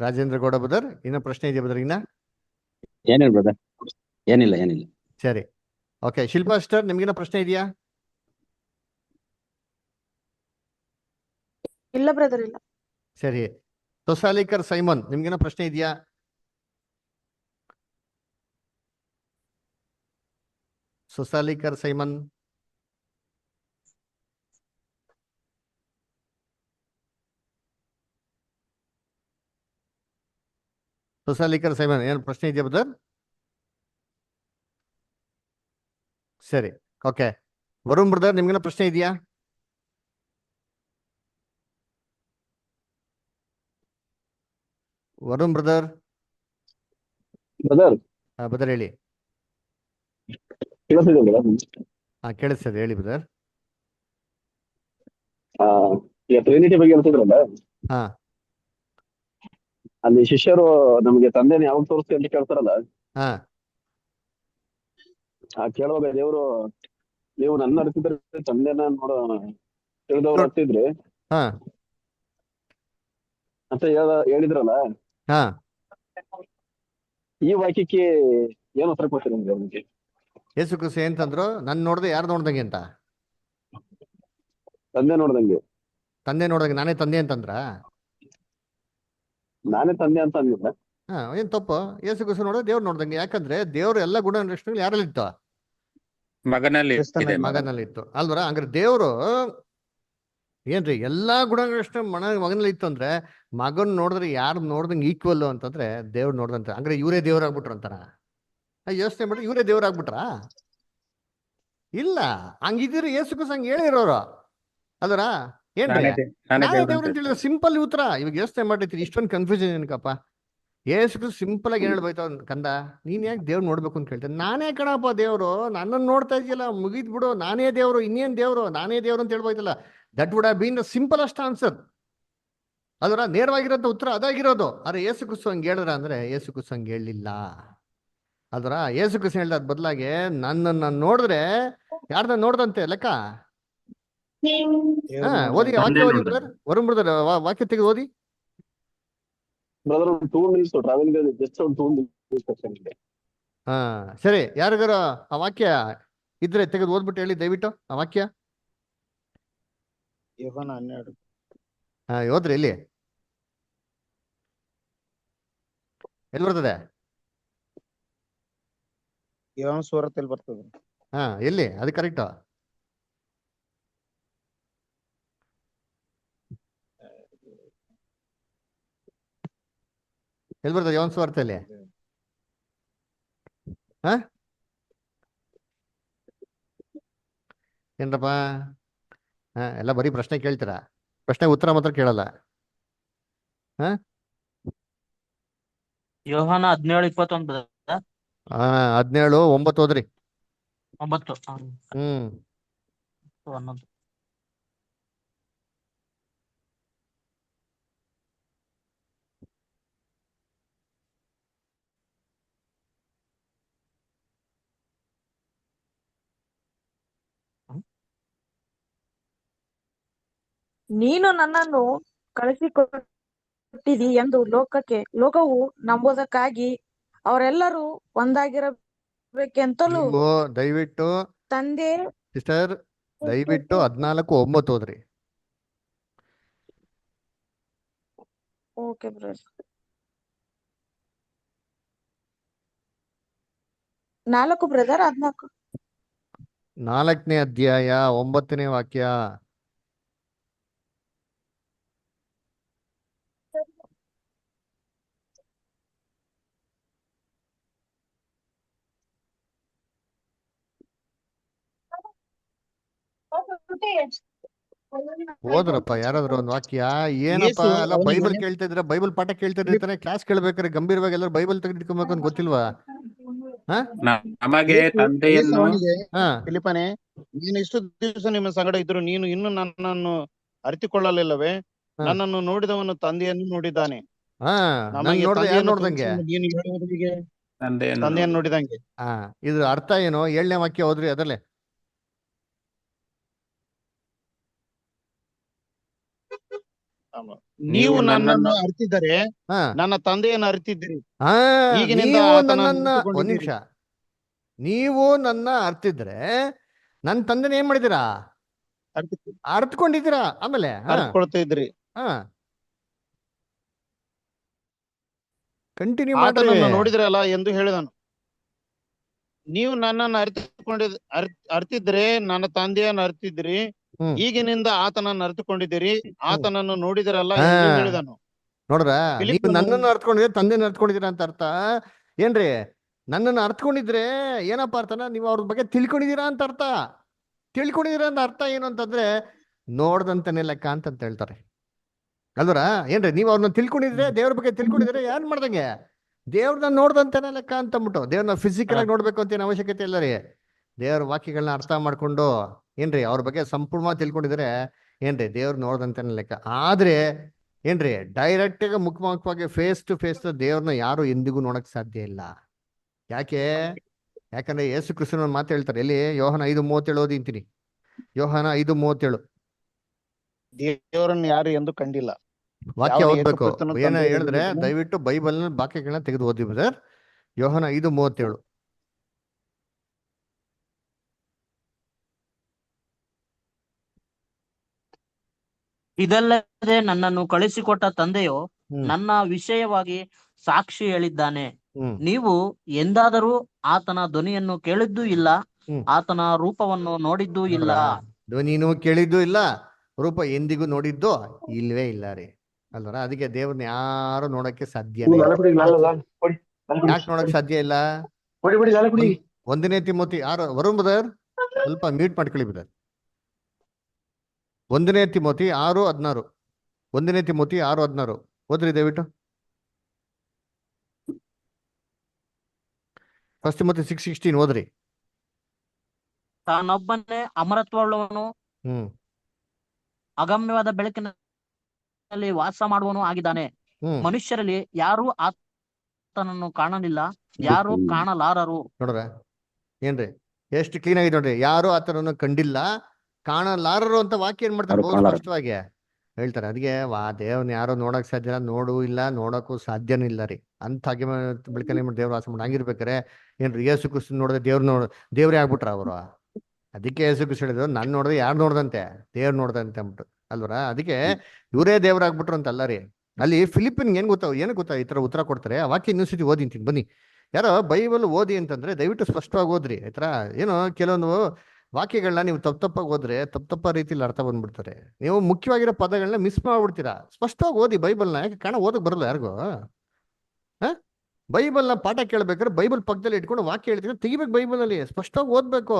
Speaker 1: ರಾಜೇಂದ್ರ ಗೌಡ ಬದರ್, ಏನೋ ಪ್ರಶ್ನೆ ಇದೆಯಾ ಬದರ್? ಇನ್ನ
Speaker 3: ಏನಿಲ್ಲ ಬ್ರದರ್, ಏನಿಲ್ಲ.
Speaker 1: ಸರಿ, ಓಕೆ. ಶಿಲ್ಪಾ ಸಿಸ್ಟರ್, ನಿಮ್ಗೇನೋ ಪ್ರಶ್ನೆ ಇದೆಯಾ?
Speaker 6: ಇಲ್ಲ ಬ್ರದರ್, ಇಲ್ಲ.
Speaker 1: ಸರಿ, ತೊಸಾಲಿಕರ್ ಸೈಮನ್, ನಿಮ್ಗೇನೋ ಪ್ರಶ್ನೆ ಇದೆಯಾ? ಸೊಸಾಲಿಕರ್ ಸೈಮನ್, ಸೊಸಾಲಿಕರ್ ಸೈಮನ್, ಏನು ಪ್ರಶ್ನೆ ಇದೆಯಾ ಬ್ರದರ್? ಸರಿ, ಓಕೆ. ವರುಣ್ ಬ್ರದರ್, ನಿಮ್ಗೇನೋ ಪ್ರಶ್ನೆ ಇದೆಯಾ? ವರುಣ್ ಬ್ರದರ್,
Speaker 8: ಬ್ರದರ್
Speaker 1: ಬ್ರದರ್ ಹೇಳಿ.
Speaker 8: ಕೇಳಿಸ್ತಿದೆ ಬ್ರದರ್.
Speaker 1: ಕೇಳಿಸ್ತದೆ, ಹೇಳಿ ಬ್ರದರ್.
Speaker 8: ಈಗ ಟ್ರಿನಿಟಿ ಬಗ್ಗೆ ಹೇಳ್ತಿದ್ರಲ್ಲ,
Speaker 1: ಹಾ
Speaker 8: ಅಲ್ಲಿ ಶಿಷ್ಯರು ನಮಗೆ ತಂದೆನ ಯಾವಾಗ ತೋರಿಸ್ತೀವಿ ಅಂತ ಕೇಳ್ತಾರಲ್ಲ,
Speaker 1: ಹಾ
Speaker 8: ಕೇಳುವಾಗ ದೇವರು, ನೀವು ನನ್ನ ಅರ್ತಿದ್ರೆ ತಂದೆನ ತಿಳಿದವ್ರು ಆಗ್ತಿದ್ರಿ
Speaker 1: ಹಾ
Speaker 8: ಅಂತ ಹೇಳಿದ್ರಲ್ಲ,
Speaker 1: ಹಾ
Speaker 8: ಈ ವಾಕ್ಯಕ್ಕೆ ಏನು ಉತ್ತರ ಕೊಡ್ತೀರಿ ನಿಮ್ಗೆ ಅವ್ರಿಗೆ?
Speaker 1: ಯೇಸು ಕ್ರಿಸ್ತು ಅಂತಂದ್ರು, ನನ್ ನೋಡ್ದೆ ಯಾರು ನೋಡ್ದಂಗೆ ಅಂತ?
Speaker 8: ತಂದೆ ನೋಡ್ದಂಗೆ.
Speaker 1: ತಂದೆ ನೋಡ್ದಂಗೆ ನಾನೇ ತಂದೆ ಅಂತಂದ್ರ?
Speaker 8: ನಾನೇ ತಂದೆ ಅಂತ ಅಂದಿಲ್ಲ.
Speaker 1: ಏನ್ ತಪ್ಪು? ಯೇಸು ಕ್ರಿಸ್ತು ನೋಡೋ ದೇವ್ರು ನೋಡ್ದಂಗೆ. ಯಾಕಂದ್ರೆ ದೇವ್ರ ಎಲ್ಲ ಗುಣ ಲಕ್ಷಣಗಳು ಯಾರಲ್ಲಿ ಇತ್ತು?
Speaker 2: ಮಗನಲ್ಲಿ ಇದೆ.
Speaker 5: ಕ್ರಿಸ್ತನಲ್ಲಿ.
Speaker 1: ಮಗನಲ್ಲಿ ಇತ್ತು ಅಲ್ವರ. ಹಂಗಾರೆ ದೇವ್ರು ಏನ್ರಿ ಎಲ್ಲಾ ಗುಣಗಳಷ್ಟು ಮಗನಲ್ಲಿ ಇತ್ತು ಅಂದ್ರೆ, ಮಗನ್ ನೋಡಿದ್ರೆ ಯಾರು ನೋಡ್ದಂಗೆ ಈಕ್ವಲ್ ಅಂತಂದ್ರೆ ದೇವ್ರು ನೋಡ್ದಂತ. ಹಂಗಾರೆ ಇವರೇ ದೇವ್ರಾಗ್ಬಿಟ್ರು ಅಂತಾರ? ಯೋಚನೆ ಮಾಡಿ, ಇವರೇ ದೇವ್ರಾಗ್ಬಿಟ್ರ? ಇಲ್ಲ. ಹಂಗಿದ್ರೆ ಯೇಸು ಕ್ರಿಸ್ತು ಹಂಗ ಹೇಳಿರೋರು ಅಲ್ವರ. ಏನ್ರಿ
Speaker 2: ನಾನೇ
Speaker 1: ನಾನೇ
Speaker 2: ದೇವ್ರು
Speaker 1: ದೇವ್ರು ಅಂತ ಹೇಳಿದ್ರೆ ಸಿಂಪಲ್ ಉತ್ತರ. ಇವಾಗ ಯೋಚನೆ ಮಾಡಿರ್ತೀರಿ, ಇಷ್ಟೊಂದು ಕನ್ಫ್ಯೂಷನ್ ಏನಕ್ಕಪ್ಪ? ಯೇಸು ಕ್ರಿಸ್ತು ಸಿಂಪಲ್ ಆಗಿ ಹೇಳ್ಬೋಯ್ತು, ಕಂದ ನೀನ್ ಯಾಕೆ ದೇವ್ರು ನೋಡ್ಬೇಕು ಅಂತ ಕೇಳ್ತೇನೆ. ನಾನೇ ಕಣಪ್ಪ ದೇವ್ರು, ನನ್ನನ್ನು ನೋಡ್ತಾ ಇದೆಯಲ್ಲ, ಮುಗಿದ್ ಬಿಡು, ನಾನೇ ದೇವ್ರು, ಇನ್ನೇನ್ ದೇವ್ರು, ನಾನೇ ದೇವ್ರು ಅಂತ ಹೇಳ್ಬೋಯ್ತಲ್ಲ. That would have been the simplest answer ಅಲ್ವರ. ನೇರವಾಗಿರೋಂಥ ಉತ್ತರ ಅದಾಗಿರೋದು. ಆದ್ರೆ ಯೇಸು ಕ್ರಿಸ್ತು ಹಂಗೆ ಹೇಳಿದ್ರ ಅಂದ್ರೆ, ಯೇಸು ಕ್ರಿಸ್ತು ಹಂಗೆ ಹೇಳಿಲ್ಲ ಅಲ್ವರ. ಯೇಸು ಕ್ರಿಸ್ತು ಹೇಳಿದ ಬದಲಾಗಿ ನನ್ನನ್ನ ನೋಡಿದ್ರೆ ಯಾರ್ದ ನೋಡ್ದಂತೆ ಲೆಕ್ಕ. ಓದಿ ವಾಕ್ಯ ಓದಿ ಬ್ರದರ್. ವರುಣ್ ಬ್ರದರ್ ವಾಕ್ಯ ತೆಗೆದು ಓದಿ.
Speaker 8: ಬ್ರದರ್, 2 minutes ಟ್ರಾವೆಲಿಂಗ್, ಜಸ್ಟ್ ಒಂದು 2 minutes.
Speaker 1: ಸರಿ, ಯಾರಿಗಾರ ಆ ವಾಕ್ಯ ಇದ್ರೆ ತೆಗೆದು ಓದ್ಬಿಟ್ಟು ಹೇಳಿ ದಯವಿಟ್ಟು ಆ ವಾಕ್ಯ.
Speaker 5: ಯೋಹಾನ 12.
Speaker 1: ಓದ್ರಿ. ಎಲ್ಲಿ ಬರ್ತದೆ?
Speaker 5: ಯೋಹಾನ ಸುವಾರ್ತೆಯಲ್ಲಿ ಬರ್ತದೆ.
Speaker 1: ಎಲ್ಲಿ ಅದು ಕರೆಕ್ಟ್? ಎಲ್ಲಿ ಬರ್ತದೆ ಯೋಹಾನ ಸುವಾರ್ತೆಯಲ್ಲಿ? ಹಾ ಏನ್ರಪ್ಪ? ಎಲ್ಲ ಬರೀ ಪ್ರಶ್ನೆ ಕೇಳ್ತೀರಾ, ಪ್ರಶ್ನೆ ಉತ್ತರ ಮಾತ್ರ ಕೇಳಲ್ಲ. ಹಾ
Speaker 7: ಯೋಹಾನ 17:21 brother.
Speaker 1: 17:9 ಓದ್ರಿ.
Speaker 7: 9
Speaker 1: ಹ್ಮ್
Speaker 7: 11.
Speaker 6: ನೀನು ನನ್ನನ್ನು ಕಳಿಸಿಕೊಟ್ಟಿದಿ ಎಂದು ಲೋಕವು ನಂಬುವುದಕ್ಕಾಗಿ ಅವರೆಲ್ಲರೂ ಒಂದಾಗಿರಬೇಕೆಂತಲೂ
Speaker 1: ನೀವು ದಯವಿಟ್ಟು
Speaker 6: ತಂದೆ.
Speaker 1: ಸಿಸ್ಟರ್ ದಯವಿಟ್ಟು 14:9 ಓದ್ರಿ.
Speaker 6: Okay brother. 4 ಬ್ರದರ್ 14.
Speaker 1: 4ನೇ ಅಧ್ಯಾಯ 9ನೇ ವಾಕ್ಯ. ಓದ್ರಪ್ಪ ಯಾರಾದ್ರೂ ಒಂದ್ ವಾಕ್ಯ. ಏನಪ್ಪಾ ಎಲ್ಲ ಬೈಬಲ್ ಕೇಳ್ತಾ ಇದ್ರೆ, ಬೈಬಲ್ ಪಾಠ ಕೇಳ್ತಾ ಇದ್ರೆ ಕ್ಲಾಸ್ ಕೇಳ್ಬೇಕಾದ್ರೆ ಗಂಭೀರವಾಗಿ ಎಲ್ಲರೂ ಬೈಬಲ್ ತೆಗೆದಿಟ್ಕೊಬೇಕು ಅಂತ ಗೊತ್ತಿಲ್ವಾ?
Speaker 2: ನಮಗೆ ತಂದೆಯನ್ನು
Speaker 5: ಫಿಲಿಪ್ಪನೇ, ನೀನು ಇಷ್ಟು ದಿವಸ ನಿಮ್ಮ ಸಂಗಡ ಇದ್ರು ನೀನು ಇನ್ನು ನನ್ನನ್ನು ಅರಿತುಕೊಳ್ಳಲಿಲ್ಲವೇ? ನನ್ನನ್ನು ನೋಡಿದವನು ತಂದೆಯನ್ನು ನೋಡಿದ್ದಾನೆ. ನಮಗೆ
Speaker 1: ನೋಡ್ದಂಗೆ
Speaker 5: ನೀನು ಹೇಳುವುದರಿಗೆ ತಂದೆಯನ್ನು ನೋಡಿದಂಗೆ.
Speaker 1: ಇದು ಅರ್ಥ ಏನು? 7ನೇ ವಾಕ್ಯ ಹೋದ್ರಿ ಅದರಲ್ಲೇ.
Speaker 5: ನೀವು ನನ್ನನ್ನು ಅರಿತಿದ್ದರೆ ನನ್ನ ತಂದೆಯನ್ನು ಅರಿತಿದ್ದೀರಿ. ಈಗಿನಿಂದ
Speaker 1: ಒಂದ್ ನಿಮಿಷ, ನೀವು ನನ್ನ ಅರ್ತಿದ್ರೆ ನನ್ನ ತಂದೆನ ಏನ್ ಮಾಡಿದೀರಾ? ಅರ್ತ್ಕೊಂಡಿದ್ದೀರಾ. ಆಮೇಲೆ
Speaker 5: ಅರ್ತ್ಕೊಳ್ತಾ ಇದ್ರಿ.
Speaker 1: ಕಂಟಿನ್ಯೂ
Speaker 5: ಆತನನ್ನು ನೋಡಿದ್ರಲ್ಲ ಎಂದು ಹೇಳಿದನು. ನೀವು ನನ್ನನ್ನು ಅರ್ತಿದ್ರೆ ನನ್ನ ತಂದೆಯನ್ನು ಅರ್ತಿದ್ರಿ. ಈಗಿನಿಂದ ಆತನನ್ನು ಅರಿತುಕೊಂಡಿದ್ದೀರಿ, ಆತನನ್ನು ನೋಡಿದಿರಲ್ಲ ಎಂದು ಹೇಳಿದನು.
Speaker 1: ನೋಡ್ರ, ನೀವು ನನ್ನನ್ನು ಅರ್ತ್ಕೊಂಡಿದ್ರೆ ತಂದೆನ ಅರ್ತ್ಕೊಂಡಿದ್ದೀರಾ ಅಂತ ಅರ್ಥ ಏನ್ರಿ? ನನ್ನನ್ನು ಅರ್ತ್ಕೊಂಡಿದ್ರೆ ಏನಪ್ಪಾ ಅರ್ಥನ? ನೀವು ಅವ್ರ ಬಗ್ಗೆ ತಿಳ್ಕೊಂಡಿದ್ದೀರಾ ಅಂತ ಅರ್ಥ. ತಿಳ್ಕೊಂಡಿದ್ದೀರಾ ಅಂತ ಅರ್ಥ ಏನು ಅಂತಂದ್ರೆ ನೋಡ್ದಂತಾನೆ ಲೆಕ್ಕ ಅಂತ ಹೇಳ್ತಾರೆ ಅಲ್ವರ? ಏನ್ರಿ, ನೀವು ಅವ್ರನ್ನ ತಿಳ್ಕೊಂಡಿದ್ರೆ, ದೇವ್ರ ಬಗ್ಗೆ ತಿಳ್ಕೊಂಡಿದ್ರೆ ಏನ್ ಮಾಡ್ದಂಗೆ? ದೇವ್ರನ್ನ ನೋಡ್ದಂತಾನೆ ಲೆಕ್ಕ ಅಂತ ಅಂದ್ಬಿಟ್ಟು, ದೇವ್ರನ್ನ ಫಿಸಿಕಲ್ ಆಗಿ ನೋಡ್ಬೇಕು ಅಂತ ಏನು ಅವಶ್ಯಕತೆ ಇಲ್ಲ ರೀ. ದೇವ್ರ ವಾಕ್ಯಗಳನ್ನ ಅರ್ಥ ಮಾಡ್ಕೊಂಡು ಏನ್ರಿ ಅವ್ರ ಬಗ್ಗೆ ಸಂಪೂರ್ಣವಾಗಿ ತಿಳ್ಕೊಂಡಿದ್ರೆ ಏನ್ರಿ ದೇವ್ರ ನೋಡ್ದಂತಾನೆ ಲೆಕ್ಕ. ಆದ್ರೆ ಏನ್ರಿ ಡೈರೆಕ್ಟ್ ಆಗಿ ಮುಖಾಮುಖವಾಗಿ ಫೇಸ್ ಟು ಫೇಸ್ ದೇವ್ರನ್ನ ಯಾರು ಎಂದಿಗೂ ನೋಡಕ್ ಸಾಧ್ಯ ಇಲ್ಲ. ಯಾಕೆ? ಯಾಕಂದ್ರೆ ಯೇಸು ಕ್ರಿಸ್ತನ ಮಾತು ಹೇಳ್ತಾರೆ. ಎಲ್ಲಿ? ಯೋಹಾನ 5:37 ಓದಿಂತೀನಿ. ಯೋಹಾನ 5:37
Speaker 5: ದೇವರನ್ನು ಯಾರು ಎಂದು ಕಂಡಿಲ್ಲ.
Speaker 1: ವಾಕ್ಯ ಓದ್ಬೇಕು. ಏನ ಹೇಳಿದ್ರೆ ದಯವಿಟ್ಟು ಬೈಬಲ್ ವಾಕ್ಯಗಳನ್ನ ತೆಗೆದು ಓದಿ ಬ್ರದರ್. ಯೋಹಾನ 5:37.
Speaker 7: ಇದಲ್ಲದೆ ನನ್ನನ್ನು ಕಳಿಸಿಕೊಟ್ಟ ತಂದೆಯು ನನ್ನ ವಿಷಯವಾಗಿ ಸಾಕ್ಷಿ ಹೇಳಿದ್ದಾನೆ. ನೀವು ಎಂದಾದರೂ ಆತನ ಧ್ವನಿಯನ್ನು ಕೇಳಿದ್ದೂ ಇಲ್ಲ, ಆತನ ರೂಪವನ್ನು ನೋಡಿದ್ದೂ ಇಲ್ಲ.
Speaker 1: ಧ್ವನಿನೂ ಕೇಳಿದ್ದು ಇಲ್ಲ, ರೂಪ ಎಂದಿಗೂ ನೋಡಿದ್ದು ಇಲ್ವೇ ಇಲ್ಲ ರೀ ಅಲ್ವರ? ಅದಕ್ಕೆ ದೇವ್ರನ್ನ ಯಾರು ನೋಡಕ್ಕೆ ಸಾಧ್ಯ ಇಲ್ಲ. ಯಾಕೆ ನೋಡಕ್ ಸಾಧ್ಯ ಇಲ್ಲ? 1ನೇ ತಿಮೋತಿ 6 ವರುಣ್ ಬ್ರದರ್ ಸ್ವಲ್ಪ ಮ್ಯೂಟ್ ಮಾಡ್ಕೊಳ್ಳಿ ಬ್ರದರ್. 1ನೇ ತಿಮೋತಿ 6:16. 1ನೇ ತಿಮೋತಿ 6:16 ಓದ್ರಿ ದಯವಿಟ್ಟು. 1 ತಿಮೋತಿ 6:16 ಓದ್ರಿ.
Speaker 7: ತಾನೊಬ್ಬನೇ ಅಮರತ್ವವುಳ್ಳವನು, ಅಗಮ್ಯವಾದ ಬೆಳಕಿನಲ್ಲಿ ವಾಸ ಮಾಡುವನು ಆಗಿದ್ದಾನೆ. ಮನುಷ್ಯರಲ್ಲಿ ಯಾರು ಆತನನ್ನು ಕಾಣಲಿಲ್ಲ, ಯಾರು ಕಾಣಲಾರರು.
Speaker 1: ನೋಡ್ರ ಏನ್ರಿ ಎಷ್ಟು ಕ್ಲೀನ್ ಆಗಿದೆ ನೋಡ್ರಿ. ಯಾರು ಆತನನ್ನು ಕಂಡಿಲ್ಲ, ಕಾಣಲಾರರು ಅಂತ ವಾಕ್ಯ ಏನ್ ಮಾಡ್ತಾರೆ? ಬಹು ಸ್ಪಷ್ಟವಾಗಿ ಹೇಳ್ತಾರೆ. ಅದಕ್ಕೆ ದೇವ್ರನ್ನ ಯಾರು ನೋಡಕ್ ಸಾಧ್ಯ ಇಲ್ಲ, ನೋಡು ಇಲ್ಲ, ನೋಡಕ್ಕೂ ಸಾಧ್ಯನೂ ಇಲ್ಲ ರೀ. ಅಂತ ಹಾಗೆ ಬೆಳಕಲ್ಲಿ ದೇವ್ರ ವಾಸ ಮಾಡಿ ಹಂಗಿರ್ಬೇಕಾರೆ ಏನ್ರಿ ಯೇಸು ಕ್ರಿಸ್ತನ ನೋಡಿದ್ರೆ ದೇವ್ರೇ ಆಗ್ಬಿಟ್ರ ಅವರು? ಅದಕ್ಕೆ ಯೇಸು ಕ್ರಿಸ್ತ ಹೇಳಿದ್ರು, ನಾನು ನೋಡಿದ್ರೆ ಯಾರು ನೋಡ್ದಂತೆ? ದೇವ್ರು ನೋಡ್ದಂತೆ ಅಂದ್ಬಿಟ್ಟು ಅಲ್ವರ? ಅದಕ್ಕೆ ಇವರೇ ದೇವ್ರಾಗ್ಬಿಟ್ರು ಅಂತಲ್ಲ ರೀ. ಅಲ್ಲಿ ಫಿಲಿಪಿನ್ ಏನ್ ಗೊತ್ತಾ ಈ ತರ ಉತ್ತರ ಕೊಡ್ತಾರೆ. ಆ ವಾಕ್ಯ ಇನ್ನೊಂದ್ಸತಿ ಓದಿಂತೀನಿ ಬನ್ನಿ. ಯಾರೋ ಬೈಬಲ್ ಓದಿ ಅಂತಂದ್ರೆ ದಯವಿಟ್ಟು ಸ್ಪಷ್ಟವಾಗಿ ಓದ್ರಿ. ಆಯ್ತರ? ಏನೋ ಕೆಲವೊಂದು ವಾಕ್ಯಗಳನ್ನ ನೀವು ತಪ್ಪಾಗಿ ಹೋದ್ರೆ ತಪ್ಪ ರೀತಿಯಲ್ಲಿ ಅರ್ಥ ಬಂದ್ಬಿಡ್ತಾರೆ. ನೀವು ಮುಖ್ಯವಾಗಿರೋ ಪದಗಳನ್ನ ಮಿಸ್ ಮಾಡ್ಬಿಡ್ತೀರಾ. ಸ್ಪಷ್ಟವಾಗಿ ಓದಿ ಬೈಬಲ್ನ. ಯಾಕೆ ಓದಕ್ ಬರಲ್ಲ ಯಾರಿಗೂ? ಬೈಬಲ್ನ ಪಾಠ ಕೇಳ್ಬೇಕಾದ್ರೆ ಬೈಬಲ್ ಪಕ್ಕದಲ್ಲಿ ಇಟ್ಕೊಂಡು ವಾಕ್ಯ ಹೇಳ್ತೀರ ತೆಗಿಬೇಕು, ಬೈಬಲಲ್ಲಿ ಸ್ಪಷ್ಟವಾಗಿ ಓದ್ಬೇಕು.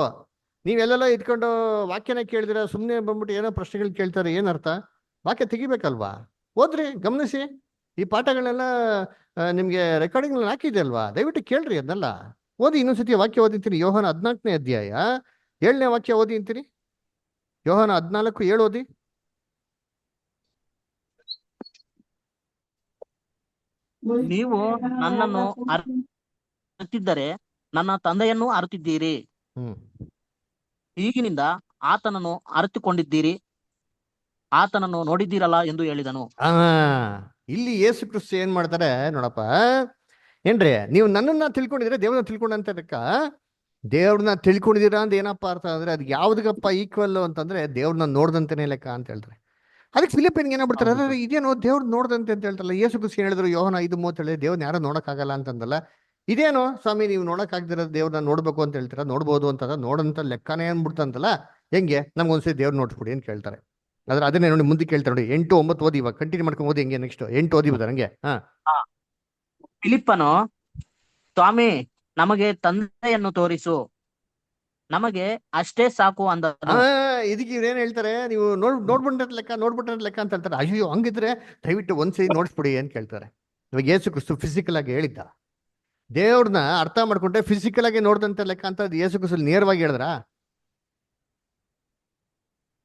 Speaker 1: ನೀವೆಲ್ಲೆಲ್ಲ ಇಟ್ಕೊಂಡು ವಾಕ್ಯನ ಕೇಳಿದಿರ ಸುಮ್ಮನೆ ಬಂದ್ಬಿಟ್ಟು ಏನೋ ಪ್ರಶ್ನೆಗಳು ಕೇಳ್ತಾರೆ, ಏನರ್ಥ? ವಾಕ್ಯ ತೆಗಿಬೇಕಲ್ವಾ? ಓದ್ರಿ, ಗಮನಿಸಿ. ಈ ಪಾಠಗಳೆಲ್ಲ ನಿಮಗೆ ರೆಕಾರ್ಡಿಂಗ್ ಹಾಕಿದೆ ಅಲ್ವಾ, ದಯವಿಟ್ಟು ಕೇಳ್ರಿ ಅದನ್ನೆಲ್ಲ. ಓದಿ, ಇನ್ನೊಂದ್ಸತಿ ವಾಕ್ಯ ಓದಿರ್ತೀನಿ. ಯೋಹಾನ 14ನೇ ಅಧ್ಯಾಯ 7ನೇ ವಾಕ್ಯ ಓದಿ ಅಂತೀನಿ. ಯೋಹಾನ 14:7 ಓದಿ.
Speaker 7: ನೀವು ನನ್ನನ್ನು ಅರಿತಿದ್ದರೆ ನನ್ನ ತಂದೆಯನ್ನು ಅರಿತಿದ್ದೀರಿ.
Speaker 1: ಹ್ಮ್
Speaker 7: ಈಗಿನಿಂದ ಆತನನ್ನು ಅರಿತುಕೊಂಡಿದ್ದೀರಿ, ಆತನನ್ನು ನೋಡಿದ್ದೀರಲ್ಲ ಎಂದು ಹೇಳಿದನು.
Speaker 1: ಇಲ್ಲಿ ಯೇಸು ಕ್ರಿಸ್ತು ಏನ್ ಮಾಡ್ತಾರೆ ನೋಡಪ್ಪ, ಏನ್ರಿ, ನೀವು ನನ್ನನ್ನ ತಿಳ್ಕೊಂಡಿದ್ರೆ ದೇವ್ರನ್ನ ತಿಳ್ಕೊಂಡಂತ ಲೆಕ್ಕ. ದೇವ್ರನ್ನ ತಿಳ್ಕೊಂಡಿದ್ದೀರಾ ಅಂತ ಏನಪ್ಪಾ ಅರ್ಥ ಅಂದ್ರೆ, ಅದು ಯಾವ್ದಕ್ಕಪ್ಪ ಈಕ್ವಲ್ ಅಂತಂದ್ರೆ ದೇವ್ರನ್ನ ನೋಡ್ದಂತೆನೇ ಲೆಕ್ಕ ಅಂತ ಹೇಳ್ತಾರೆ. ಅದಕ್ಕೆ ಫಿಲಿಪಿನ್ಗೆ ಏನಾಗ್ಬಿಡ್ತಾರೆ, ಅದೇ ಇದೇನೋ ದೇವ್ರ ನೋಡ್ದಂತೆ ಅಂತ ಹೇಳ್ತಾರಲ್ಲ. ಯೇಸು ಕ್ರಿಸ್ತು ಹೇಳಿದ್ರು ಯೋಹಾನ 5:37, ದೇವ್ರನ್ನ ಯಾರೋ ನೋಡಕ್ಕಾಗಲ್ಲ ಅಂತಂದಲ್ಲ. ಇದೇನೋ ಸ್ವಾಮಿ ನೀವು ನೋಡಕ್ಕಾಗ್ದಿರೋದು ದೇವ್ರನ್ನ ನೋಡ್ಬೇಕು ಅಂತ ಹೇಳ್ತೀರಾ, ನೋಡ್ಬೋದು ಅಂತದ, ನೋಡಂತ ಲೆಕ್ಕನೇ ಅನ್ಬಿಡ್ತಂತಲ್ಲ, ಹೆಂಗೆ ನಮ್ಗೊಂದ್ಸರಿ ದೇವ್ರ ನೋಡ್ಸ್ಬಿಡಿ ಅಂತ ಕೇಳ್ತಾರೆ. ಆದ್ರೆ ಅದನ್ನೇ ನೋಡಿ ಮುಂದೆ ಕೇಳ್ತಾರೆ ನೋಡಿ, 8, 9 ಓದಿ. ಇವಾಗ ಕಂಟಿನ್ಯೂ ಮಾಡ್ಕೊಂಡು ಓದಿ. ಹೆಂಗೆ ನೆಕ್ಸ್ಟ್ 8 ಓದಿ ಬದ ನಂಗೆ.
Speaker 7: ಫಿಲಿಪ್ಪನು, ಸ್ವಾಮಿ ನಮಗೆ ತಂದೆಯನ್ನು ತೋರಿಸು, ನಮಗೆ ಅಷ್ಟೇ ಸಾಕು ಅಂದನು.
Speaker 1: ಇದಕ್ಕೆ ಇವ್ರೇನ್ ಹೇಳ್ತಾರೆ, ನೀವು ನೋಡ್ಬಿಟ್ಟ ಲೆಕ್ಕ ಅಂತ ಹೇಳ್ತಾರೆ. ಅಯ್ಯೋ ಹಂಗಿದ್ರೆ ದಯವಿಟ್ಟು ಒಂದ್ಸರಿ ನೋಡ್ಸ್ಬಿಡಿ ಅಂತ ಕೇಳ್ತಾರೆ. ಇವಾಗ ಯೇಸು ಕ್ರಿಸ್ತು ಫಿಸಿಕಲ್ ಆಗಿ ಹೇಳಿದ್ದ, ದೇವ್ರನ್ನ ಅರ್ಥ ಮಾಡ್ಕೊಂಡ್ರೆ ಫಿಸಿಕಲ್ ಆಗಿ ನೋಡ್ದಂತ ಲೆಕ್ಕ ಅಂತ ಯೇಸು ಕ್ರಿಸ್ತು ನೇರವಾಗಿ ಹೇಳಿದ್ರ?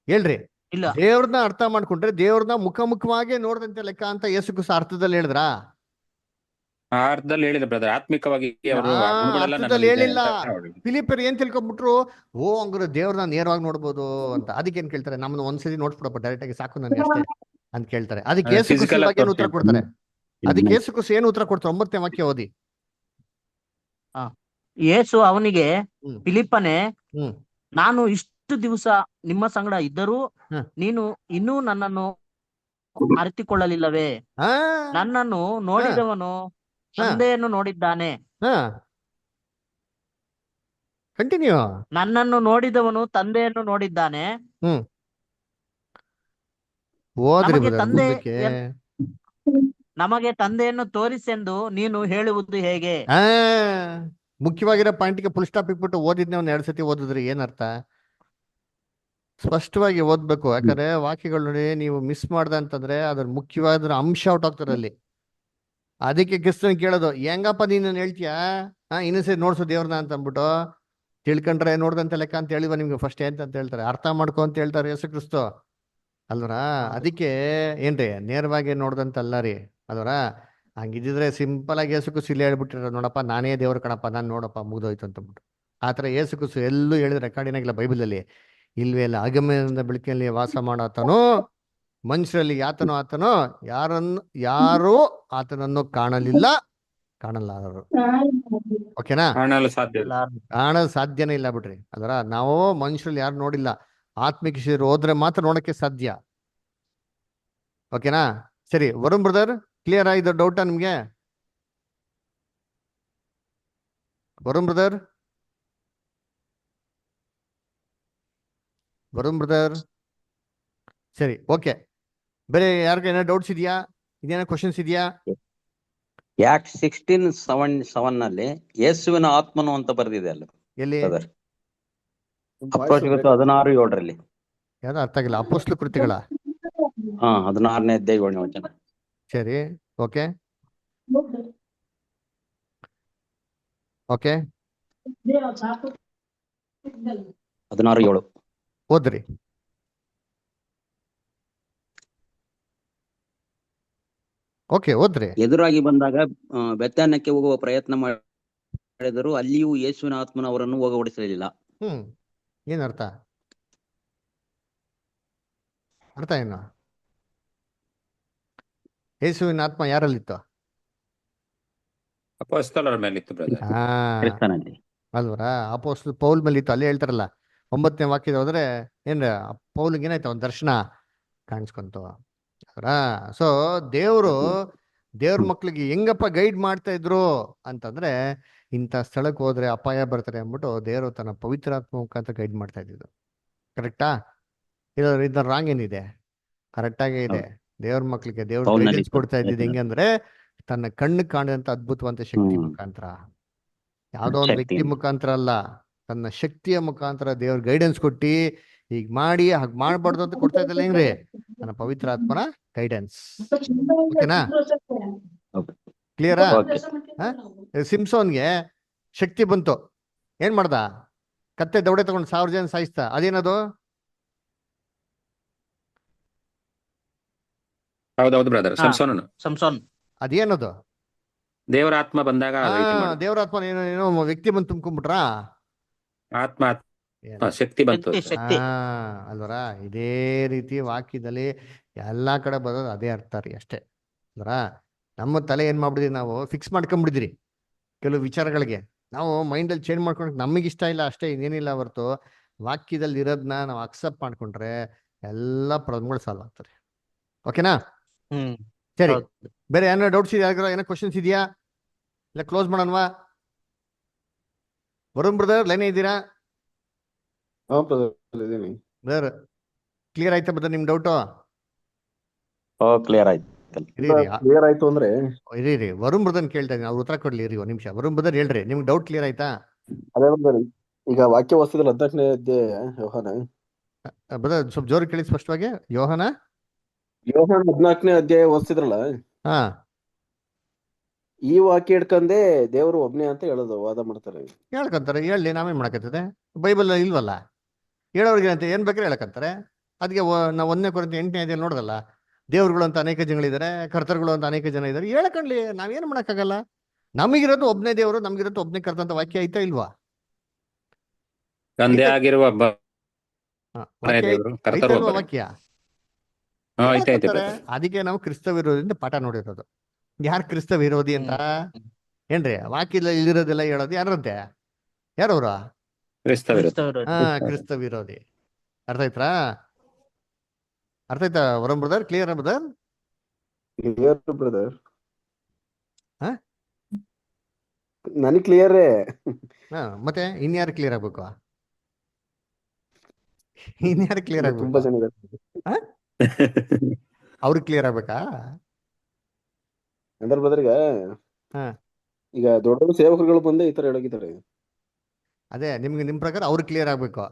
Speaker 1: ಹೇಳ್ರಿ,
Speaker 7: ಇಲ್ಲ.
Speaker 1: ದೇವ್ರನ್ನ ಅರ್ಥ ಮಾಡ್ಕೊಂಡ್ರೆ ದೇವ್ರನ್ನ ಮುಖಾಮುಖವಾಗಿ ನೋಡ್ದಂತೆ ಲೆಕ್ಕ ಅಂತ ಯೇಸು ಕ್ರಿಸ್ತು ಅರ್ಥದಲ್ಲಿ ಹೇಳಿದ್ರ?
Speaker 2: ಅರ್ಥದಲ್ಲಿ ಹೇಳಿದ್ರು ಬ್ರದರ್, ಆತ್ಮಿಕವಾಗಿ
Speaker 1: ಅರ್ಥದಲ್ಲಿ ಹೇಳಿಲ್ಲ. ಫಿಲಿಪಿಯರು ಏನ್ ತಿಳ್ಕೊಂಡ್ಬಿಟ್ರು, ಓ ಹಂಗಾರೆ ದೇವ್ರನ್ನ ನೇರವಾಗಿ ನೋಡ್ಬೋದು ಅಂತ. ಅದಕ್ಕೆ ಏನ್ ಕೇಳ್ತಾರೆ, ನಮ್ಮನ್ನ ಒಂದ್ಸರಿ ನೋಡ್ಸ್ಬಿಡಪ್ಪ ಡೈರೆಕ್ಟ್ ಆಗಿ ಸಾಕು ನನಗೆ ಅಷ್ಟೇ ಅಂತ ಕೇಳ್ತಾರೆ. ಅದಕ್ಕೆ ಯೇಸು ಕ್ರಿಸ್ತು ಏನ್ ಉತ್ತರ ಕೊಡ್ತಾರೆ? ಅದಕ್ಕೆ ಯೇಸು ಕ್ರಿಸ್ತು ಏನು ಉತ್ತರ ಕೊಡ್ತಾರೆ? 9ನೇ ವಾಕ್ಯ ಓದಿ.
Speaker 7: ಯೇಸು ಅವನಿಗೆ, ಫಿಲಿಪ್ಪನೇ,
Speaker 1: ಹ್ಮ್
Speaker 7: ನಾನು ಇಷ್ಟು ದಿವಸ ನಿಮ್ಮ ಸಂಗಡ ಇದ್ದರೂ ನೀನು ಇನ್ನೂ ನನ್ನನ್ನು ಅರಿತುಕೊಳ್ಳಲಿಲ್ಲವೇ? ನನ್ನನ್ನು ನೋಡಿದವನು ತಂದೆಯನ್ನು ನೋಡಿದ್ದಾನೆ.
Speaker 1: ಕಂಟಿನ್ಯೂ.
Speaker 7: ನನ್ನನ್ನು ನೋಡಿದವನು ತಂದೆಯನ್ನು ನೋಡಿದ್ದಾನೆ. ನಮಗೆ ತಂದೆಯನ್ನು ತೋರಿಸೆಂದು ನೀನು ಹೇಳುವುದು ಹೇಗೆ?
Speaker 1: ಮುಖ್ಯವಾಗಿರೋ ಪಾಯಿಂಟ್ಗೆ ಫುಲ್ ಸ್ಟಾಪ್ ಇಟ್ಬಿಟ್ಟು ಓದಿದ್ನೆ ಒಂದ್ 2 ಸತಿ ಓದಿದ್ರಿ, ಏನರ್ಥ? ಸ್ಪಷ್ಟವಾಗಿ ಓದ್ಬೇಕು. ಯಾಕಂದ್ರೆ ವಾಕ್ಯಗಳು ನೋಡಿ ನೀವು ಮಿಸ್ ಮಾಡ್ದ ಅಂತಂದ್ರೆ ಅದ್ರ ಮುಖ್ಯವಾದ ಅಂಶ ಔಟ್ ಆಗ್ತಾರೆ ಅಲ್ಲಿ. ಅದಕ್ಕೆ ಕ್ರಿಸ್ತನ್ ಕೇಳೋದು, ಹೆಂಗಪ್ಪ ನೀನು ಹೇಳ್ತೀಯಾ ಇನ್ನೊಂದ್ಸರಿ ನೋಡ್ಸೋ ದೇವ್ರನ್ನ ಅಂತ ಅಂದ್ಬಿಟ್ಟು, ತಿಳ್ಕೊಂಡ್ರೆ ನೋಡ್ದಂತ ಲೆಕ್ಕ ಅಂತ ಹೇಳಿವ ನಿಮ್ಗೆ ಫಸ್ಟ್ ಅಂತ ಹೇಳ್ತಾರೆ. ಅರ್ಥ ಮಾಡ್ಕೊ ಅಂತ ಹೇಳ್ತಾರೆ ಯೇಸು ಕ್ರಿಸ್ತು ಅಲ್ವರ. ಅದಕ್ಕೆ ಏನ್ರಿ, ನೇರವಾಗಿ ನೋಡ್ದಂತಲ್ಲ ರೀ ಅಲ್ವರ. ಹಂಗಿದ್ರೆ ಸಿಂಪಲ್ ಆಗಿ ಯೇಸು ಕ್ರಿಸ್ತು ಇಲ್ಲಿ ಹೇಳ್ಬಿಟ್ಟಿರ, ನೋಡಪ್ಪ ನಾನೇ ದೇವ್ರ ಕಣಪ್ಪ, ನಾನು ನೋಡಪ್ಪ ಮುಗ್ದೋಯ್ತು ಅಂತಂದ್ಬಿಟ್ಟು. ಆತರ ಯೇಸು ಕ್ರಿಸ್ತು ಎಲ್ಲೂ ಹೇಳಿದ್ರೆ ರೆಕಾರ್ಡಿನಾಗಿಲ್ಲ ಬೈಬಲಲ್ಲಿ, ಇಲ್ವೇ ಇಲ್ಲ. ಆಗಮನದ ಬೆಳಕಿನಲ್ಲಿ ವಾಸ ಮಾಡಾತನು, ಮನುಷ್ಯರಲ್ಲಿ ಯಾತನೋ ಆತನೋ, ಯಾರು ಆತನನ್ನು ಕಾಣಲಾರರು. ಓಕೆನಾ? ಕಾಣಲು ಸಾಧ್ಯನೇ ಇಲ್ಲ ಬಿಡ್ರಿ. ಅದರ ನಾವು ಮನುಷ್ಯರಲ್ಲಿ ಯಾರು ನೋಡಿಲ್ಲ, ಆತ್ಮಿಕ ಶಿರು ಹೋದ್ರೆ ಮಾತ್ರ ನೋಡಕ್ಕೆ ಸಾಧ್ಯ. ಓಕೆನಾ? ಸರಿ, ವರುಣ್ ಬ್ರದರ್ ಕ್ಲಿಯರ್ ಆಯ್ತು ಡೌಟಾ ನಿಮ್ಗೆ? ವರುಣ್ ಬ್ರದರ್ ಸರಿ, ಓಕೆ. ಬೇರೆ ಯಾರಿಗ ಏನೋ ಡೌಟ್ಸ್ ಇದೆಯಾ? ಇದೇನೋ ಕ್ವಶನ್ಸ್ ಇದೆಯಾ?
Speaker 3: Acts 16:7 ನಲ್ಲಿ ಯೇಸುವಿನ ಆತ್ಮನು ಅಂತ ಬರೆದಿದೆ ಅಲ್ಲ
Speaker 1: ಎಲ್ಲಿ?
Speaker 3: 16:7
Speaker 1: ಯಾವ್ದು ಅರ್ಥ ಆಗಿಲ್ಲ. ಅಪೊಸ್ತಲ ಕೃತಿಗಳ
Speaker 3: 16ನೇ ಅಧ್ಯಾಯ 7ನೇ ವಚನ.
Speaker 1: ಸರಿ, ಓಕೆ ಓಕೆ
Speaker 3: 16:7
Speaker 1: ಓದ್ರಿ. ಓಕೆ ಓದ್ರಿ.
Speaker 3: ಎದುರಾಗಿ ಬಂದಾಗ ಬೆತ್ತಾನ್ಯಕ್ಕೆ ಹೋಗುವ ಪ್ರಯತ್ನ ಮಾಡಿದರು, ಅಲ್ಲಿಯೂ ಯೇಸುವಿನ ಆತ್ಮನ ಅವರನ್ನು ಹೋಗಗೊಡಿಸಲಿಲ್ಲ.
Speaker 1: ಏನರ್ಥ? ಅರ್ಥ ಏನು? ಯೇಸುವಿನ ಆತ್ಮ ಯಾರಲ್ಲಿತ್ತು?
Speaker 2: ಅಪೊಸ್ತಲರ ಮೇಲಿತ್ತು ಬ್ರದರ್.
Speaker 1: ಅಲ್ವರ? ಅಪೊಸ್ತಲ ಪೌಲ್ ಮೇಲೆ ಇತ್ತು. ಅಲ್ಲೇ ಹೇಳ್ತಾರಲ್ಲ 9ನೇ ವಾಕ್ಯದ ಹೋದ್ರೆ ಏನ್ರ ಪೌಲ್ಗೆ ಏನಾಯ್ತು, ಒಂದ್ ದರ್ಶನ ಕಾಣಿಸ್ಕೊಂತು. ಸೊ ದೇವ್ರ ಮಕ್ಳಿಗೆ ಹೆಂಗಪ್ಪ ಗೈಡ್ ಮಾಡ್ತಾ ಇದ್ರು ಅಂತಂದ್ರೆ, ಇಂಥ ಸ್ಥಳಕ್ಕೆ ಹೋದ್ರೆ ಅಪಾಯ ಬರ್ತಾರೆ ಅಂದ್ಬಿಟ್ಟು ದೇವರು ತನ್ನ ಪವಿತ್ರಾತ್ಮ ಮುಖಾಂತರ ಗೈಡ್ ಮಾಡ್ತಾ ಇದ್ದಿದ್ದು. ಕರೆಕ್ಟಾ? ಇದ್ರ ರಾಂಗ್ ಏನಿದೆ? ಕರೆಕ್ಟ್ ಆಗೇ ಇದೆ. ದೇವ್ರ ಮಕ್ಳಿಗೆ ದೇವ್ರ ಗೈಡೆನ್ಸ್ ಕೊಡ್ತಾ ಇದ್ದಿದ್ದು ಹೆಂಗಂದ್ರೆ, ತನ್ನ ಕಣ್ಣು ಕಾಣದಂತ ಅದ್ಭುತವಂತ ಶಕ್ತಿ ಮುಖಾಂತರ, ಯಾವ್ದೋ ಒಂದು ವ್ಯಕ್ತಿ ಮುಖಾಂತರ ಅಲ್ಲ, ತನ್ನ ಶಕ್ತಿಯ ಮುಖಾಂತರ ದೇವ್ರ ಗೈಡೆನ್ಸ್ ಕೊಟ್ಟಿ ಈಗ ಮಾಡಿ ಹಾಗೆ ಮಾಡ್ಬಾರ್ದು ಅಂತ ಕೊಡ್ತಾ ಇದ್ದಲ್ಲ ಹೆಂಗ್ರಿ, ನನ್ನ ಪವಿತ್ರ ಆತ್ಮನ ಗೈಡೆನ್ಸ್. ಓಕೆನಾ? ಕ್ಲಿಯರಾ? ಸಿಂಸೋನ್ಗೆ ಶಕ್ತಿ ಬಂತು, ಏನ್ ಮಾಡ್ದ? ಕತ್ತೆ ದೌಡೆ ತಗೊಂಡು 1000 ಜನ ಸಾಯಿಸ್ತಾ. ಅದೇನದು?
Speaker 2: ಹೌದೌದು ಬ್ರದರ್,
Speaker 7: ಸಂಸೋನ್.
Speaker 1: ಅದೇನದು?
Speaker 2: ದೇವರ ಆತ್ಮ ಬಂದಾಗ
Speaker 1: ದೇವರ ಆತ್ಮ ಏನೋ ವ್ಯಕ್ತಿ ಬಂದು ತುಂಬ್ಕೊಂಡ್ಬಿಟ್ರಾ?
Speaker 2: ಆತ್ಮ ಶಕ್ತಿ ಬಂತು.
Speaker 7: ಶಕ್ತಿ.
Speaker 1: ಅಲ್ವರ? ಇದೇ ರೀತಿ ವಾಕ್ಯದಲ್ಲಿ ಎಲ್ಲಾ ಕಡೆ ಬರೋದು ಅದೇ ಅರ್ಥ ರೀ ಅಷ್ಟೇ. ಅಲ್ವರ? ನಮ್ಮ ತಲೆ ಏನ್ ಮಾಡ್ಬಿಡಿದ್ರಿ, ನಾವು ಫಿಕ್ಸ್ ಮಾಡ್ಕೊಂಡ್ಬಿಡಿದ್ರಿ ಕೆಲವು ವಿಚಾರಗಳಿಗೆ. ನಾವು ಮೈಂಡಲ್ಲಿ ಚೇಂಜ್ ಮಾಡ್ಕೊಂಡ್ರೆ ನಮಗೆ ಇಷ್ಟ ಇಲ್ಲ ಅಷ್ಟೇ, ಇನ್ನೇನಿಲ್ಲ ಹೊರತು ವಾಕ್ಯದಲ್ಲಿ ಇರೋದನ್ನ ನಾವು ಅಕ್ಸೆಪ್ಟ್ ಮಾಡ್ಕೊಂಡ್ರೆ ಎಲ್ಲ ಪ್ರಾಬ್ಲಮ್ಗಳು ಸಾಲ್ವ್ ಆಗ್ತಾರೆ. ಓಕೆನಾ? ಸರಿ, ಬೇರೆ ಏನೋ ಡೌಟ್ಸ್ ಇದೆಯಾ? ಏನೋ ಕ್ವಶನ್ಸ್ ಇದೆಯಾ? ಇಲ್ಲ ಕ್ಲೋಸ್ ಮಾಡೋಣವಾ? ವರುಣ್ ಬ್ರದರ್ ಲೈನೇ ಇದ್ದೀರಾ? ಬ್ರದರ್ ಕ್ಲಿಯರ್ ಆಯ್ತಾ ಬ್ರದರ್ ನಿಮ್ ಡೌಟು?
Speaker 3: ಕ್ಲಿಯರ್ ಆಯ್ತು.
Speaker 8: ಕ್ಲಿಯರ್ ಆಯ್ತು ಅಂದ್ರೆ
Speaker 1: ಇರಿ ವರುಣ್ ಬ್ರದರ್ ಕೇಳ್ತಾ ಇದ್ದೀನಿ, ಅವ್ರು ಉತ್ತರ ಕೊಡ್ಲಿ ಇರಿ ಒಂದ್ ನಿಮಿಷ. ವರುಣ್ ಬ್ರದರ್ ಹೇಳ್ರಿ, ನಿಮ್ಗೆ ಡೌಟ್ ಕ್ಲಿಯರ್ ಆಯ್ತಾ?
Speaker 8: ಅದೇ ಬ್ರದರ್, ಈಗ ವಾಕ್ಯ ವಸ್ತುದಲ್ಲಿ 14ನೇ ಅಧ್ಯಾಯ ಯೋಹಾನ
Speaker 1: ಬ್ರದರ್ ಸ್ವಲ್ಪ ಜೋರು ಕೇಳಿ ಸ್ಪಷ್ಟವಾಗಿ. ಯೋಹಾನ
Speaker 8: 14ನೇ ಅಧ್ಯಾಯ ಓದಿಸಿದ್ರಲ್ಲ,
Speaker 1: ಹಾ,
Speaker 8: ಈ ವಾಕ್ಯ ಹಿಡ್ಕಂದೇ ದೇವರು ಒಬ್ನೇ ಅಂತ ಹೇಳೋದು ವಾದ ಮಾಡ್ತಾರೆ.
Speaker 1: ಹೇಳ್ಕಂತಾರೆ, ಹೇಳಿ, ನಾವೇನ್ ಮಾಡಕತ್ತದೆ? ಬೈಬಲ್ ಇಲ್ವಲ್ಲ, ಹೇಳೋರ್ಗೆ ಅಂತ ಏನ್ ಬೇಕಾದ್ರೆ ಹೇಳಕಂತಾರೆ. ಅದಕ್ಕೆ ನಾವು 1 ಕೊರಿಂಥಿ 8ನೇ ಅಧ್ಯಾಯ ನೋಡೋದಲ್ಲ, ದೇವ್ರುಗಳು ಅಂತ ಅನೇಕ ಜನಗಳಿದ್ದಾರೆ, ಕರ್ತರುಗಳು ಅಂತ ಅನೇಕ ಜನ ಇದ್ದಾರೆ. ಹೇಳ್ಕೊಂಡ್ಲಿ, ನಾವೇನ್ ಮಾಡಕ್ಕಾಗಲ್ಲ. ನಮಗಿರೋದು ಒಬ್ನೇ ದೇವರು, ನಮಗಿರೋದು ಒಬ್ನೇ ಕರ್ತ ಅಂತ ವಾಕ್ಯ ಐತಾ ಇಲ್ವಾ?
Speaker 2: ತಂದೆ ಆಗಿರುವ
Speaker 1: ವಾಕ್ಯ ಅದಕ್ಕೆ ನಾವು ಕ್ರಿಸ್ತ ವಿರೋಧಿಯಿಂದ ಪಾಠ ನೋಡಿರೋದು. ಯಾರು ಕ್ರಿಸ್ತ ವಿರೋಧಿ ಅಂತ ಏನ್ರಿ ವಾಕ್ಯದಲ್ಲಿ ಇಲ್ಲಿರೋದೆಲ್ಲ ಹೇಳೋದು ಯಾರಂತೆ? ಯಾರವ್ರ? ಕ್ರಿಸ್ತ ವಿರೋಧಿ. ಅರ್ಥ ಆಯ್ತಾ? ಅರ್ಥ ಆಯ್ತಾ Varun brother? Clear brother?
Speaker 8: Brother ನನಗೆ ಕ್ಲಿಯರೇ.
Speaker 1: ಮತ್ತೆ ಇನ್ಯಾರು ಕ್ಲಿಯರ್ ಆಗ್ಬೇಕು? ಇನ್ಯಾರು ಕ್ಲಿಯರ್ ಆಗ್ಬೇಕು?
Speaker 8: ತುಂಬಾ ಜನ
Speaker 1: ಅವ್ರಿಗೆ ಕ್ಲಿಯರ್ ಆಗ್ಬೇಕಾ?
Speaker 8: ಅಂದ್ರೆ ಬ್ರದರ್ ಈಗ ದೊಡ್ಡ ದೊಡ್ಡ ಸೇವಕರುಗಳು ಬಂದೇ ಈ ತರ ಹೇಳೋಗಿದ್ದಾರೆ.
Speaker 1: ಅದೇ ನಿಮ್ಗೆ ನಿಮ್ ಪ್ರಕಾರ ಅವ್ರಿಗೆ ಕ್ಲಿಯರ್ ಆಗ್ಬೇಕು.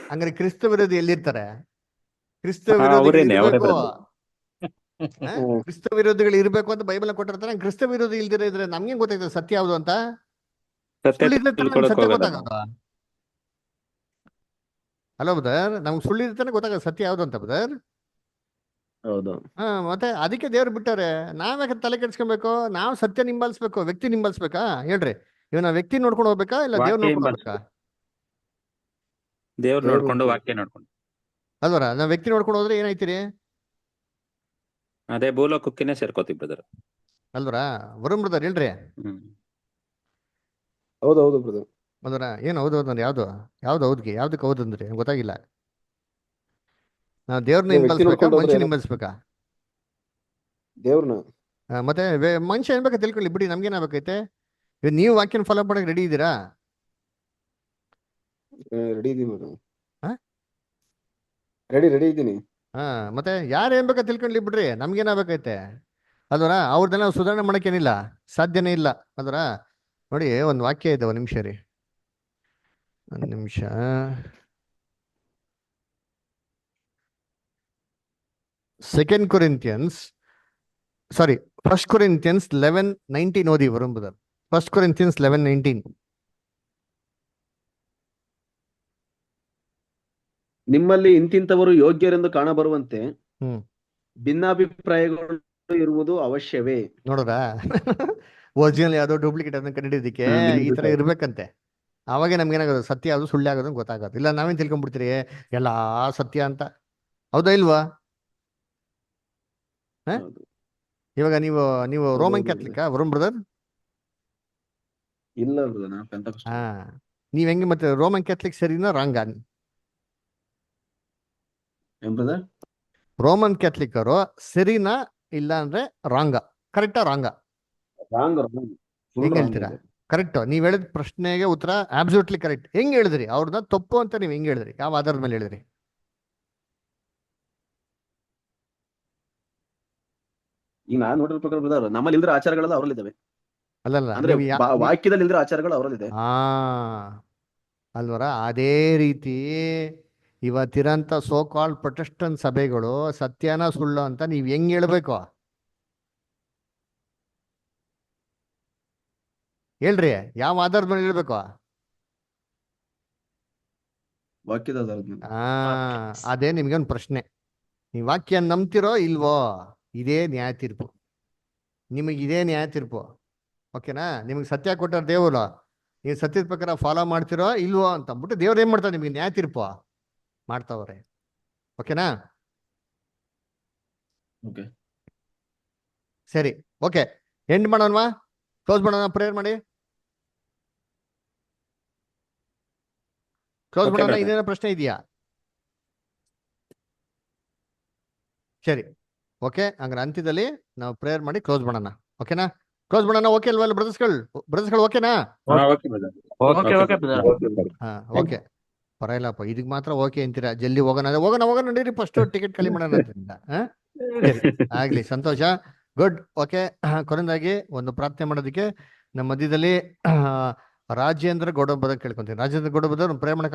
Speaker 1: ಹಂಗಾರೆ ಕ್ರಿಸ್ತ ವಿರೋಧಿ ಎಲ್ಲಿರ್ತಾರೆ? ಕ್ರಿಸ್ತ ವಿರೋಧಿಗಳು ಕ್ರಿಸ್ತ ವಿರೋಧಿಗಳು ಇರ್ಬೇಕು ಅಂತ ಬೈಬಲ್ ಕೊಟ್ಟಿರ್ತಾರೆ. ಕ್ರಿಸ್ತ ವಿರೋಧಿ ಇಲ್ದಿರ ಇದ್ರೆ ನಮ್ಗೆ ಗೊತ್ತಾಯ್ತದೆ ಸತ್ಯ ಯಾವ್ದು ಅಂತ? ಸತ್ಯ ಗೊತ್ತಾಗೋದು. ಹಲೋ ಬದರ್, ನಮ್ಗೆ ಸುಳ್ಳಿರ್ತಾನೆ ಗೊತ್ತಾಗ ಸತ್ಯ ಯಾವ್ದು ಅಂತ ಬದರ್.
Speaker 8: ಹೌದು.
Speaker 1: ಮತ್ತೆ ಅದಕ್ಕೆ ದೇವ್ರು ಬಿಟ್ಟಾರೆ. ನಾವ್ಯಾಕೆ ತಲೆ ಕೆಡ್ಸ್ಕೊಬೇಕು? ನಾವು ಸತ್ಯ ನಿಂಬಲ್ಸ್ಬೇಕು, ವ್ಯಕ್ತಿ ನಿಂಬಲ್ಸ್ಬೇಕಾ? ಹೇಳ್ರಿ, ಇವನ ವ್ಯಕ್ತಿ ನೋಡ್ಕೊಂಡು ಹೋಗ್ಬೇಕಾ ಇಲ್ಲ ದೇವ್ರ ನೋಡ್ಕೊಂಡು ಹೋಗ್ಬೇಕಾ?
Speaker 2: ದೇವ್ರು ನೋಡ್ಕೊಂಡು ವಾಕ್ಯ ನೋಡ್ಕೊಂಡು
Speaker 1: ಅಲ್ವರ? ನಾವ್ ವ್ಯಕ್ತಿ ನೋಡ್ಕೊಂಡು ಹೋದ್ರೆ ಏನಾಯ್ತಿರಿ?
Speaker 2: ಅದೇ ಭೂಲೋಕಕ್ಕೇನೆ ಸೇರ್ಕೋತೀವಿ ಬ್ರದರ್.
Speaker 1: ಅಲ್ವರ? ವರುಣ್ ಬ್ರದರ್ ಹೇಳ್ರಿ.
Speaker 8: ಹೌದೌದು ಬ್ರದರ್.
Speaker 1: ಅಲ್ವರ? ಏನ್ ಹೌದು ಅಂದ್ರೆ ಯಾವ್ದು ಹೌದ್ಗೆ ಯಾವ್ದಕ್ಕೆ ಹೌದು ಅಂದ್ರೆ ಗೊತ್ತಾಗಿಲ್ಲ. ನಾವು ದೇವ್ರನ್ನ ಹಿಂಬಲ್ಸ್ಬೇಕಾ ಮನುಷ್ಯ ಹಿಂಬಲ್ಸ್ಬೇಕಾ?
Speaker 8: ದೇವ್ರನ್ನ.
Speaker 1: ಮತ್ತೆ ಮನುಷ್ಯ ಏನ್ ಬೇಕಾ ತಿಳ್ಕೊಳ್ಳಿ ಬಿಡಿ, ನಮ್ಗೇನಾಗಬೇಕೈತೆ? ನೀವು ವಾಕ್ಯನ ಫಾಲೋ ಮಾಡಕ್ ರೆಡಿ ಇದ್ದೀರಾ?
Speaker 8: ರೆಡಿ ಇದೀನಿ. ರೆಡಿ ಇದ್ದೀನಿ.
Speaker 1: ಮತ್ತೆ ಯಾರು ಏನ್ ಬೇಕಾ ತಿಳ್ಕೊಂಡ್ಲಿ ಬಿಡ್ರಿ, ನಮ್ಗೇನಾಗಬೇಕೈತೆ? ಅಲ್ವರ? ಅವ್ರದ್ದೆಲ್ಲ ಸುಧಾರಣೆ ಮಾಡಕ್ಕೇನಿಲ್ಲ, ಸಾಧ್ಯನೇ ಇಲ್ಲ. ಅಲ್ವರ? ನೋಡಿ, ಒಂದು ವಾಕ್ಯ ಇದೆ, 1 ನಿಮಿಷ ರೀ, 1 ನಿಮಿಷ. Second Corinthians 11:19 ಓದಿ ವರುಣ್ ಬ್ರದರ್. 1 Corinthians 11:19.
Speaker 8: ನಿಮ್ಮಲ್ಲಿ ಇಂತಿಂತವರು ಯೋಗ್ಯರೆಂದು ಕಾಣಬರುವಂತೆ ಭಿನ್ನಾಭಿಪ್ರಾಯಗಳು ಇರುವುದು ಅವಶ್ಯವೇ.
Speaker 1: ನೋಡ್ರ, ಒರಿಜಿನಲ್ ಯಾವ್ದೋ ಡೂಪ್ಲಿಕೇಟ್ ಅದನ್ನ ಕಂಡಿದ್ದಕ್ಕೆ ಈ ತರ ಇರ್ಬೇಕಂತೆ. ಅವಾಗೆ ನಮ್ಗೇನಾಗೋದು ಸತ್ಯ ಯಾವ್ದು ಸುಳ್ಳು ಆಗೋದು ಗೊತ್ತಾಗೋದು. ಇಲ್ಲ ನಾವೇನ್ ತಿಳ್ಕೊಂಡ್ಬಿಡ್ತೀರಿ ಎಲ್ಲಾ ಸತ್ಯ ಅಂತ. ಹೌದಾ ಇಲ್ವಾ? ಇವಾಗ ನೀವು ರೋಮನ್ ಕ್ಯಾಥಲಿಕ್ ವರುಣ್ ಬ್ರದರ್?
Speaker 8: ಇಲ್ಲ.
Speaker 1: ನೀವ್ ಹೆಂಗೆ ಮತ್ತೆ ರೋಮನ್ ಕ್ಯಾಥಲಿಕ್ ಸರಿನಾ ರಾಂಗ? ರೋಮನ್ ಕ್ಯಾಥಲಿಕ್ ಅವರು ಸರಿನಾ ಇಲ್ಲ ಅಂದ್ರೆ ರಾಂಗ? ಕರೆಕ್ಟಾ ರಾಂಗ? ಹೆಂಗ್ ಹೇಳ್ತೀರಾ? ಕರೆಕ್ಟ್. ನೀವ್ ಹೇಳಿದ ಪ್ರಶ್ನೆಗೆ ಉತ್ತರ ಅಬ್ಸಲ್ಯೂಟ್ಲಿ ಕರೆಕ್ಟ್. ಹೆಂಗ್ ಹೇಳಿದ್ರಿ? ಅವ್ರನ್ನ ತಪ್ಪು ಅಂತ ನೀವ್ ಹೆಂಗ್ ಹೇಳಿದ್ರಿ? ಯಾವ ಆಧಾರದ ಮೇಲೆ ಹೇಳಿದ್ರಿ?
Speaker 8: ಈಗ ನಾನ್ ನೋಡಿರೋ ಪ್ರಕಾರ ಬ್ರದರ್ ನಮ್ಮಲ್ಲಿ ಇಲ್ದಿರೋ ಆಚಾರಗಳೆಲ್ಲ ಅವರಲ್ಲಿದ್ದಾವೆ.
Speaker 1: ಅಲ್ಲಲ್ಲ
Speaker 8: ಅಂದ್ರೆ
Speaker 1: ನೀವು
Speaker 8: ವಾಕ್ಯದಲ್ಲಿ ಇಲ್ದಿರೋ ಆಚಾರಗಳು ಅವರಲ್ಲಿದೆ.
Speaker 1: ಹಾ ಅಲ್ವರ ಅದೇ ರೀತಿ ಇವತ್ತಿರಂತ ಸೋ ಕಾಲ್ಡ್ ಪ್ರೊಟೆಸ್ಟೆಂಟ್ ಸಭೆಗಳು ಸತ್ಯನ ಸುಳ್ಳು ಅಂತ ನೀವ್ ಹೆಂಗ್ ಹೇಳ್ಬೇಕು? ಹೇಳ್ರಿ, ಯಾವ ಆಧಾರದ ಮೇಲೆ ಹೇಳ್ಬೇಕು?
Speaker 8: ವಾಕ್ಯದ ಆಧಾರದ ಮೇಲೆ.
Speaker 1: ಅದೇ ನಿಮ್ಗೆ ಒಂದು ಪ್ರಶ್ನೆ. ನೀವು ವಾಕ್ಯ ನಂಬ್ತಿರೋ ಇಲ್ವೋ? ಇದೇ ನ್ಯಾಯ ತೀರ್ಪು. ನಿಮಗೆ ಇದೇ ನ್ಯಾಯ ತೀರ್ಪು. ಓಕೆನಾ? ನಿಮಗೆ ಸತ್ಯ ಕೊಟ್ಟಾರ ದೇವರು, ನೀವು ಸತ್ಯದ ಪ್ರಕಾರ ಫಾಲೋ ಮಾಡ್ತಿರೋ ಇಲ್ವೋ ಅಂತ ಅಂದ್ಬಿಟ್ಟು ದೇವ್ರು ಏನ್ ಮಾಡ್ತಾರೆ? ನಿಮಗೆ ನ್ಯಾಯ ತೀರ್ಪು ಮಾಡ್ತಾವ್ರೆ. ಓಕೆನಾ?
Speaker 8: ಓಕೆ
Speaker 1: ಸರಿ, ಓಕೆ, ಎಂಡ್ ಮಾಡೋಣವಾ? ಕ್ಲೋಸ್ ಮಾಡೋಣ, ಪ್ರೇಯರ್ ಮಾಡಿ ಕ್ಲೋಸ್
Speaker 8: Okay,
Speaker 1: ಮಾಡೋಣ.
Speaker 8: brother.
Speaker 1: ಇದೇನೋ ಪ್ರಶ್ನೆ ಇದೆಯಾ? ಸರಿ, ಓಕೆ, ಹಂಗಾರೆ ಅಂತ್ಯದಲ್ಲಿ ನಾವು ಪ್ರೇಯರ್ ಮಾಡಿ ಕ್ಲೋಸ್ ಮಾಡೋಣ. ಓಕೆನಾ? ಕ್ಲೋಸ್ ಮಾಡೋಣ. ಓಕೆ ಅಲ್ವಲ್ಲ ಬ್ರದರ್ಸ್ಗಳು ಓಕೆನಾ?
Speaker 2: Okay brother.
Speaker 7: Okay brother.
Speaker 1: ಹಾ, ಓಕೆ, ಪರವಾಗಿಲ್ಲಪ್ಪ. ಇದಕ್ಕೆ ಮಾತ್ರ ಓಕೆ ಅಂತೀರಾ? ಜಲ್ದಿ ಹೋಗೋಣ ನಡೀರಿ, ಫಸ್ಟ್ ಟಿಕೆಟ್ ಖಾಲಿ ಮಾಡೋಣ ಅಂತಿಂದ. ಸರಿ, ಆಗ್ಲಿ, ಸಂತೋಷ, ಗುಡ್. ಓಕೆ, ಕೊನೆಯದಾಗಿ ಒಂದು ಪ್ರಾರ್ಥನೆ ಮಾಡೋದಕ್ಕೆ ನಮ್ಮ ಮಧ್ಯದಲ್ಲಿ ರಾಜೇಂದ್ರ ಗೌಡ ಬರೋದು ಕೇಳ್ಕೊಂತೀನಿ. ರಾಜೇಂದ್ರ ಗೌಡ ಬರೋದು ಪ್ರೇಮ